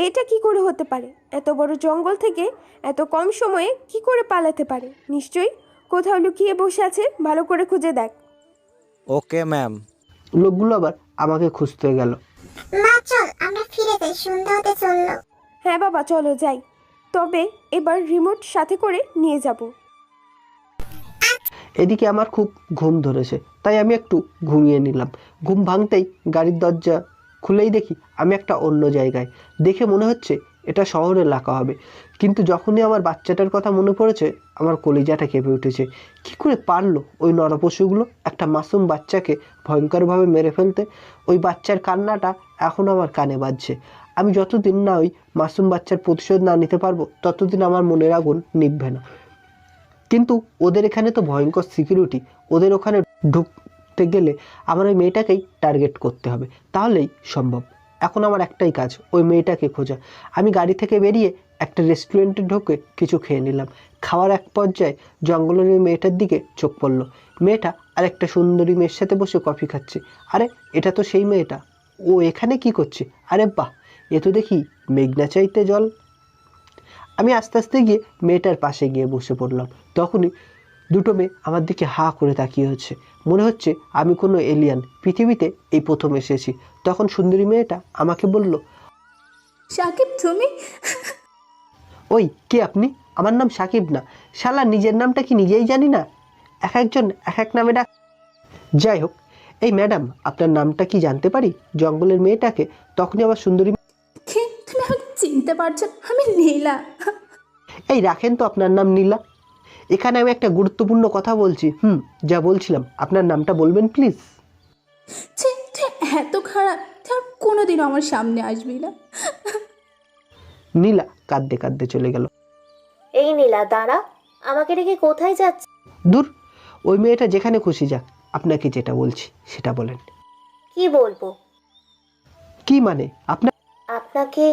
এটা কি করে হতে পারে? এত বড় জঙ্গল থেকে এত কম সময়ে কি করে পালাতে পারে? নিশ্চয়ই কোথাও লুকিয়ে বসে আছে, ভালো করে খুঁজে দেখ। Okay ma'am. লোকগুলো আবার আমাকে খুঁজতে গেল। মা চল আমরা ফিরে যাই, সন্ধ্যা হতে চললো। হ্যাঁ বাবা চলো যাই, তবে এবার রিমোট সাথে করে নিয়ে যাব। এদিকে আমার খুব ঘুম ধরেছে, তাই আমি একটু ঘুমিয়ে নিলাম। ঘুম ভাঙতেই গাড়ির দরজা খুলেই দেখি আমি একটা অন্য জায়গায়। দেখে মনে হচ্ছে এটা শহর এলাকা হবে, কিন্তু যখনই আমার বাচ্চাটার কথা মনে পড়েছে আমার কলিজাটা কেঁপে উঠেছে। কী করে পারলো ওই নরপশুগুলো একটা মাসুম বাচ্চাকে ভয়ঙ্করভাবে মেরে ফেলতে? ওই বাচ্চার কান্নাটা এখনও আমার কানে বাজছে। আমি যতদিন না ওই মাসুম বাচ্চার প্রতিশোধ না নিতে পারবো ততদিন আমার মনের আগুন নিভবে না। কিন্তু ওদের এখানে তো ভয়ঙ্কর সিকিউরিটি, ওদের ওখানে ঢুকতে গেলে আমার ওই মেয়েটাকেই টার্গেট করতে হবে, তাহলেই সম্ভব। এখন আমার একটাই কাজ, ওই মেয়েটাকে খোঁজা। আমি গাড়ি থেকে বেরিয়ে একটা রেস্টুরেন্টে ঢুকে কিছু খেয়ে নিলাম। খাওয়ার এক পর্যায়ে জঙ্গলের ওই মেয়েটার দিকে চোখ পড়লো। মেয়েটা আর একটা সুন্দরী মেয়ের সাথে বসে কফি খাচ্ছে। আরে এটা তো সেই মেয়েটা, ও এখানে কি করছে? আরে বাহ, এ তো দেখি মেঘনা চাইতে জল। আমি আস্তে আস্তে গিয়ে মেয়েটার পাশে গিয়ে বসে পড়লাম। তখনই দুটো মেয়ে আমার দিকে হা করে তাকিয়ে হচ্ছে, মনে হচ্ছে আমি কোনো এলিয়ান, পৃথিবীতে এই প্রথম এসেছি। তখন সুন্দরী মেয়েটা আমাকে বলল, সাকিব তুমি? ওই কে আপনি? আমার নাম সাকিব না, শালা নিজের নামটা কি নিজেই জানি না, এক একজন এক এক নামে ডাক। যাই হোক, এই ম্যাডাম আপনার নামটা কি জানতে পারি? জঙ্গলের মেয়েটাকে তখনই আবার সুন্দরী, কে? তুমি আমাকে চিনতে পারছো না? আমি নীলা। এই রাখেন তো আপনার নাম নীলা, এখানে আমি একটা গুরুত্বপূর্ণ কথা বলছি। যা বলছিলাম, আপনার নামটা বলবেন প্লিজ? তুই এত খারাপ, তুই আর কোনোদিনও আমার সামনে আসবি না। নীলা কাঁদতে কাঁদতে চলে গেল। এই নীলা দাঁড়া, আমাকে রেখে কোথায় যাচ্ছে? দূর, ওই মেয়েটা যেখানে খুশি যাক, আপনাকে যেটা বলছি সেটা বলেন। কি বলবো? কি মানে? আপনাকে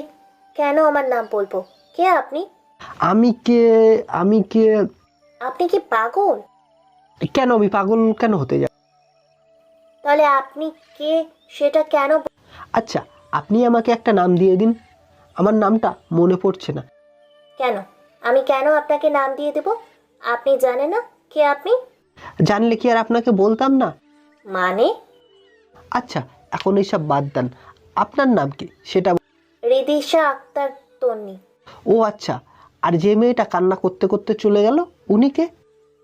কেন আমার নাম বলবো? কে আপনি? আমি কে? আপনি কি পাগল? কেন আমি পাগল কেন হতে যাব? তাহলে আপনি কে সেটা কেন? আচ্ছা, আপনি আমাকে একটা নাম দিয়ে দিন, আমার নামটা মনে পড়ছে না। কেন? আমি কেন আপনাকে নাম দিয়ে দেব? আপনি জানেন না কে আপনি? জানলে কি আর আপনাকে বলতাম না? মানে? আচ্ছা, এখন এইসব বাদ দেন, আপনার নাম কি সেটা? রিদিশা আক্তার তন্নি। ও আচ্ছা, আর যে মেয়েটা কান্না করতে করতে চলে গেল, উনি কে?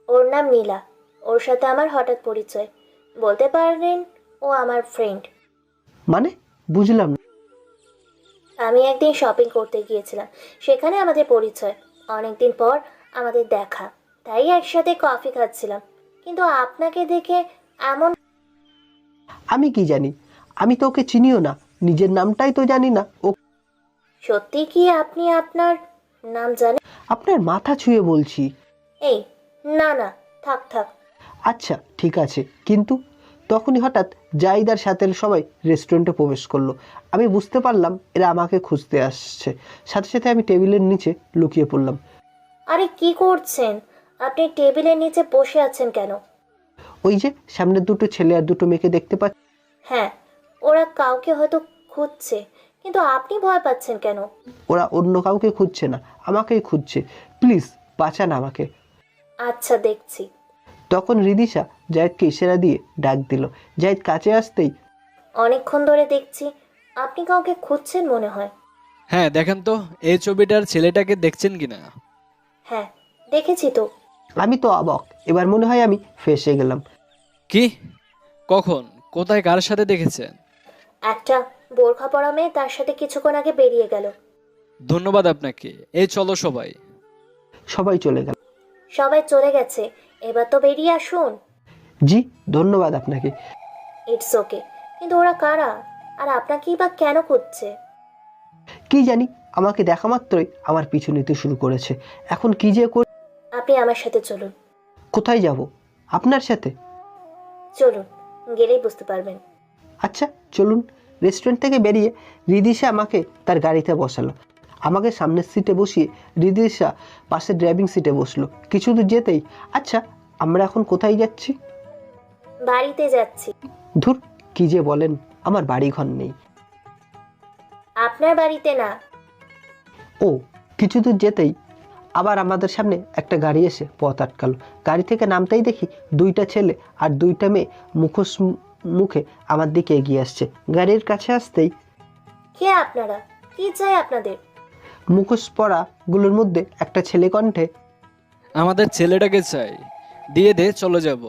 ওর নাম নীলা। ওর সাথে আমার হঠাৎ পরিচয়, বলতে পারেন ও আমার ফ্রেন্ড। মানে বুঝলাম না। আমি একদিন শপিং করতে গিয়েছিলাম, সেখানে আমাদের পরিচয়। অনেকদিন পর আমাদের দেখা, তাই একসাথে কফি খাচ্ছিলাম, কিন্তু আপনাকে দেখে এমন। আমি কি জানি? আমি তো ওকে চিনিও না, নিজের নামটাই তো জানি না। ও সত্যি কি আপনি আপনার নাম জানেন? আপনার মাথা ছুঁয়ে বলছি। এই না না, থাক থাক। আচ্ছা ঠিক আছে, কিন্তু তখনই হঠাৎ জাহিদার সাথে সবাই রেস্টুরেন্টে প্রবেশ করলো। আমি বুঝতে পারলাম এরা আমাকে খুঁজতে আসছে। সাথে সাথে আমি টেবিলের নিচে লুকিয়ে পড়লাম। আরে কি করছেন আপনি? টেবিলের নিচে বসে আছেন কেন? ওই যে সামনে দুটো ছেলে আর দুটো মেয়েকে দেখতে পাচ্ছি। হ্যাঁ, ওরা কাউকে হয়তো খুঁজছে, কিন্তু আপনি ভয় পাচ্ছেন কেন? ওরা অন্য কাউকে খুঁজছে না, আমাকেই খুঁজছে। প্লিজ বাঁচান আমাকে। আচ্ছা দেখছি। তখন রিদিশা জাহিদকে ইশারা দিয়ে ডাক দিল। জাহিদ কাছে আসতেই, অনেকক্ষণ ধরে দেখছি আপনি কাউকে খুঁজছেন মনে হয়। হ্যাঁ দেখেন তো এই ছবিটার ছেলেটাকে দেখছেন কিনা? হ্যাঁ দেখেছি তো। আমি তো অবাক, এবার মনে হয় আমি ফেঁসে গেলাম। কি? কখন, কোথায়, কার সাথে দেখেছেন? একটা বোরখা পরা মেয়ে তার সাথে কিছুক্ষণ আগে বেরিয়ে গেল। ধন্যবাদ আপনাকে। এই চলো সবাই। সবাই চলে গেল। সবাই চলে গেছে, এবার তো বেরিয়ে আসুন। জি ধন্যবাদ আপনাকে। ইটস ওকে, কিন্তু ওরা কারা আর আপনাকেই বা কেন খুঁজছে? কি জানি, আমাকে দেখা মাত্রই আমার পিছু নিতে শুরু করেছে। এখন কি যে করি? আপনি আমার সাথে চলুন। কোথায় যাব? আপনার সাথে? চলুন, গেলেই বুঝতে পারবেন। আচ্ছা চলুন। রেস্টুরেন্ট থেকে বেরিয়ে রিদিশা আমাকে তার গাড়িতে বসালো। আমাকে সামনের সিটে বসিয়ে রিদিশা পাশে ড্রাইভিং সিটে বসলো। কিছু দূর যেতেই, আচ্ছা আমরা এখন কোথায় যাচ্ছি? বাড়িতে যাচ্ছি। ধুর, কি যে বলেন, আমার বাড়ি ঘর নেই। আপনার বাড়িতে না। ও, কিছু দূর যেতেই আবার আমাদের সামনে একটা গাড়ি এসে পথ আটকালো। গাড়ি থেকে নামতেই দেখি দুইটা ছেলে আর দুইটা মেয়ে মুখোশ মুখে আমার দিকে এগিয়ে আসছে। গাড়ির কাছে আসতেই, কে আপনারা? কি চাই আপনাদের? মুখোশ পরা গুলোর মধ্যে একটা ছেলে কণ্ঠে, আমাদের ছেলেটাকে চাই, দিয়ে দে, চলে যাব।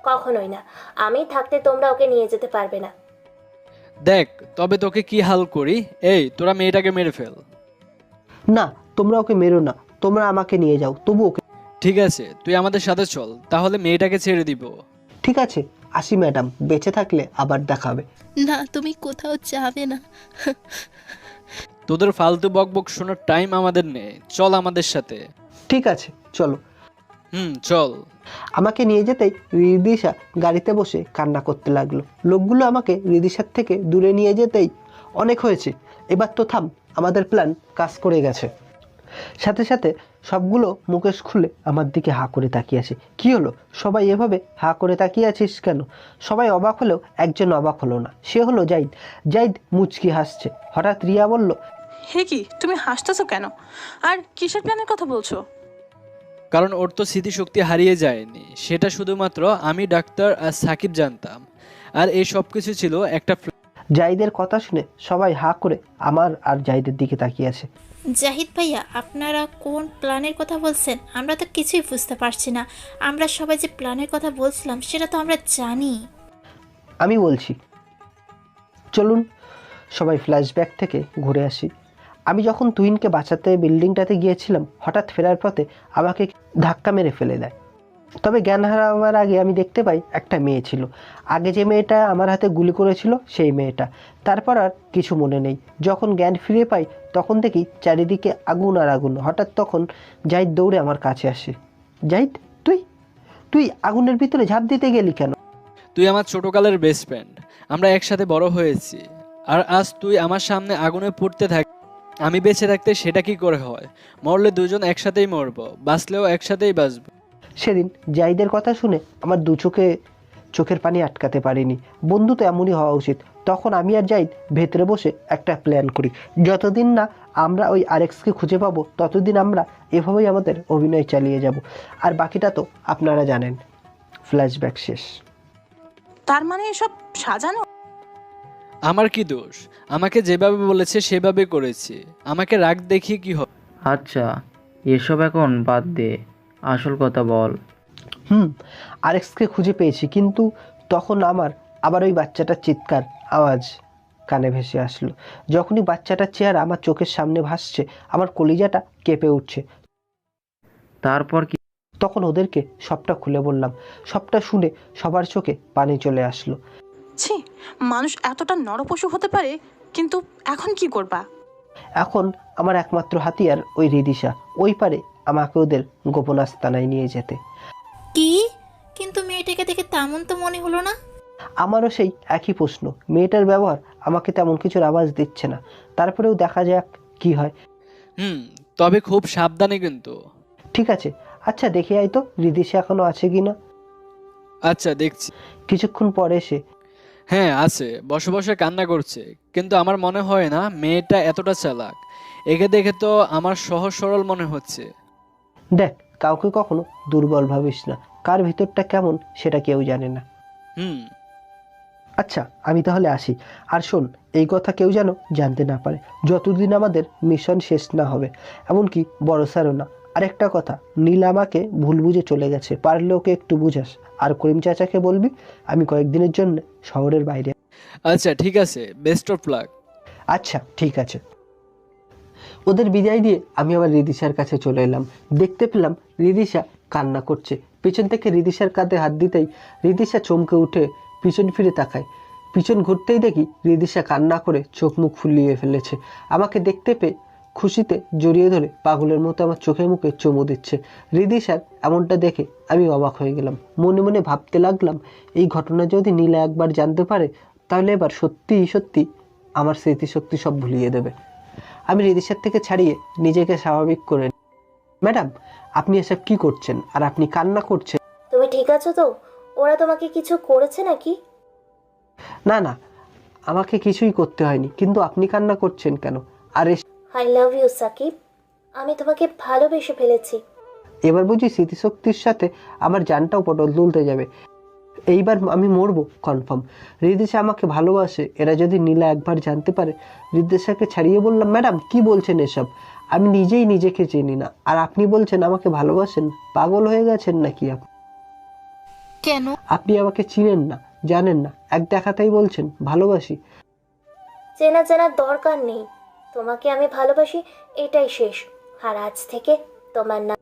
কখনোই না, আমি থাকতে তোমরা ওকে নিয়ে যেতে পারবে না। দেখ তবে তোকে কি হাল করি। এই তোরা মেয়েটাকে মেরে ফেল। না তোমরা ওকে মেরো না, তোমরা আমাকে নিয়ে যাও, তবু ওকে। ঠিক আছে, তুই আমাদের সাথে চল, তাহলে মেয়েটাকে ছেড়ে দিব। ঠিক আছে, আসি ম্যাডাম, বেঁচে থাকলে আবার দেখাবে। না, তুমি কোথাও যাবে না। তোদের ফালতু বকবক শোনার টাইম আমাদের নেই, চল আমাদের সাথে। ঠিক আছে চলো। চল। আমাকে নিয়ে যেতেই রিদিশা গাড়িতে বসে কান্না করতে লাগলো। লোকগুলো আমাকে রিদিশার থেকে দূরে নিয়ে যেতেই, অনেক হয়েছে, এবার তো থাম, আমাদের প্ল্যান কাজ করে গেছে। সাথে সাথে সবগুলো মুখোশ খুলে আমার দিকে হা করে তাকিয়ে আছে। কি হলো, সবাই এভাবে হা করে তাকিয়ে আছিস কেন? সবাই অবাক হলেও একজন অবাক হলো না, সে হলো জাহিদ। জাহিদ মুচকি হাসছে। হঠাৎ রিয়া বলল, হে কি, তুমি হাসতেছো কেন? আর কিসের প্ল্যানের কথা বলছো? কারণ ওর তো স্মৃতিশক্তি হারিয়ে যায়নি, সেটা শুধুমাত্র আমি, ডাক্তার আর সাকিব জানতাম। আর এই সব কিছু ছিল একটা জাহিদের কথা শুনে সবাই হা করে আমার আর জাহিদের দিকে তাকিয়ে আছে। জাহিদ ভাইয়া, আপনারা কোন প্ল্যানের কথা বলছেন? আমরা তো কিছুই বুঝতে পারছি না। আমরা সবাই যে প্ল্যানের কথা বলছিলাম সেটা তো আমরা জানি। আমি বলছি, চলুন সবাই ফ্ল্যাশব্যাক থেকে ঘুরে আসি। আমি যখন তুহিনকে বাঁচাতে বিল্ডিংটাতে গিয়েছিলাম, হঠাৎ ফেরার পথে আমাকে ধাক্কা মেরে ফেলে দেয়। তবে জ্ঞান হারাবার আগে আমি দেখতে পাই একটা মেয়ে ছিল। আগে যে মেয়েটা আমার হাতে গুলি করেছিল সেই মেয়েটা। তারপর আর কিছু মনে নেই। যখন জ্ঞান ফিরে পাই তখন দেখি চারিদিকে আগুন আর আগুন। হঠাৎ তখন জাহিদ দৌড়ে আমার কাছে আসে। জাহিদ, তুই আগুনের ভিতরে ঝাঁপ দিতে গেলি কেন? তুই আমার ছোটকালের বেস্ট ফ্রেন্ড, আমরা একসাথে বড় হয়েছি। আর আজ তুই আমার সামনে আগুনে পুড়তে থাক। আমি বেঁচে থাকতে সেটা কি করে হয়? মরলে দুজন একসাথেই মরবো, বাঁচলেও একসাথেই বাঁচবো। সেদিন জাহিদের কথা শুনে আমার চোখের পানি আটকাতে পারিনি। বন্ধু তো এমনই হওয়া উচিত। তখন আমি আর জাহিদ ভেতরে বসে একটা প্ল্যান করি। যতদিন না আমরা ওই আরএক্সকে খুঁজে পাবো ততদিন আমরা এভাবেই আমাদের অভিনয় চালিয়ে যাব। আর বাকিটা তো আপনারা জানেন। ফ্ল্যাশব্যাক শেষ। তার মানে এসব সাজানো? আমার কি দোষ? আমাকে যেভাবে বলেছে সেভাবে করেছি। আমাকে রাগ দেখিয়ে কি হবে? আচ্ছা, এসব এখন বাদ দে, আসল কথা বল। আরএক্সকে খুঁজে পেয়েছি, কিন্তু তখন আমার আবার ওই বাচ্চাটার চিৎকার আওয়াজ কানে ভেসে আসলো। যখনই বাচ্চাটার চেহারা আমার চোখের সামনে ভাসছে, আমার কলিজাটা কেঁপে উঠছে। তারপর কি? তখন ওদেরকে সবটা খুলে বললাম। সবটা শুনে সবার চোখে পানি চলে আসলো। ছি, মানুষ এতটা নরপশু হতে পারে? কিন্তু এখন কি করবা? এখন আমার একমাত্র হাতিয়ার ওই রিদিশা। ওই পারে আমাকে ওদের গোপন আস্তানায় নিয়ে যেতে। কি? কিন্তু মেয়েটাকে দেখে তেমন তো মনে হলো না। আমারও সেই একই প্রশ্ন। মেয়েটার ব্যবহার আমাকে তেমন কিছুর আওয়াজ দিচ্ছে না। তারপরেও দেখা যাক কি হয়। তবে খুব সাবধানে কিন্তু। ঠিক আছে, আচ্ছা দেখে আয় তো রিদিশা এখনো আছে কিনা। আচ্ছা, দেখছি। কিছুক্ষণ পরে এসে, হ্যাঁ আছে, বসে বসে কান্না করছে। কিন্তু আমার মনে হয় না মেয়েটা এতটা চালাক। একে দেখে তো আমার সহজ সরল মনে হচ্ছে। দেখ, কাউকে কখনো দুর্বল ভাবিস না। কার ভিতরটা কেমন সেটা কেউ জানে না। আচ্ছা, আমি তাহলে আসি। আর শোন, এই কথা কেউ যেন জানতে না পারে যতদিন আমাদের মিশন শেষ না হবে, এমনকি বড় স্যারও না। আরেকটা কথা, নীল আমাকে ভুল বুঝে চলে গেছে। পারলে ওকে একটু বুঝাস। আর করিম চাচাকে বলবি আমি কয়েকদিনের জন্য শহরের বাইরে। আচ্ছা ঠিক আছে, বেস্ট অফ লাক। আচ্ছা ঠিক আছে। ওদের বিদায় দিয়ে আমি আবার রিদিশার কাছে চলে এলাম। দেখতে পেলাম রিদিশা কান্না করছে। পিছন থেকে রিদিশার কাঁধে হাত দিতেই রিদিশা চমকে উঠে পিছন ফিরে তাকায়। পিছন ঘুরতেই দেখি রিদিশা কান্না করে চোখ মুখ ফুলিয়ে ফেলেছে। আমাকে দেখতে পেয়ে খুশিতে জড়িয়ে ধরে পাগলের মতো আমার চোখে মুখে চুমু দিচ্ছে। রিদিশার এমনটা দেখে আমি অবাক হয়ে গেলাম। মনে মনে ভাবতে লাগলাম, এই ঘটনা যদি নীলা একবার জানতে পারে তাহলে এবার সত্যি সত্যি আমার স্মৃতিশক্তি সব ভুলিয়ে দেবে। আমি রিদিশার থেকে ছাড়িয়ে নিজেকে স্বাভাবিক করে, ম্যাডাম আপনি এসব কি করছেন? আর আপনি কান্না করছেন? তুমি ঠিক আছো তো? ওরা তোমাকে কিছু করেছে নাকি? না না, আমাকে কিছুই করতে হয়নি, কিন্তু আপনি কান্না করছেন কেন? আরে আই লাভ ইউ সাকিব, আমি তোমাকে ভালোবেসে ফেলেছি। এবার বুঝি স্মৃতিশক্তির সাথে আমার জানটাও পটল তুলতে যাবে। এইবার আমি মরবো কনফার্ম। রিদিশা আমাকে ভালোবাসে, এরা যদি নীলা একবার জানতে পারে। রিদিশাকে ছাড়িয়ে বললাম, ম্যাডাম কি বলছেন এসব? আমি নিজেই নিজেকে চিনি না, আর আপনি বলছেন আমাকে ভালোবাসেন? পাগল হয়ে গেছেন নাকি আপনি? কেন? আপনি আমাকে চিনেন না, জানেন না, এক দেখাতেই বলছেন ভালোবাসি। চেনা জানার দরকার নেই। তোমাকে আমি ভালোবাসি, এটাই শেষ। আর আজ থেকে তোমার নাম,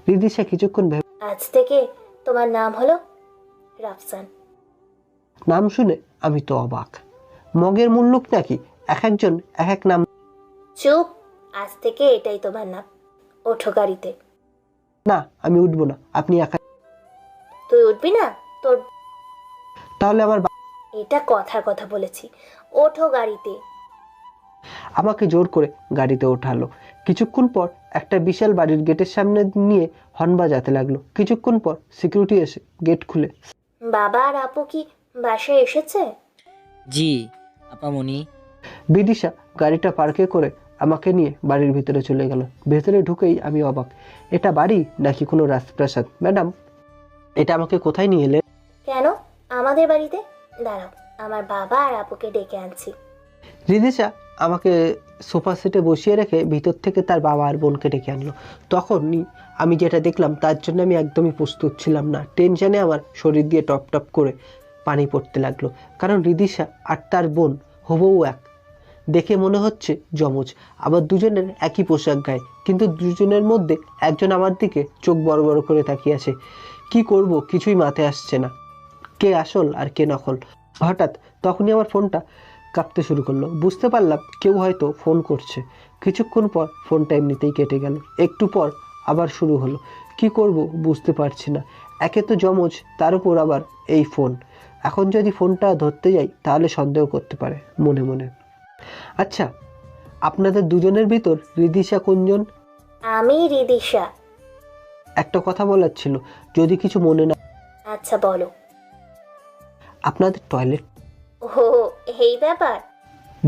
রিদিশা কিছুক্ষণ ভেবে, আজ থেকে তোমার নাম হলো রাফসান। নাম শুনে আমি তো অবাক। মগের মুল্লুক নাকি? এক একজন এক এক নাম। চুপ, আজ থেকে এটাই তোমার নাম। ওঠো গাড়িতে। না, আমি উঠবো না, আপনি একা। তুই উঠবি না? তোর তাহলে আমার এটা কথার কথা বলেছি। ওঠো গাড়িতে। আমাকে জোর করে গাড়িতে ওঠালো। কিছুক্ষণ পর একটা বিশাল বাড়ির গেটের সামনে নিয়ে হর্ন বাজাতে লাগলো। কিছুক্ষণ পর সিকিউরিটি এসে গেট খুলে, বাবা আর আপু কি বাসায় এসেছে? জি আপামনি। বিদিশা গাড়িটা পার্কে করে আমাকে নিয়ে বাড়ির ভিতরে চলে গেল। ভেতরে ঢুকেই আমি অবাক, এটা বাড়ি নাকি কোনো রাজপ্রাসাদ? ম্যাডাম, এটা আমাকে কোথায় নিয়ে এলে? কেন আমাদের বাড়িতে? দাঁড়াও, আমার বাবা আর আপুকে ডেকে আনছি। রিদিশা আমাকে সোফা সেটে বসিয়ে রেখে ভিতর থেকে তার বাবা আর বোনকে ডেকে আনলো। তখনই আমি যেটা দেখলাম তার জন্য আমি একদমই প্রস্তুত ছিলাম না। টেনশনে আমার শরীর দিয়ে টপ টপ করে পানি পড়তে লাগলো, কারণ রিদিশা আর তার বোন হুবহু এক। দেখে মনে হচ্ছে যমজ, আবার দুজনের একই পোশাক গায়ে, কিন্তু দুজনের মধ্যে একজন আমার দিকে চোখ বড় বড় করে তাকিয়ে আছে। কি করব কিছুই মাথায় আসছে না, কে আসল আর কে নকল। হঠাৎ তখনই আমার ফোনটা কাঁপতে শুরু করলো। বুঝতে পারলাম কেউ হয়তো ফোন করছে। কিছুক্ষণ পর ফোনটা এমনিতেই কেটে গেল। একটু পর আবার শুরু হলো। কি করব বুঝতে পারছি না, একে তো যমজ, তার উপর আবার এই ফোন। এখন যদি ফোনটা ধরতে যাই তাহলে সন্দেহ করতে পারে মনে মনে। আচ্ছা, আপনাদের দুজনের ভিতর রিদিশা কোনজন? আমি রিদিশা। একটা কথা বলার ছিল, যদি কিছু মনে না। আচ্ছা বলো। আপনাদের টয়লেট? ও এই ব্যাপার?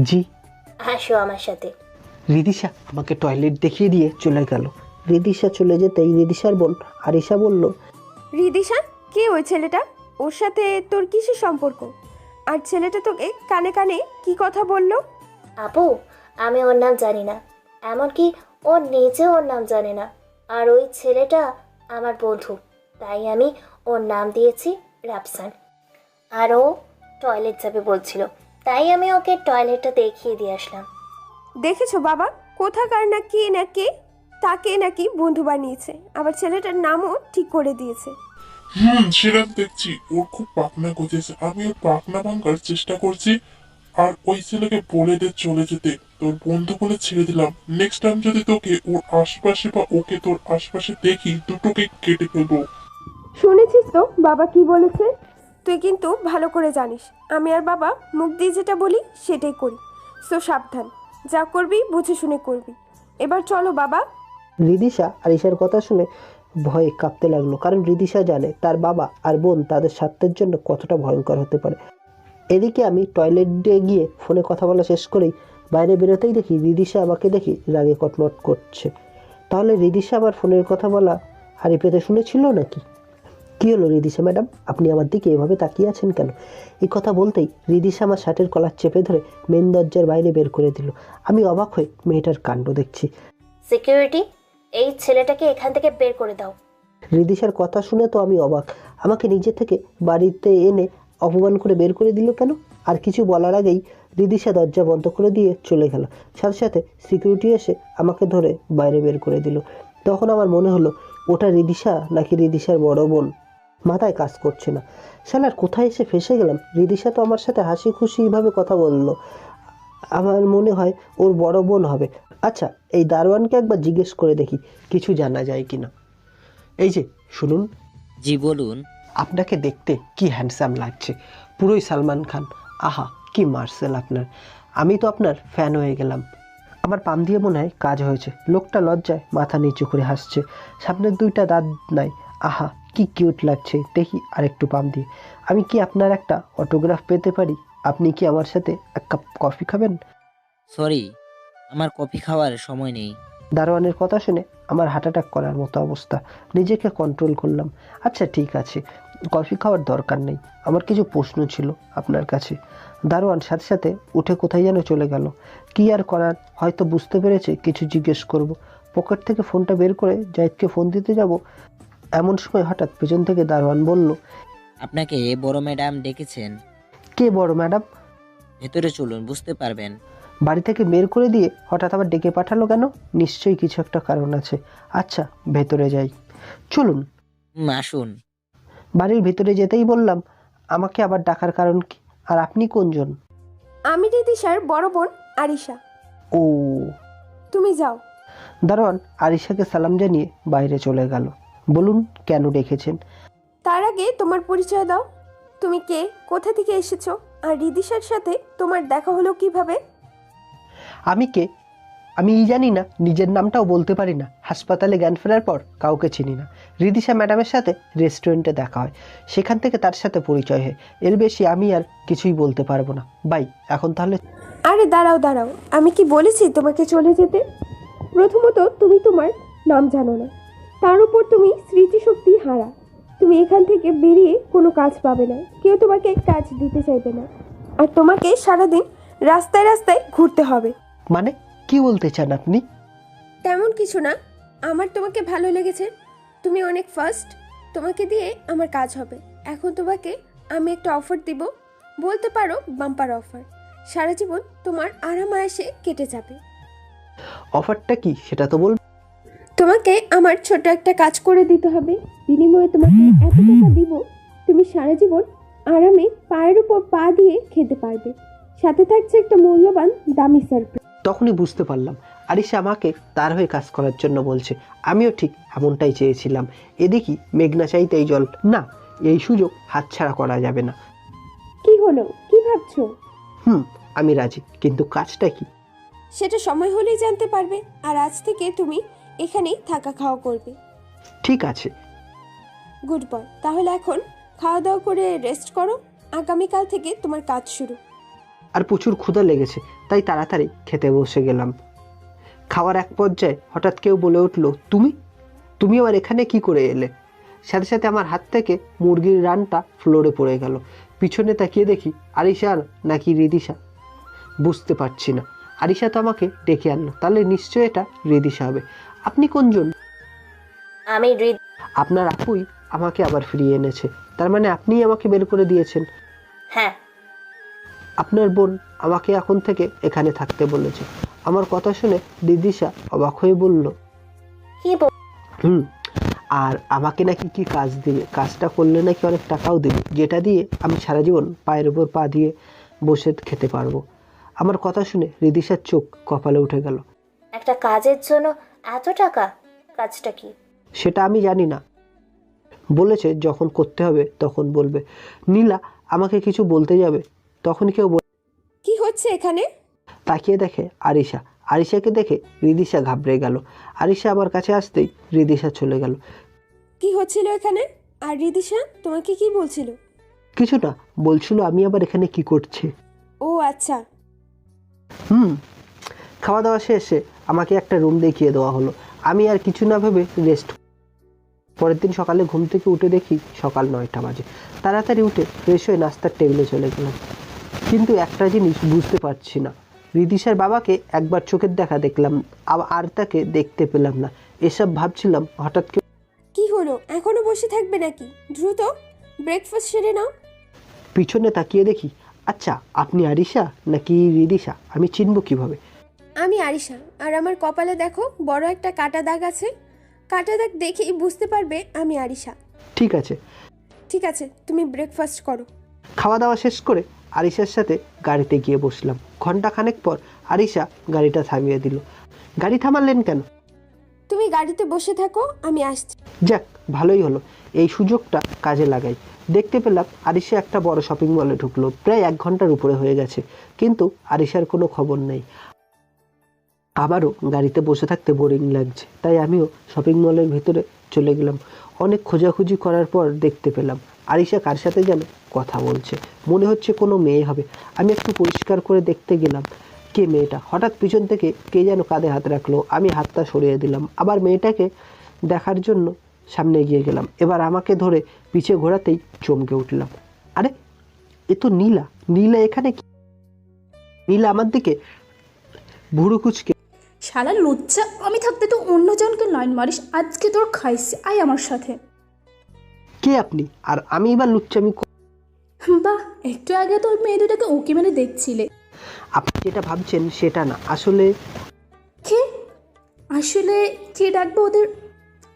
জি। আসো আমার সাথে। রিদিশা আমাকে টয়লেট দেখিয়ে দিয়ে চলে গেল। রিদিশা চলে যেতেই রিদিশার বোন আরিশা বলল, রিদিশা, কে ওই ছেলেটা? ওর সাথে তোর কিসের সম্পর্ক? আর ছেলেটা তোকে কানে কানে কি কথা বললো? আপু, আমি ওর নাম জানি না, এমনকি ও নিজেও ওর নাম জানে না। আর ওই ছেলেটা আমার বন্ধু, তাই আমি ওর নাম দিয়েছি রাফসান। আর ও টয়লেট যাবে বলছিল, তাই আমি ওকে টয়লেটটা দেখিয়ে দিয়ে আসলাম। দেখেছো বাবা, কোথাকার না কে তাকে নাকি বন্ধু বানিয়েছে, আবার ছেলেটার নামও ঠিক করে দিয়েছে। সেটা দেখছি, ওর খুব পাকনা গজেছে। আমি ওর পাকনা ভাঙার চেষ্টা করছি, আর ওই ছেলেকে বলে দে চলে যেতে, তোর বন্ধু বলে ছেড়ে দিলাম। নেক্সট টাইম যদি তোকে ওর আশপাশে বা ওকে তোর আশপাশে দেখি, দুটোকে কেটে ফেলবো। শুনেছিস তো বাবা কি বলেছে? তুই কিন্তু ভালো করে জানিস আমি আর বাবা মুখ দিয়ে যেটা বলি সেটাই করি। সো সাবধান, যা করবি বুঝে শুনে করবি। এবার চলো বাবা। রিদিশা আরিশার কথা শুনে ভয়ে কাঁপতে লাগলো, কারণ রিদিশা জানে তার বাবা আর বোন তাদের স্বার্থের জন্য কতটা ভয়ঙ্কর হতে পারে। এদিকে আমি টয়লেটে গিয়ে ফোনে কথা বলা শেষ করেই বাইরে বেরোতেই দেখি রিদিশা আমাকে দেখি রাগে কটমট করছে। তাহলে রিদিশা আমার ফোনের কথা বলা হারি পেতে শুনেছিল নাকি? কী হলো রিদিশা ম্যাডাম, আপনি আমার দিকে এভাবে তাকিয়ে আছেন কেন? এই কথা বলতেই রিদিশা আমার শার্টের কলার চেপে ধরে মেন দরজার বাইরে বের করে দিল। আমি অবাক হয়ে মেয়েটার কাণ্ড দেখছি। সিকিউরিটি, এই ছেলেটাকে এখান থেকে বের করে দাও। রিদিশার কথা শুনে তো আমি অবাক। আমাকে নিজে থেকে বাড়িতে এনে অপমান করে বের করে দিল কেন? আর কিছু বলার আগেই রিদিশা দরজা বন্ধ করে দিয়ে চলে গেল। সাথে সাথে সিকিউরিটি এসে আমাকে ধরে বাইরে বের করে দিল। তখন আমার মনে হলো ওটা রিদিশা নাকি রিদিশার বড় বোন, মাথায় কাজ করছে না। শালার কোথায় এসে ফেসে গেলাম। রিদিশা তো আমার সাথে হাসি খুশিভাবে কথা বললো, আমার মনে হয় ওর বড় বোন হবে। আচ্ছা, এই দারোয়ানকে একবার জিজ্ঞেস করে দেখি কিছু জানা যায় কিনা। এই যে শুনুন। জি বলুন। আপনাকে দেখতে কি হ্যান্ডসাম লাগছে, পুরোই সালমান খান। আহা কি মার্সেল আপনার, আমি তো আপনার ফ্যান হয়ে গেলাম। আমার পাম দিয়ে মনে হয় কাজ হয়েছে। লোকটা লজ্জায় মাথা নিচু করে হাসছে, সামনের দুইটা দাঁত নাই। আহা কি কিউট লাগছে, দেখি আরেকটু পাম দিয়ে। আমি কি আপনার একটা অটোগ্রাফ পেতে পারি? আপনি কি আমার সাথে এক কাপ কফি খাবেন? সরি, আমার কফি খাওয়ার সময় নেই। দারোয়ানের কথা শুনে আমার হার্ট অ্যাটাক করার মতো অবস্থা। নিজেকে কন্ট্রোল করলাম। আচ্ছা ঠিক আছে, কফি খাওয়ার দরকার নেই। আমার কিছু প্রশ্ন ছিল আপনার কাছে। দারোয়ান সাথে সাথে উঠে কোথায় যেন চলে গেল। কি আর করার, হয়তো বুঝতে পেরেছে কিছু জিজ্ঞেস করব। পকেট থেকে ফোনটা বের করে জাহিদকে ফোন দিতে যাব, এমন সময় হঠাৎ পেছন থেকে দারোয়ান বলল, আপনাকে বড় ম্যাডাম ডেকেছেন। কে বড় ম্যাডাম? ভেতরে চলুন, বুঝতে পারবেন। বাড়ি থেকে বের করে দিয়ে হঠাৎ আবার ডেকে পাঠালো কেন? নিশ্চয়ই কিছু একটা কারণ আছে। আচ্ছা ভেতরে যাই, চলুন। আসুন। বাড়ির ভিতরে যেতেই বললাম, আমাকে আবার ডাকার কারণ কি? আর আপনি কোনজন? আমি রিদিশার বড় বোন আরিশা। ও, তুমি যাও। দারোয়ান আরিশাকে সালাম জানিয়ে বাইরে চলে গেল। বলুন কেন ডেকেছেন? তার আগে তোমার পরিচয় দাও। তুমি কে, কোথা থেকে এসেছো, আর রিদিশার সাথে তোমার দেখা হলো কিভাবে? আমি কে আমি জানি না, নিজের নামটাও বলতে পারি না। হাসপাতালে জ্ঞান ফেরার পর কাউকে চিনি না। রিদিশা ম্যাডামের সাথে রেস্টুরেন্টে দেখা হয়, সেখান থেকে তার সাথে পরিচয় হয়। এর বেশি আমি আর কিছুই বলতে পারবো না। বাই, এখন তাহলে। আরে দাঁড়াও দাঁড়াও, আমি কি বলেছি তোমাকে চলে যেতে? প্রথমত তুমি তোমার নাম জানো না, তার উপর তুমি স্মৃতিশক্তি হারা। তুমি এখান থেকে বেরিয়ে কোনো কাজ পাবে না, কেউ তোমাকে কাজ দিতে চাইবে না, আর তোমাকে সারাদিন রাস্তায় রাস্তায় ঘুরতে হবে। মানে কি বলতে চান আপনি? তেমন কিছু না, আমার তোমাকে ভালো লেগেছে, তুমি অনেক ফার্স্ট, তোমাকে দিয়ে আমার কাজ হবে। এখন তোমাকে আমি একটা অফার দিব, বলতে পারো বাম্পার অফার। সারা জীবন তোমার আরাম আয়েসে কেটে যাবে। অফারটা কি সেটা তো বল। তোমাকে আমার ছোট একটা কাজ করে দিতে হবে, বিনিময়ে তোমাকে এত টাকা দিব তুমি সারা জীবন আরামে পায়ের উপর পা দিয়ে খেতে পারবে, সাথে থাকছে একটা মূল্যবান দামি সারপ্রাইজ। তখনই বুঝতে পারলাম আরিশা আমাকে তার হয়ে কাজ করার জন্য বলছে। আমিও ঠিক এমনটাই চেয়েছিলাম। এদিকে মেঘনা চাইতেই জল, না এই সুযোগ হাতছাড়া করা যাবে না। কি হলো, কি ভাবছো? আমি রাজি, কিন্তু কাজটা কি সেটা সময় হলেই জানতে পারবে। আর আজ থেকে তুমি এখানেই থাকা খাওয়া করবে। ঠিক আছে। গুড বয়, তাহলে এখন খাওয়া দাওয়া করে রেস্ট করো, আগামীকাল থেকে তোমার কাজ শুরু। আর প্রচুর ক্ষুধা লেগেছে, তাই তাড়াতাড়ি খেতে বসে গেলাম। খাওয়ার এক পর্যায়ে হঠাৎ কেউ বলে উঠল, তুমি তুমি আবার এখানে কি করে এলে? সাথে সাথে আমার হাত থেকে মুরগির রানটা ফ্লোরে পড়ে গেল। পিছনে তাকিয়ে দেখি আরিশার নাকি রিদিশা বুঝতে পারছি না। আরিশা তো আমাকে ডেকে আনলো, তাহলে নিশ্চয় এটা রিদিশা হবে। আপনি কোনজন? আমি আপনার আপুই আমাকে আবার ফিরিয়ে এনেছে, তার মানে আপনিই আমাকে বের করে দিয়েছেন? হ্যাঁ। আপনার বোন আমাকে এখন থেকে এখানে থাকতে বলেছে। আমার কথা শুনে রিদিশা অবাক হয়ে বলল, কি আর আমাকে নাকি কি কাজ দিবে, কাজটা করলে নাকি অনেক টাকাও দিবে, যেটা দিয়ে আমি সারা জীবন পায়ের উপর পা দিয়ে বসে খেতে পারবো। আমার কথা শুনে রিদিশার চোখ কপালে উঠে গেল। একটা কাজের জন্য এত টাকা? কাজটা কি? সেটা আমি জানি না, বলেছে যখন করতে হবে তখন বলবে। নীলা আমাকে কিছু বলতে যাবে, তখন কেউ কি হচ্ছে এখানে? তাকিয়ে দেখে আরিশা। আরিশাকে দেখে রিদিশা ঘাবড়ে গেল। আরিশা আমার কাছে আসতেই রিদিশা চলে গেল। কি হচ্ছিল এখানে? আর রিদিশা তোমাকে কি বলছিল? কিছু না, বলছিল আমি আবার এখানে কি করছি। ও আচ্ছা। খাওয়া দাওয়া শেষে আমাকে একটা রুম দেখিয়ে দেওয়া হলো। আমি আর কিছু না ভেবে রেস্ট। পরের দিন সকালে ঘুম থেকে উঠে দেখি সকাল 9টা বাজে। তাড়াতাড়ি উঠে ফ্রেশ হয়ে নাস্তার টেবিলে চলে গেলাম। কিন্তু একটা জিনিস বুঝতে পারছি না, রিদিশার বাবাকে একবার চোখের দেখা দেখলাম, আর তাকে দেখতে পেলাম না। এসব ভাবছিলাম, হঠাৎ কি হলো, এখনো বসে থাকবে নাকি? দ্রুত ব্রেকফাস্ট সেরে নাও। পিছনে তাকিয়ে দেখি, আচ্ছা আপনি আরিশা নাকি রিদিশা? আমি চিনব কিভাবে? আমি আরিশা, আর আমার কপালে দেখো বড় একটা কাটা দাগ আছে। কাটা দাগ দেখেই বুঝতে পারবে আমি আরিশা। ঠিক আছে ঠিক আছে, তুমি ব্রেকফাস্ট করো। খাওয়া দাওয়া শেষ করে আরিশার সাথে গাড়িতে গিয়ে বসলাম। ঘন্টা খানেক পর আরিশা গাড়িটা থামিয়ে দিল। গাড়ি থামালেন কেন? তুমি গাড়িতে বসে থাকো, আমি আসছি। যাক ভালোই হলো, এই সুযোগটা কাজে লাগাই। দেখতে পেলাম আরিশা একটা বড় শপিং মলে ঢুকলো। প্রায় 1 ঘন্টার উপরে হয়ে গেছে, কিন্তু আরিশার কোনো খবর নেই। আবারও গাড়িতে বসে থাকতে বোরিং লাগছে, তাই আমিও শপিং মলের ভিতরে চলে গেলাম। অনেক খোঁজাখুঁজি করার পর দেখতে পেলাম আরিশা কার সাথে যেন কথা বলছে, মনে হচ্ছে কোনো মেয়ে হবে। আমি একটু পরিষ্কার করে দেখতে গেলাম কে মেয়েটা। হঠাৎ পিছন থেকে কে যেন কাঁধে হাত রাখলো, আমি হাতটা সরিয়ে দিলাম। আবার মেয়েটাকে দেখার জন্য সামনে এগিয়ে গেলাম। এবার আমাকে ধরে পিছে ঘোরাতেই চমকে উঠলাম, আরে এ তো নীলা। নীলা এখানে কি? নীলা আমার দিকে ভুরু কুচকে, শালা লুচ্চা, আমি থাকতে তো অন্যজনকে লাইন মারিস, আজকে তোর খাইছে, আয় আমার সাথে। কে আপনি? আর আমি এবার লুচ্চামি? বাহ, একটু আগে তো ওই মেয়ে দুটাকে উকি মেরে দেখছিলে। আপনি যেটা ভাবছেন সেটা না, আসলে কে ডাকবো ওদের?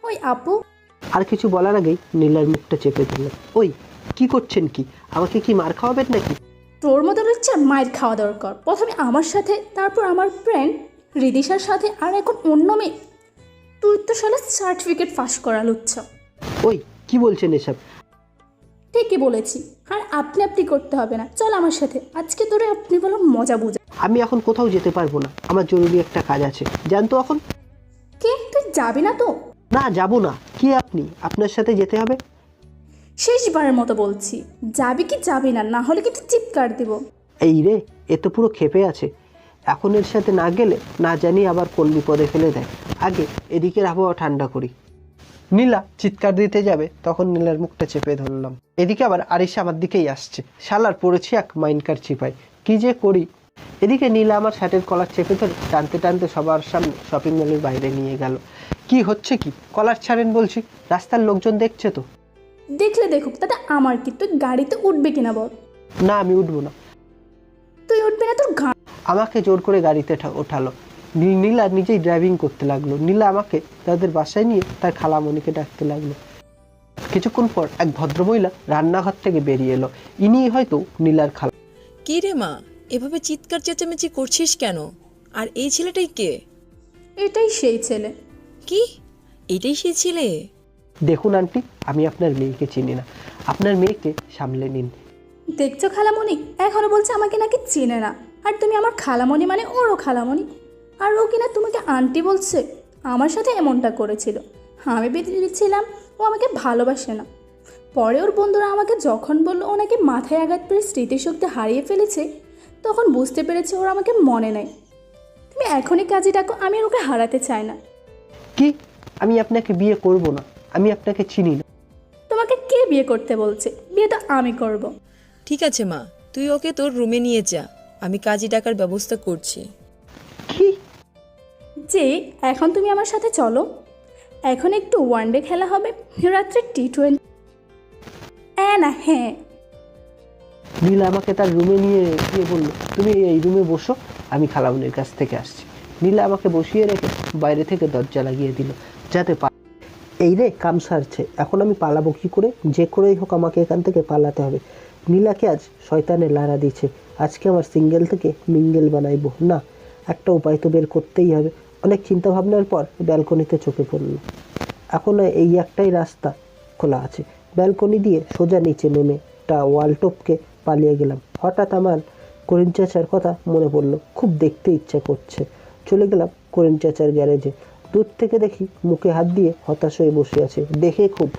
ওই আপু। আর কিছু বলার আগেই নীলার মুখটা চেপে দিলেন। ওই কি করছেন? কি আমাকে কি মার খাওয়াবেন নাকি? তোর মতো লুচ্চা মায়ের খাওয়া দরকার। প্রথমে আমার সাথে, তারপর আমার ফ্রেন্ড রিদিশার সাথে, আর এখন অন্য মেয়ে। তুই তো শালা সার্টিফিকেট ফাঁস করা লুচ্চা। ওই কি বলছেন এসব? ঠিকই বলেছি, আর আপনি করতে হবে না, চল আমার সাথে, আজকে তোরে আপনি বলো মজা বুঝা। আমি এখন কোথাও যেতে পারবো না, আমার জরুরি একটা কাজ আছে। জান তো এখন? কে, তুই যাবি না তো? না যাবো না। কে আপনি? আপনার সাথে যেতে হবে। শেষবারের মতো বলছি, যাবি কি যাবি না, না হলে কিন্তু চিৎকার দিব। এই রে, এ তো পুরো ক্ষেপে আছে। এখন এর সাথে না গেলে না জানি আবার কোন বিপদে ফেলে দেয়। আগে এদিকের আবহাওয়া ঠান্ডা করি। নীলা চিৎকার দিতে যাবে, তখন নীলার মুখটা চেপে ধরলাম। এদিকে আবার আরিশা আমার দিকেই আসছে। শালার পড়েছি এক মাইনকার চিপাই, কি যে করি। এদিকে নীলা আমার শার্টের কলার চেপে ধরে টানতে টানতে সবার সামনে শপিং মলের বাইরে নিয়ে গেল। কি হচ্ছে কি? কলার ছাড়েন বলছি, রাস্তার লোকজন দেখছে তো। দেখলে দেখুক, তাতে আমার কি? তুই গাড়িতে উঠবে কিনা বল? না, আমি উঠবো না। তুই উঠবি না? তোর আমাকে জোর করে গাড়িতে ওঠালো। নীলা নিজেই ড্রাইভিং করতে লাগলো। নীলা আমাকে তাদের বাসায় নিয়ে তার খালামণিকে ডাকতে লাগলো। কিছুক্ষণ পর এক ভদ্রমহিলা রান্নাঘর থেকে বেরিয়ে এলো। ইনি হয়তো নীলার খালা। কি রে মা, এভাবে চিৎকার চেঁচামেচি করছিস কেন? আর এই ছেলেটাই কে? এটাই সেই ছেলে। কি? এটাই সেই ছেলে? দেখুন আন্টি, আমি আপনার মেয়েকে চিনি না, আপনার মেয়েকে সামলে নিন। দেখছো খালামণি, এখনো বলছে আমাকে নাকি চেনে না। আর তুমি আমার খালামণি মানে ওরও খালামণি, আর ও কিনা তোমাকে আন্টি বলছে। আমার সাথে এমনটা করেছিল। আমি ভেবেছিলাম ও আমাকে ভালোবাসে না। পরে ওর বন্ধুরা আমাকে যখন বললো ও নাকি মাথায় আঘাত পেয়ে স্মৃতিশক্তি হারিয়ে ফেলেছে, তখন বুঝতে পেরেছে ওর আমাকে মনে নেই। তুমি এখনই কাজে ডাকো, আমি ওকে হারাতে চাই না। কি? আমি আপনাকে বিয়ে করব না, আমি আপনাকে চিনি না। তোমাকে কে বিয়ে করতে বলছে? বিয়ে তো আমি করব। ঠিক আছে মা, তুই ওকে তোর রুমে নিয়ে যা, আমি কাজী ডাকার ব্যবস্থা করছি। যে এখন তুমি আমার সাথে চলো, এখন একটু ওয়ানডে খেলা হবে, রাত্রে T20। না হ্যাঁ। নীলা আমাকে তার রুমে নিয়ে গিয়ে বলল, তুমি এই রুমে বসো, আমি খালামণির কাছ থেকে আসছি। নীলা আমাকে বসিয়ে রেখে বাইরে থেকে দরজা লাগিয়ে দিল, যাতে এই রে কাম সারছে। এখন আমি পালাবো কি করে? যে করেই হোক আমাকে এখান থেকে পালাতে হবে। নীলাকে আজ শয়তানে লাড়া দিচ্ছে। আজকে আমার সিঙ্গেল থেকে মিঙ্গেল বানাইবো। না, একটা উপায় তো বের করতেই হবে। অনেক চিন্তা ভাবনার পর ব্যালকনিতে চোখে পড়ল। এখন এই একটাই রাস্তা খোলা আছে। ব্যালকনি দিয়ে সোজা নিচে নেমে ওয়াল টপকে পালিয়ে গেলাম। হঠাৎ আমার করিম চাচার কথা মনে পড়লো, খুব দেখতে ইচ্ছা করছে। চলে গেলাম করিম চাচার গ্যারেজে। দূর থেকে দেখি মুখে হাত দিয়ে হতাশ হয়ে বসে আছে, দেখে খুব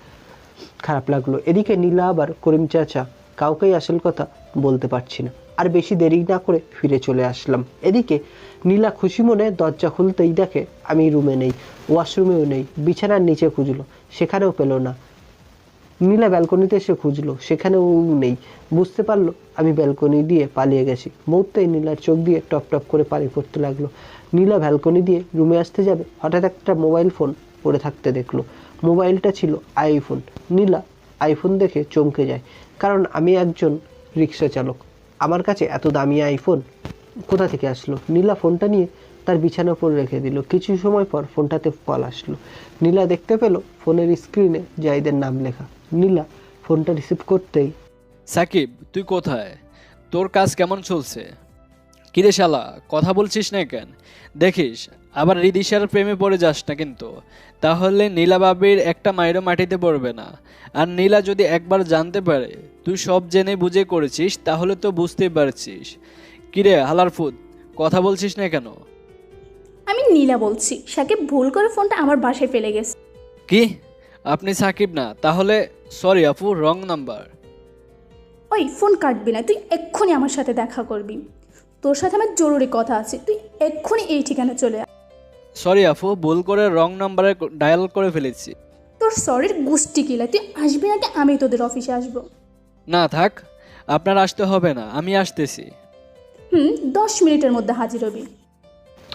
খারাপ লাগলো। এদিকে নীলা আবার করিম চাচা কাউকেই আসল কথা বলতে পারছি না। আর বেশি দেরি না করে ফিরে চলে আসলাম। এদিকে নীলা খুশি মনে দরজা খুলতেই দেখে আমি রুমে নেই, ওয়াশরুমেও নেই। বিছানার নিচে খুঁজলো, সেখানেও পেল না। নীলা ব্যালকনিতে এসে খুঁজলো, সেখানেও নেই। বুঝতে পারলো আমি ব্যালকনি দিয়ে পালিয়ে গেছি। মুহূর্তেই নীলার চোখ দিয়ে টপ টপ করে পানি পড়তে লাগলো। নীলা ব্যালকনি দিয়ে রুমে আসতে যাবে, হঠাৎ একটা মোবাইল ফোন পড়ে থাকতে দেখলো। মোবাইলটা ছিল আইফোন। নীলা আইফোন দেখে চমকে যায়, কারণ আমি একজন রিক্সা চালক। আমার কাছে এত দামি আইফোন কোথা থেকে আসলো? নীলা ফোনটা নিয়ে তার বিছানার উপর রেখে দিল। কিছু সময় পর ফোনটাতে কল আসলো। নীলা দেখতে পেল ফোনের স্ক্রিনে জাহিদের নাম লেখা। নীলা ফোনটা রিসিভ করতেই, সাকিব, তুই কোথায়? তোর কাজ কেমন চলছে? কিরে শালা, কথা বলছিস না কেন? দেখিস আবার রিদিশার প্রেমে পড়ে যাস না কিন্তু, তাহলে নীলা বাবির একটা মায়েরও মাটিতে পড়বে না। আর নীলা যদি একবার জানতে পারে তুই সব জেনে বুঝে করেছিস, তাহলে তো বুঝতেই পারছিস। কিরে হালার ফুদ, কথা বলছিস না কেন? আমি নীলা বলছি। সাকিব ভুল করে ফোনটা আমার বাসায় ফেলে গেছে। কি? আপনি সাকিব না? তাহলে সরি আপু, রং নাম্বার। ওই ফোন কাটবি না, তুই এক্ষুনি আমার সাথে দেখা করবি। তোর সাথে আমার জরুরি কথা আছে, তুই এক্ষুনি এই ঠিকানা চলে আয়। সরি আপু, ভুল করে রং নাম্বারে ডায়াল করে ফেলেছি। তোর সরির গুষ্টি কিলা, তুই আসবি নাকি আমি তোদের অফিসে আসবো? না থাক, আপনার আসতে হবে না, আমি আসতেছি। 10 মিনিটের মধ্যে হাজির হবি।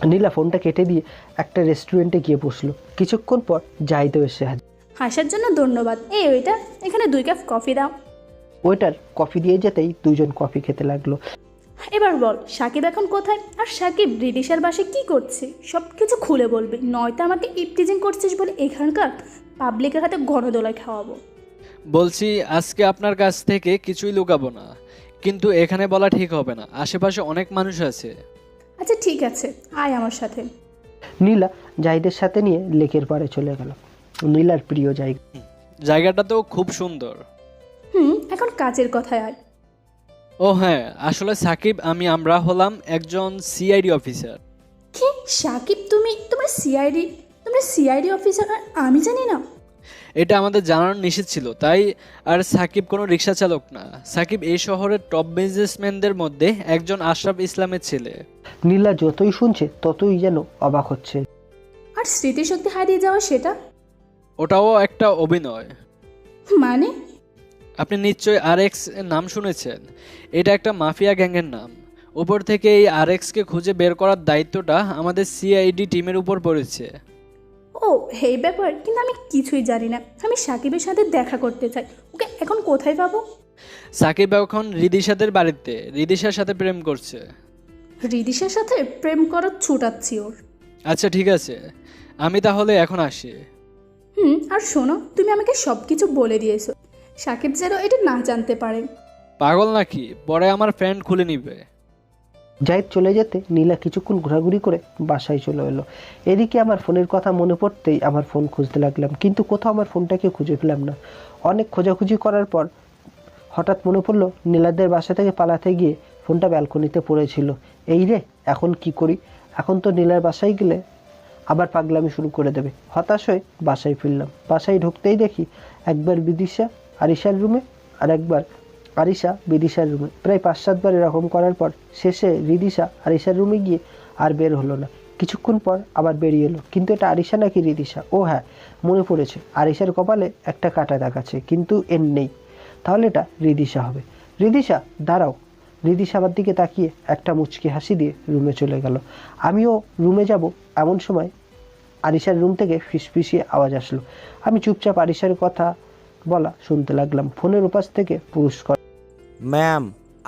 নীলা ফোনটা কেটে দিয়ে একটা রেস্টুরেন্টে গিয়ে বসলো। কিছুক্ষণ পর জাহিদও এসে হাজির। হাসার জন্য ধন্যবাদ। এই ওইটা, এখানে 2 কাপ কফি দাও। ওইটার কফি দিয়ে যেতেই দুজন কফি খেতে লাগলো। এবার বল সাকিব এখন কোথায়? আর সাকিব রিদিশার বাসায় কি করছে? সব কিছু খুলে বলবি, নয়তো আমাকে ইপটিজিং করছিস বলে এখানকার পাবলিকের হাতে গণদোলায় খাওয়াবো। বলছি আজকে আপনার কাছ থেকে কিছুই লুকাবো না, কিন্তু এখানে বলা ঠিক হবে না, আশেপাশে অনেক মানুষ আছে। আচ্ছা ঠিক আছে, আয় আমার সাথে। নীলা জাহিদের সাথে নিয়ে লেকের পাড়ে চলে গেল। নীলার প্রিয় জায়গা। জায়গাটা তো খুব সুন্দর। এখন কাজের কথায় আয়। ও হ্যাঁ, আসলে সাকিব আমরা হলাম একজন সিআইডি অফিসার। কি সাকিব, তোমরা সিআইডি অফিসার আর আমি জানি না? এটা আমাদের জানানো নিষেধ ছিল তাই। আর সাকিব কোনো রিক্সা চালক না, সাকিব এই শহরের টপ বিজনেসম্যানদের মধ্যে একজন আশরাফ ইসলামের ছেলে। নীলা যতই শুনছে ততই যেন অবাক হচ্ছে। আর স্মৃতিশক্তি হারিয়ে যাওয়া সেটা ওটাও একটা অভিনয়। মানে? আপনি নিশ্চয়ই আরএক্স এর নাম শুনেছেন। এটা একটা মাফিয়া গ্যাংয়ের নাম। উপর থেকে এই আরএক্সকে খুঁজে বের করার দায়িত্বটা আমাদের সিআইডি টিমের উপর পড়েছে। ও এই ব্যাপার, কিন্তু আমি কিছুই জানি না। আমি সাকিবের সাথে দেখা করতে চাই, ওকে এখন কোথায় পাবো? সাকিব এখন রিদিশাদের বাড়িতে রিদিশার সাথে প্রেম করছে। রিদিশার সাথে প্রেম করার ছুটাচ্ছি ওর। আচ্ছা ঠিক আছে, আমি তাহলে এখন আসি। আর শোনো, তুমি আমাকে সব কিছু বলে দিয়েছো, সাকিব যেন এটা না জানতে পারেন। পাগল নাকি? পরে আমার ফ্রেন্ড খুলে নিবে। জাহিদ চলে যেতে নীলা কিছুক্ষণ ঘোরাঘুরি করে বাসায় চলে এলো। এদিকে আমার ফোনের কথা মনে পড়তেই আমার ফোন খুঁজতে লাগলাম, কিন্তু কোথাও আমার ফোনটাকে খুঁজে পেলাম না। অনেক খোঁজাখুঁজি করার পর হঠাৎ মনে পড়লো নীলাদের বাসা থেকে পালাতে গিয়ে ফোনটা ব্যালকনিতে পড়েছিল। এই রে, এখন কি করি? এখন তো নীলার বাসায় গেলে আবার পাগলামি শুরু করে দেবে। হতাশ হয়ে বাসায় ফিরলাম। বাসায় ঢুকতেই দেখি একবার বিদিশা আরিশার রুমে আর একবার আরিশা বিদিশার রুমে। প্রায় 5-7 বার এরকম করার পর শেষে রিদিশা আরিশার রুমে গিয়ে আর বের হলো না। কিছুক্ষণ পর আবার বেরিয়ে এলো, কিন্তু এটা আরিশা নাকি রিদিশা? ও হ্যাঁ, মনে পড়েছে, আরিশার কপালে একটা কাটা দাগ আছে, কিন্তু এর নেই। তাহলে এটা রিদিশা হবে। রিদিশা, দাঁড়াও। রিদিশা আমার দিকে তাকিয়ে একটা মুচকি হাসি দিয়ে রুমে চলে গেল। আমিও রুমে যাব এমন সময় আরিশার রুম থেকে ফিসফিসিয়ে আওয়াজ আসলো। আমি চুপচাপ আরিশার কথা বলা শুনতে লাগলাম। ফোনের উপাস থেকে পুরস্কার। ম্যাম,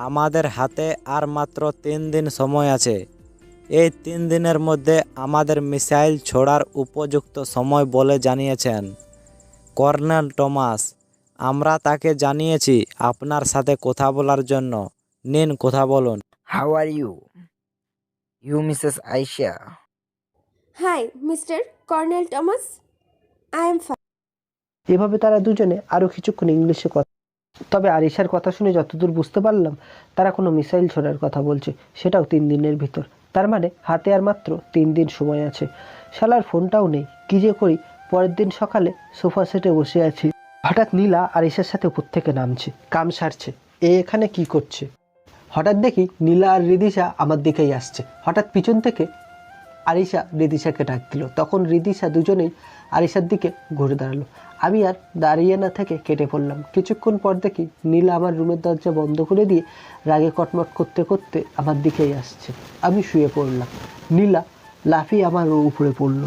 আমাদের হাতে আর মাত্র 3 দিন সময় আছে। এই 3 দিনের মধ্যে আমাদের মিসাইল ছোড়ার উপযুক্ত সময় বলে জানিয়েছেন কর্নেল টমাস। আমরা তাকে জানিয়েছি আপনার সাথে কথা বলার জন্য। নিন, কথা বলুন। How are you? You Mrs Ayesha? Hi mister colonel Thomas, I am fine. এভাবে তারা দুজনে আরও কিছুক্ষণ ইংলিশে কথা। তবে আরিশার কথা শুনে যতদূর বুঝতে পারলাম তারা কোনো মিসাইল ছোড়ার কথা বলছে, সেটাও 3 দিনের ভিতর। তার মানে হাতে আর মাত্র 3 দিন সময় আছে। শালার ফোনটাও নেই, কি যে করি। পরের দিন সকালে সোফা সেটে বসে আছি, হঠাৎ নীলা আরিশার সাথে উপর থেকে নামছে, কাম সারছে। এখানে কি করছে? হঠাৎ দেখি নীলা আর রিদিশা আমার দিকেই আসছে। হঠাৎ পিছন থেকে আরিশা রিদিশাকে ডাক দিল। তখন রিদিশা দুজনেই আরিশার দিকে ঘুরে দাঁড়ালো। আমি আর দাঁড়িয়ে না থেকে কেটে পড়লাম। কিছুক্ষণ পর দেখি নীলা আমার রুমের দরজা বন্ধ করে দিয়ে রাগে কটমট করতে করতে আমার দিকেই আসছে। আমি শুয়ে পড়লাম। নীলা লাফিয়ে আমার উপরে পড়ল।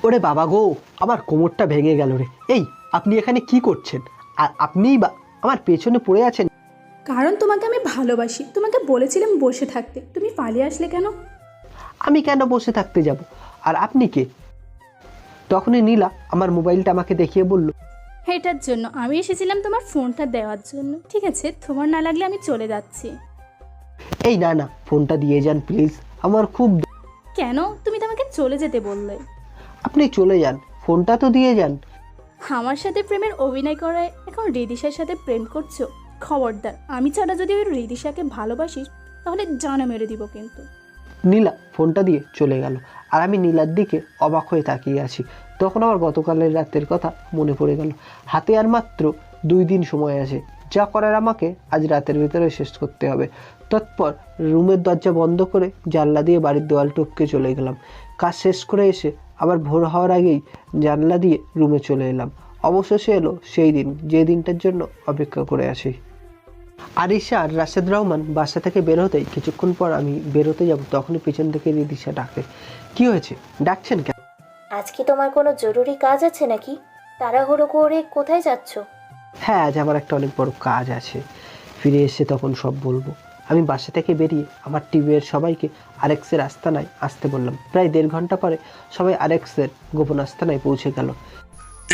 ওরে বাবা গো, আমার কোমরটা ভেঙে গেল রে। এই, আপনি এখানে কি করছেন? আর আপনিই বা আমার পেছনে পড়ে আছেন? কারণ তোমাকে আমি ভালোবাসি। তোমাকে বলেছিলাম বসে থাকতে, তুমি পালিয়ে আসলে কেন? আমি কেন বসে থাকতে যাব? আর আপনি কে? তখনই নীলা আমার মোবাইলটা আমাকে দেখিয়ে বলল, এটার জন্য আমি এসেছিলাম তোমার ফোনটা দেওয়ার জন্য। ঠিক আছে, তোমার না লাগলে আমি চলে যাচ্ছি। এই না না, ফোনটা দিয়ে যান প্লিজ, আমার খুব। কেন? তুমি তো আমাকে চলে যেতে বললে। আপনি চলে যান, ফোনটা তো দিয়ে যান। আমার সাথে প্রেমের অভিনয় করায় এখন রিদিশার সাথে প্রেম করছো? খবরদার, আমি ছাড়া যদি ওই রিদিশাকে ভালোবাসিস তাহলে জানা মেরে দিব কিন্তু। নীলা ফোনটা দিয়ে চলে গেল, আর আমি নীলার দিকে অবাক হয়ে তাকিয়ে আছি। তখন আমার গতকালের রাতের কথা মনে পড়ে গেল। হাতে আর মাত্র 2 দিন সময় আছে, যা করার আমাকে আজ রাতের ভিতরে শেষ করতে হবে। তৎপর রুমের দরজা বন্ধ করে জানলা দিয়ে বাড়ির দেওয়াল টপকে চলে গেলাম। কাজ শেষ করে এসে আবার ভোর হওয়ার আগেই জানলা দিয়ে রুমে চলে এলাম। অবশেষে এলো সেই দিন, যে দিনটার জন্য অপেক্ষা করে আছি। আরিশা আর রাশেদ রহমান বাসা থেকে বের হতেই কিছুক্ষণ পর আমি বেরোতে যাব, তখনই পিছন থেকে রিদিশা ডাকে। কি হয়েছে, ডাকছেন কেন? আজ কি তোমার কোনো জরুরি কাজ আছে নাকি? তাড়াহুড়ো করে কোথায় যাচ্ছ? হ্যাঁ, আজ আমার একটা অনেক বড় কাজ আছে, ফিরে এসে তখন সব বলবো। আমি বাসা থেকে বেরিয়ে আমার টিভির সবাইকে আরএক্সের আস্তানায় আসতে বললাম। প্রায় 1.5 ঘন্টা পরে সবাই আরএক্সের গোপন আস্তানায় পৌঁছে গেল।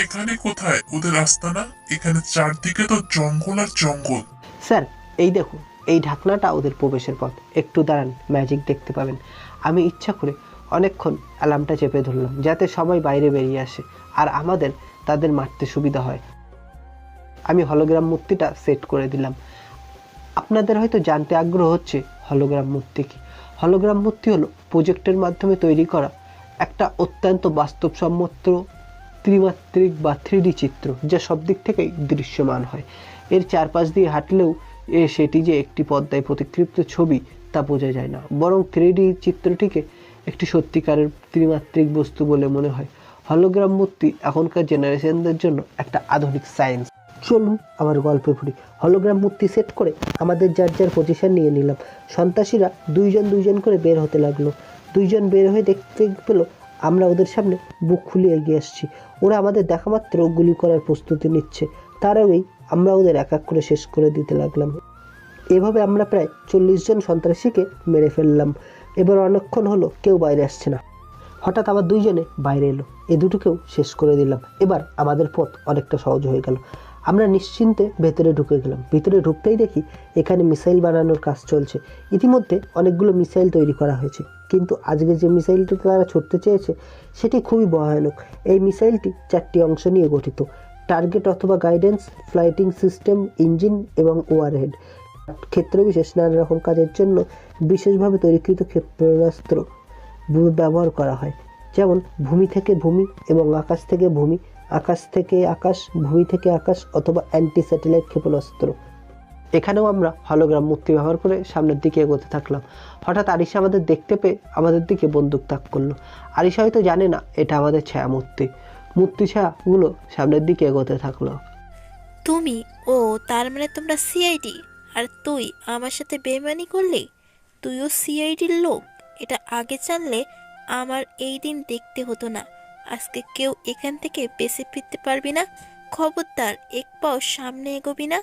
এখানে কোথায় ওদের আস্তানা? এখানে চারদিকে তো জঙ্গল আর জঙ্গল। স্যার, এই দেখুন, এই ঢাকনাটা ওদের প্রবেশের পথ। একটু দাঁড়ান, ম্যাজিক দেখতে পাবেন। আমি ইচ্ছা করে অনেকক্ষণ অ্যালার্মটা চেপে ধরলাম, যাতে সবাই বাইরে বেরিয়ে আসে আর আমাদের তাদের মারতে সুবিধা হয়। আমি হলোগ্রাম মূর্তিটা সেট করে দিলাম। আপনাদের হয়তো জানতে আগ্রহ হচ্ছে হলোগ্রাম মূর্তি কি। হলোগ্রাম মূর্তি হলো প্রজেক্টের মাধ্যমে তৈরি করা একটা অত্যন্ত বাস্তবসম্মত ত্রিমাত্রিক বা 3D চিত্র, যা সব দিক থেকেই দৃশ্যমান হয়। এর চারপাশ দিয়ে হাঁটলেও সেটি যে একটি পর্দায় প্রতিকৃত ছবি তা বোঝা যায় না, বরং 3D চিত্রটিকে একটি সত্যিকারের ত্রিমাত্রিক বস্তু বলে মনে হয়। হলোগ্রাম মূর্তি এখনকার জেনারেশনদের জন্য একটা আধুনিক সায়েন্স। চলুন আবার গল্পে ঘুরি। হলোগ্রাম মূর্তি সেট করে আমাদের যার যার পজিশন নিয়ে নিলাম। সন্ত্রাসীরা দুইজন করে বের হতে লাগলো। দুইজন বের হয়ে দেখতে পেল আমরা ওদের সামনে বুক খুলে এগিয়ে আসছি। ওরা আমাদের দেখা মাত্র গুলি করার প্রস্তুতি নিচ্ছে। তার আগেই আমরা ওদের এক এক করে শেষ করে দিতে লাগলাম। এভাবে আমরা প্রায় 40 জন সন্ত্রাসীকে মেরে ফেললাম। এবার অনেকক্ষণ হলো কেউ বাইরে আসছে না। হঠাৎ আবার দুইজনে বাইরে এলো, এ দুটোকেও শেষ করে দিলাম। এবার আমাদের পথ অনেকটা সহজ হয়ে গেল। আমরা নিশ্চিন্তে ভেতরে ঢুকে গেলাম। ভিতরে ঢুকতেই দেখি এখানে মিসাইল বানানোর কাজ চলছে। ইতিমধ্যে অনেকগুলো মিসাইল তৈরি করা হয়েছে, কিন্তু আজকে যে মিসাইলটি তারা ছুটতে চেয়েছে সেটি খুবই ভয়ানক। এই মিসাইলটি 4টি অংশ নিয়ে গঠিত: টার্গেট অথবা গাইডেন্স, ফ্লাইটিং সিস্টেম, ইঞ্জিন এবং ওয়ারহেড। ক্ষেত্রবিশেষ নানা রকম কাজের জন্য বিশেষভাবে তৈরিকৃত ক্ষেপণাস্ত্র ব্যবহার করা হয়, যেমন ভূমি থেকে ভূমি এবং আকাশ থেকে ভূমি, আকাশ থেকে আকাশ, ভূমি থেকে আকাশ অথবা অ্যান্টি স্যাটেলাইট ক্ষেপণাস্ত্র। এখানেও আমরা হলোগ্রাম মূর্তি ব্যবহার করে সামনের দিকে এগোতে থাকলাম। হঠাৎ আরিশা আমাদের দেখতে পেয়ে আমাদের দিকে বন্দুক তাক করলো। আরিশা হয়তো জানে না এটা আমাদের ছায়া মূর্তি। মূর্তি ছায়াগুলো সামনের দিকে এগোতে থাকলো। তুমি তার মানে তোমরা সিআইডি, আর তুই আমার সাথে বেইমানি করলি? তুইও সিআইডির লোক? এটা আগে জানলে আমার এই দিন দেখতে হতো না। আজকে কেউ এখান থেকে বেঁচে ফিরতে পারবি না। খবরদার, এক পাও সামনে এগোবি না।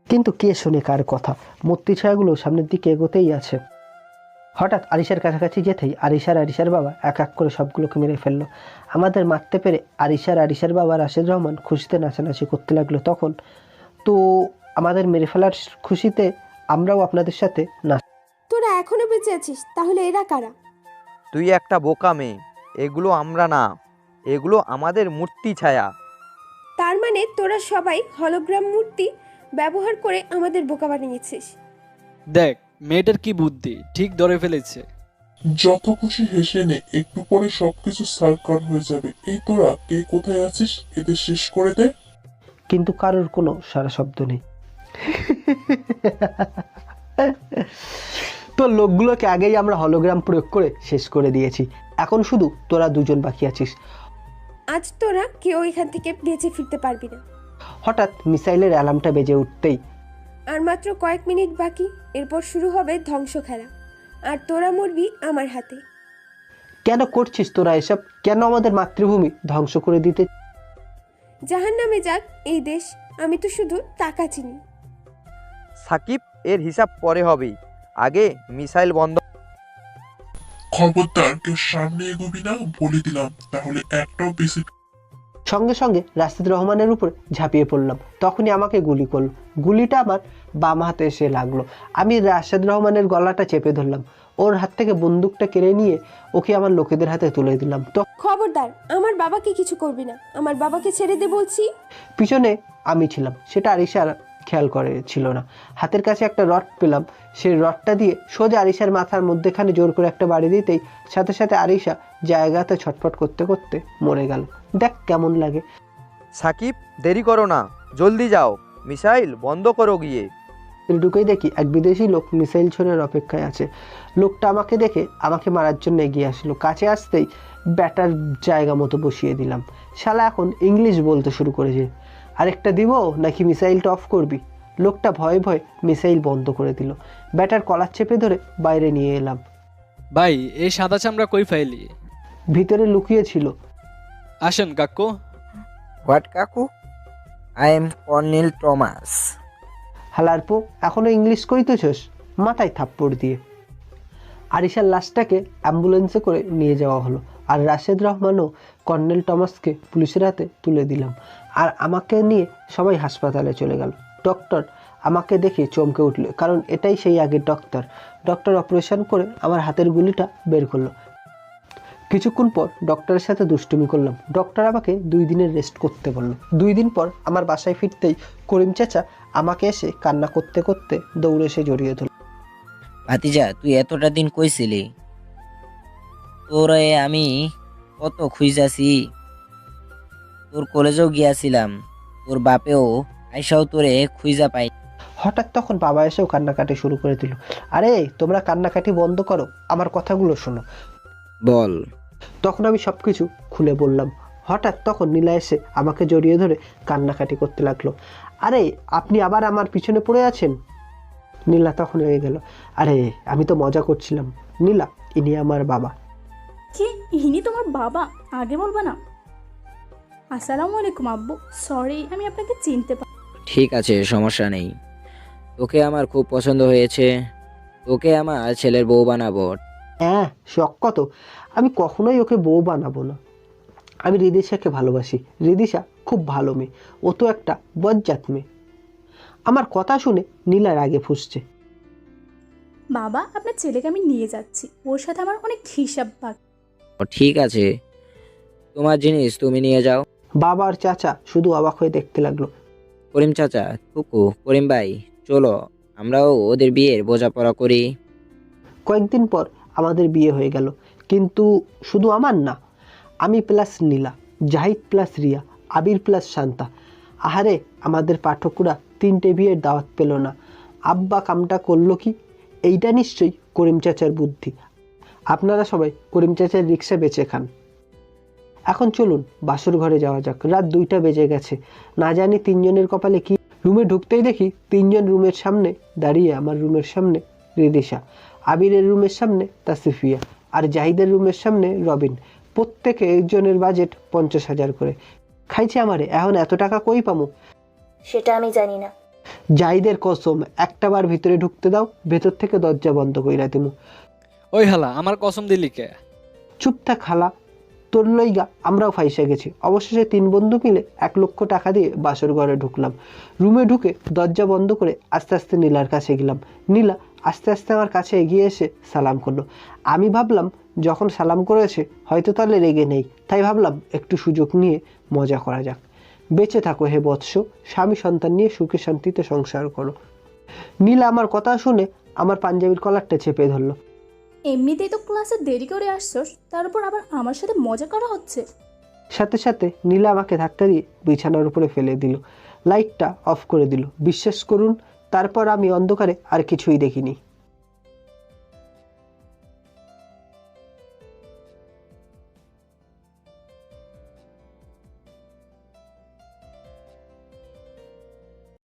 কিন্তু কে শোনে কার কথা? মূর্তি ছায়াগুলো সামনের দিকে এগোতেই আছে। হঠাৎ আরিশার কাছাকাছি যেতেই আরিশার বাবা এক এক করে সবগুলোকে মেরে ফেললো। আমাদের মারতে পেরে আরিশার বাবা রাশেদ রহমান খুশিতে নাচানাচি করতে লাগলো। তখন তো আমাদের মেরে ফেলার খুশিতে আমরাও আপনাদের সাথে নাচ। তোরা এখনো বেঁচে আছিস, তাহলে এরা কারা? তুই একটা বোকা মেয়ে। এগুলো আমরা না, এগুলো আমাদের মূর্তি ছায়া। তার মানে তোরা সবাই হলোগ্রাম মূর্তি ব্যবহার করে আমাদের বোকা বানিয়েছিস। দেখ মেয়েটার কি বুদ্ধি, ঠিক ধরে ফেলেছে। যত খুশি হেসে নে, একটু পরে সবকিছু সার্কার হয়ে যাবে। এই তোরা কে কোথায় আছিস, এদের শেষ করে দে। কিন্তু কারোর কোনো সারা শব্দ নেই। তো লোকগুলোকে আগেই আমরা হলোগ্রাম প্রয়োগ করে শেষ করে দিয়েছি। এখন শুধু তোরা দুজন বাকি আছিস। আজ তোরা কেউ এখান থেকে বেঁচে ফিরতে পারবি না। হঠাৎ মিসাইলের অ্যালার্মটা বেজে উঠতেই আর মাত্র কয়েক মিনিট বাকি, এরপর শুরু হবে ধ্বংস খেলা, আর তোরা মরবি আমার হাতে। কেন করছিস তোরা এসব? কেন আমাদের মাতৃভূমি ধ্বংস করে দিতে? জাহান্নামে যাক এই দেশ, আমি তো শুধু টাকা চিনি। সাকিব, এর হিসাব পরে হবে, আগে মিসাইল বন্ধ। খবরদার কেউ সামনে এগোবি না বলে দিলাম, তাহলে একটাও বেশি। সঙ্গে সঙ্গে রাশেদ রহমানের উপর ঝাঁপিয়ে পড়লাম। তখনই আমাকে গুলি করলো। গুলিটা আমার বাম হাতে এসে লাগলো। আমি রাশেদ রহমানের গলাটা চেপে ধরলাম। ওর হাত থেকে বন্দুকটা কেড়ে নিয়ে ওকে আমার লোকেদের হাতে তুলে দিলাম। তো খবরদার, আমার বাবাকে কিছু করবি না। আমার বাবাকে ছেড়ে দে বলছি। পিছনে আমি ছিলাম, সেটা আরিশার খেয়াল করে ছিল না। হাতের কাছে একটা রড পেলাম, সেই রডটা দিয়ে সোজা আরিশার মাথার মধ্যেখানে জোর করে একটা বাড়ি দিতেই সাথে সাথে আরিশা জায়গাতে ছটফট করতে করতে মরে গেল। দেখ কেমন লাগে। সাকিব, দেরি করো না, জলদি যাও, মিসাইল বন্ধ করো গিয়ে। ঢুকেই দেখি এক বিদেশি লোক মিসাইল ছোড়ার অপেক্ষায় আছে। লোকটা আমাকে দেখে আমাকে মারার জন্য এগিয়ে আসলো। কাছে আসতেই ব্যাটার জায়গা মতো বসিয়ে দিলাম। শালা এখন ইংলিশ বলতে শুরু করেছে। আরেকটা দিব নাকি মিসাইলটা অফ করবি? লোকটা ভয়ে ভয়ে মিসাইল বন্ধ করে দিল। ব্যাটার কলার চেপে ধরে বাইরে নিয়ে এলাম। ভাই, এই সাদা চামড়া কই ফাইলি? ভিতরে লুকিয়ে ছিল। আসেন কাকু। হোয়াট কাকু? I am colonel Thomas. হালারপো, এখনো ইংলিশ কইতেছস? মাথায় থাপ্পড় দিয়ে। আরিশার লাশটাকে অ্যাম্বুলেন্সে করে নিয়ে যাওয়া হলো, আর রাশেদ রহমান ও কর্নেল টমাসকে পুলিশের হাতে তুলে দিলাম। আর আমাকে নিয়ে সবাই হাসপাতালে চলে গেল। ডক্টর আমাকে দেখে চমকে উঠল, কারণ এটাই সেই আগের ডক্টর। ডক্টর অপারেশন করে আমার হাতের গুলিটা বের করলো। কিছুক্ষণ পর ডক্টরের সাথে দুষ্টুমি করলাম। ডক্টর আমাকে 2 দিনের রেস্ট করতে বললো। 2 দিন পর আমার বাসায় ফিরতেই করিম চাচা আমাকে এসে কান্না করতে করতে দৌড়ে এসে জড়িয়ে ধরল। ভাতিজা, তুই এতটা দিন কইছিলি? তোরে আমি কত খুঁজাছি, তোর কলেজেও গিয়াছিলাম, তোর বাপেও আইসাও তোরে খুঁজা পাই। হঠাৎ তখন বাবা এসেও কান্নাকাটি শুরু করে দিল। আরে তোমরা কান্নাকাটি বন্ধ করো, আমার কথাগুলো শোনো। বল। তখন আমি সব কিছু খুলে বললাম। হঠাৎ তখন নীলা এসে আমাকে জড়িয়ে ধরে কান্নাকাটি করতে লাগলো। আরে আপনি আবার আমার পিছনে পড়ে আছেন। নীলা তখন হয়ে গেল। আরে আমি তো মজা করছিলাম নীলা, ইনি আমার বাবা। কি ইনি তোমার বাবা? আগে বলবা না? আসসালামু আলাইকুম আব্বু, সরি আমি আপনাকে চিনতে পারি। ঠিক আছে, সমস্যা নেই। তোকে আমার খুব পছন্দ হয়েছে, তোকে আমার ছেলের বউ বানাবো। হ্যাঁ শখ কত, আমি কখনোই ওকে বউ বানাবো না। আমি রিদিশাকে ভালোবাসি, রিদিশা খুব ভালো মেয়ে, ও তো একটা বজ্জাত মেয়ে। আমার কথা শুনে নীলার আগে ফুসছে। বাবা আপনার ছেলেকে আমি নিয়ে যাচ্ছি, ওর সাথে আমার অনেক হিসাব বাকি। ঠিক আছে, তোমার জিনিস তুমি নিয়ে যাও। বাবা আর চাচা শুধু অবাক হয়ে দেখতে লাগলো। করিম চাচা, কুকু, করিম ভাই, চলো আমরাও ওদের বিয়ের বোঝাপড়া করি। কয়েকদিন পর আমাদের বিয়ে হয়ে গেল, কিন্তু শুধু আমার না, আমি প্লাস নীলা, জাহিদ প্লাস রিয়া, আবির প্লাস শান্তা। আহারে আমাদের পাঠকরা 3টে বিয়ের দাওয়াত পেল না। আব্বা কামটা করলো কি? এইটা নিশ্চয়ই করিম চাচার বুদ্ধি। আপনারা সবাই করিম চাচার রিক্সা বেচে খান। এখন চলুন বাসর ঘরে যাওয়া যাক, রাত 2টা বেজে গেছে। না জানি 3জনের কপালে কি। রুমে ঢুকতেই দেখি 3জন রুমের সামনে দাঁড়িয়ে। আমার রুমের সামনে রিদিশা, আবিরের রুমের সামনে তাসিফিয়া, আর জাহিদের রুমের সামনে রবিন। প্রত্যেকে একজনের বাজেট 50,000 করে। খাইছে আমারে, এখন এত টাকা কই পামু? সেটা আমি জানি না। জাহিদের কসম, একটা বার ভিতরে ঢুকতে দাও, ভেতর থেকে দরজা বন্ধ কইরা দিমু। ওই হালা, আমার কসম দিলি কে? চুপ থাক খালা, তোর লইগা আমরাও ফাইসে গেছি। অবশেষে 3 বন্ধু মিলে 1 লক্ষ টাকা দিয়ে বাসর ঘরে ঢুকলাম। রুমে ঢুকে দরজা বন্ধ করে আস্তে আস্তে নীলার কাছে গেলাম। নীলা আস্তে আস্তে আমার কাছে এগিয়ে এসে সালাম করলো। আমি ভাবলাম যখন সালাম করেছে হয়তো তাহলে রেগে নেই, তাই ভাবলাম একটু সুযোগ নিয়ে মজা করা যাক। বেঁচে থাকো হে বৎস, স্বামী সন্তান নিয়ে সুখে শান্তিতে সংসার করো। নীলা আমার কথা শুনে আমার পাঞ্জাবির কলারটা চেপে ধরলো। এমনিতেই তো ক্লাসে দেরি করে আসছস, তার উপর আবার আমার সাথে মজা করা হচ্ছে। সাথে সাথে নীলা আমাকে ধাক্কা দিয়ে বিছানার উপরে ফেলে দিল, লাইটটা অফ করে দিল। বিশ্বাস করুন, তারপর আমি অন্ধকারে আর কিছুই দেখিনি।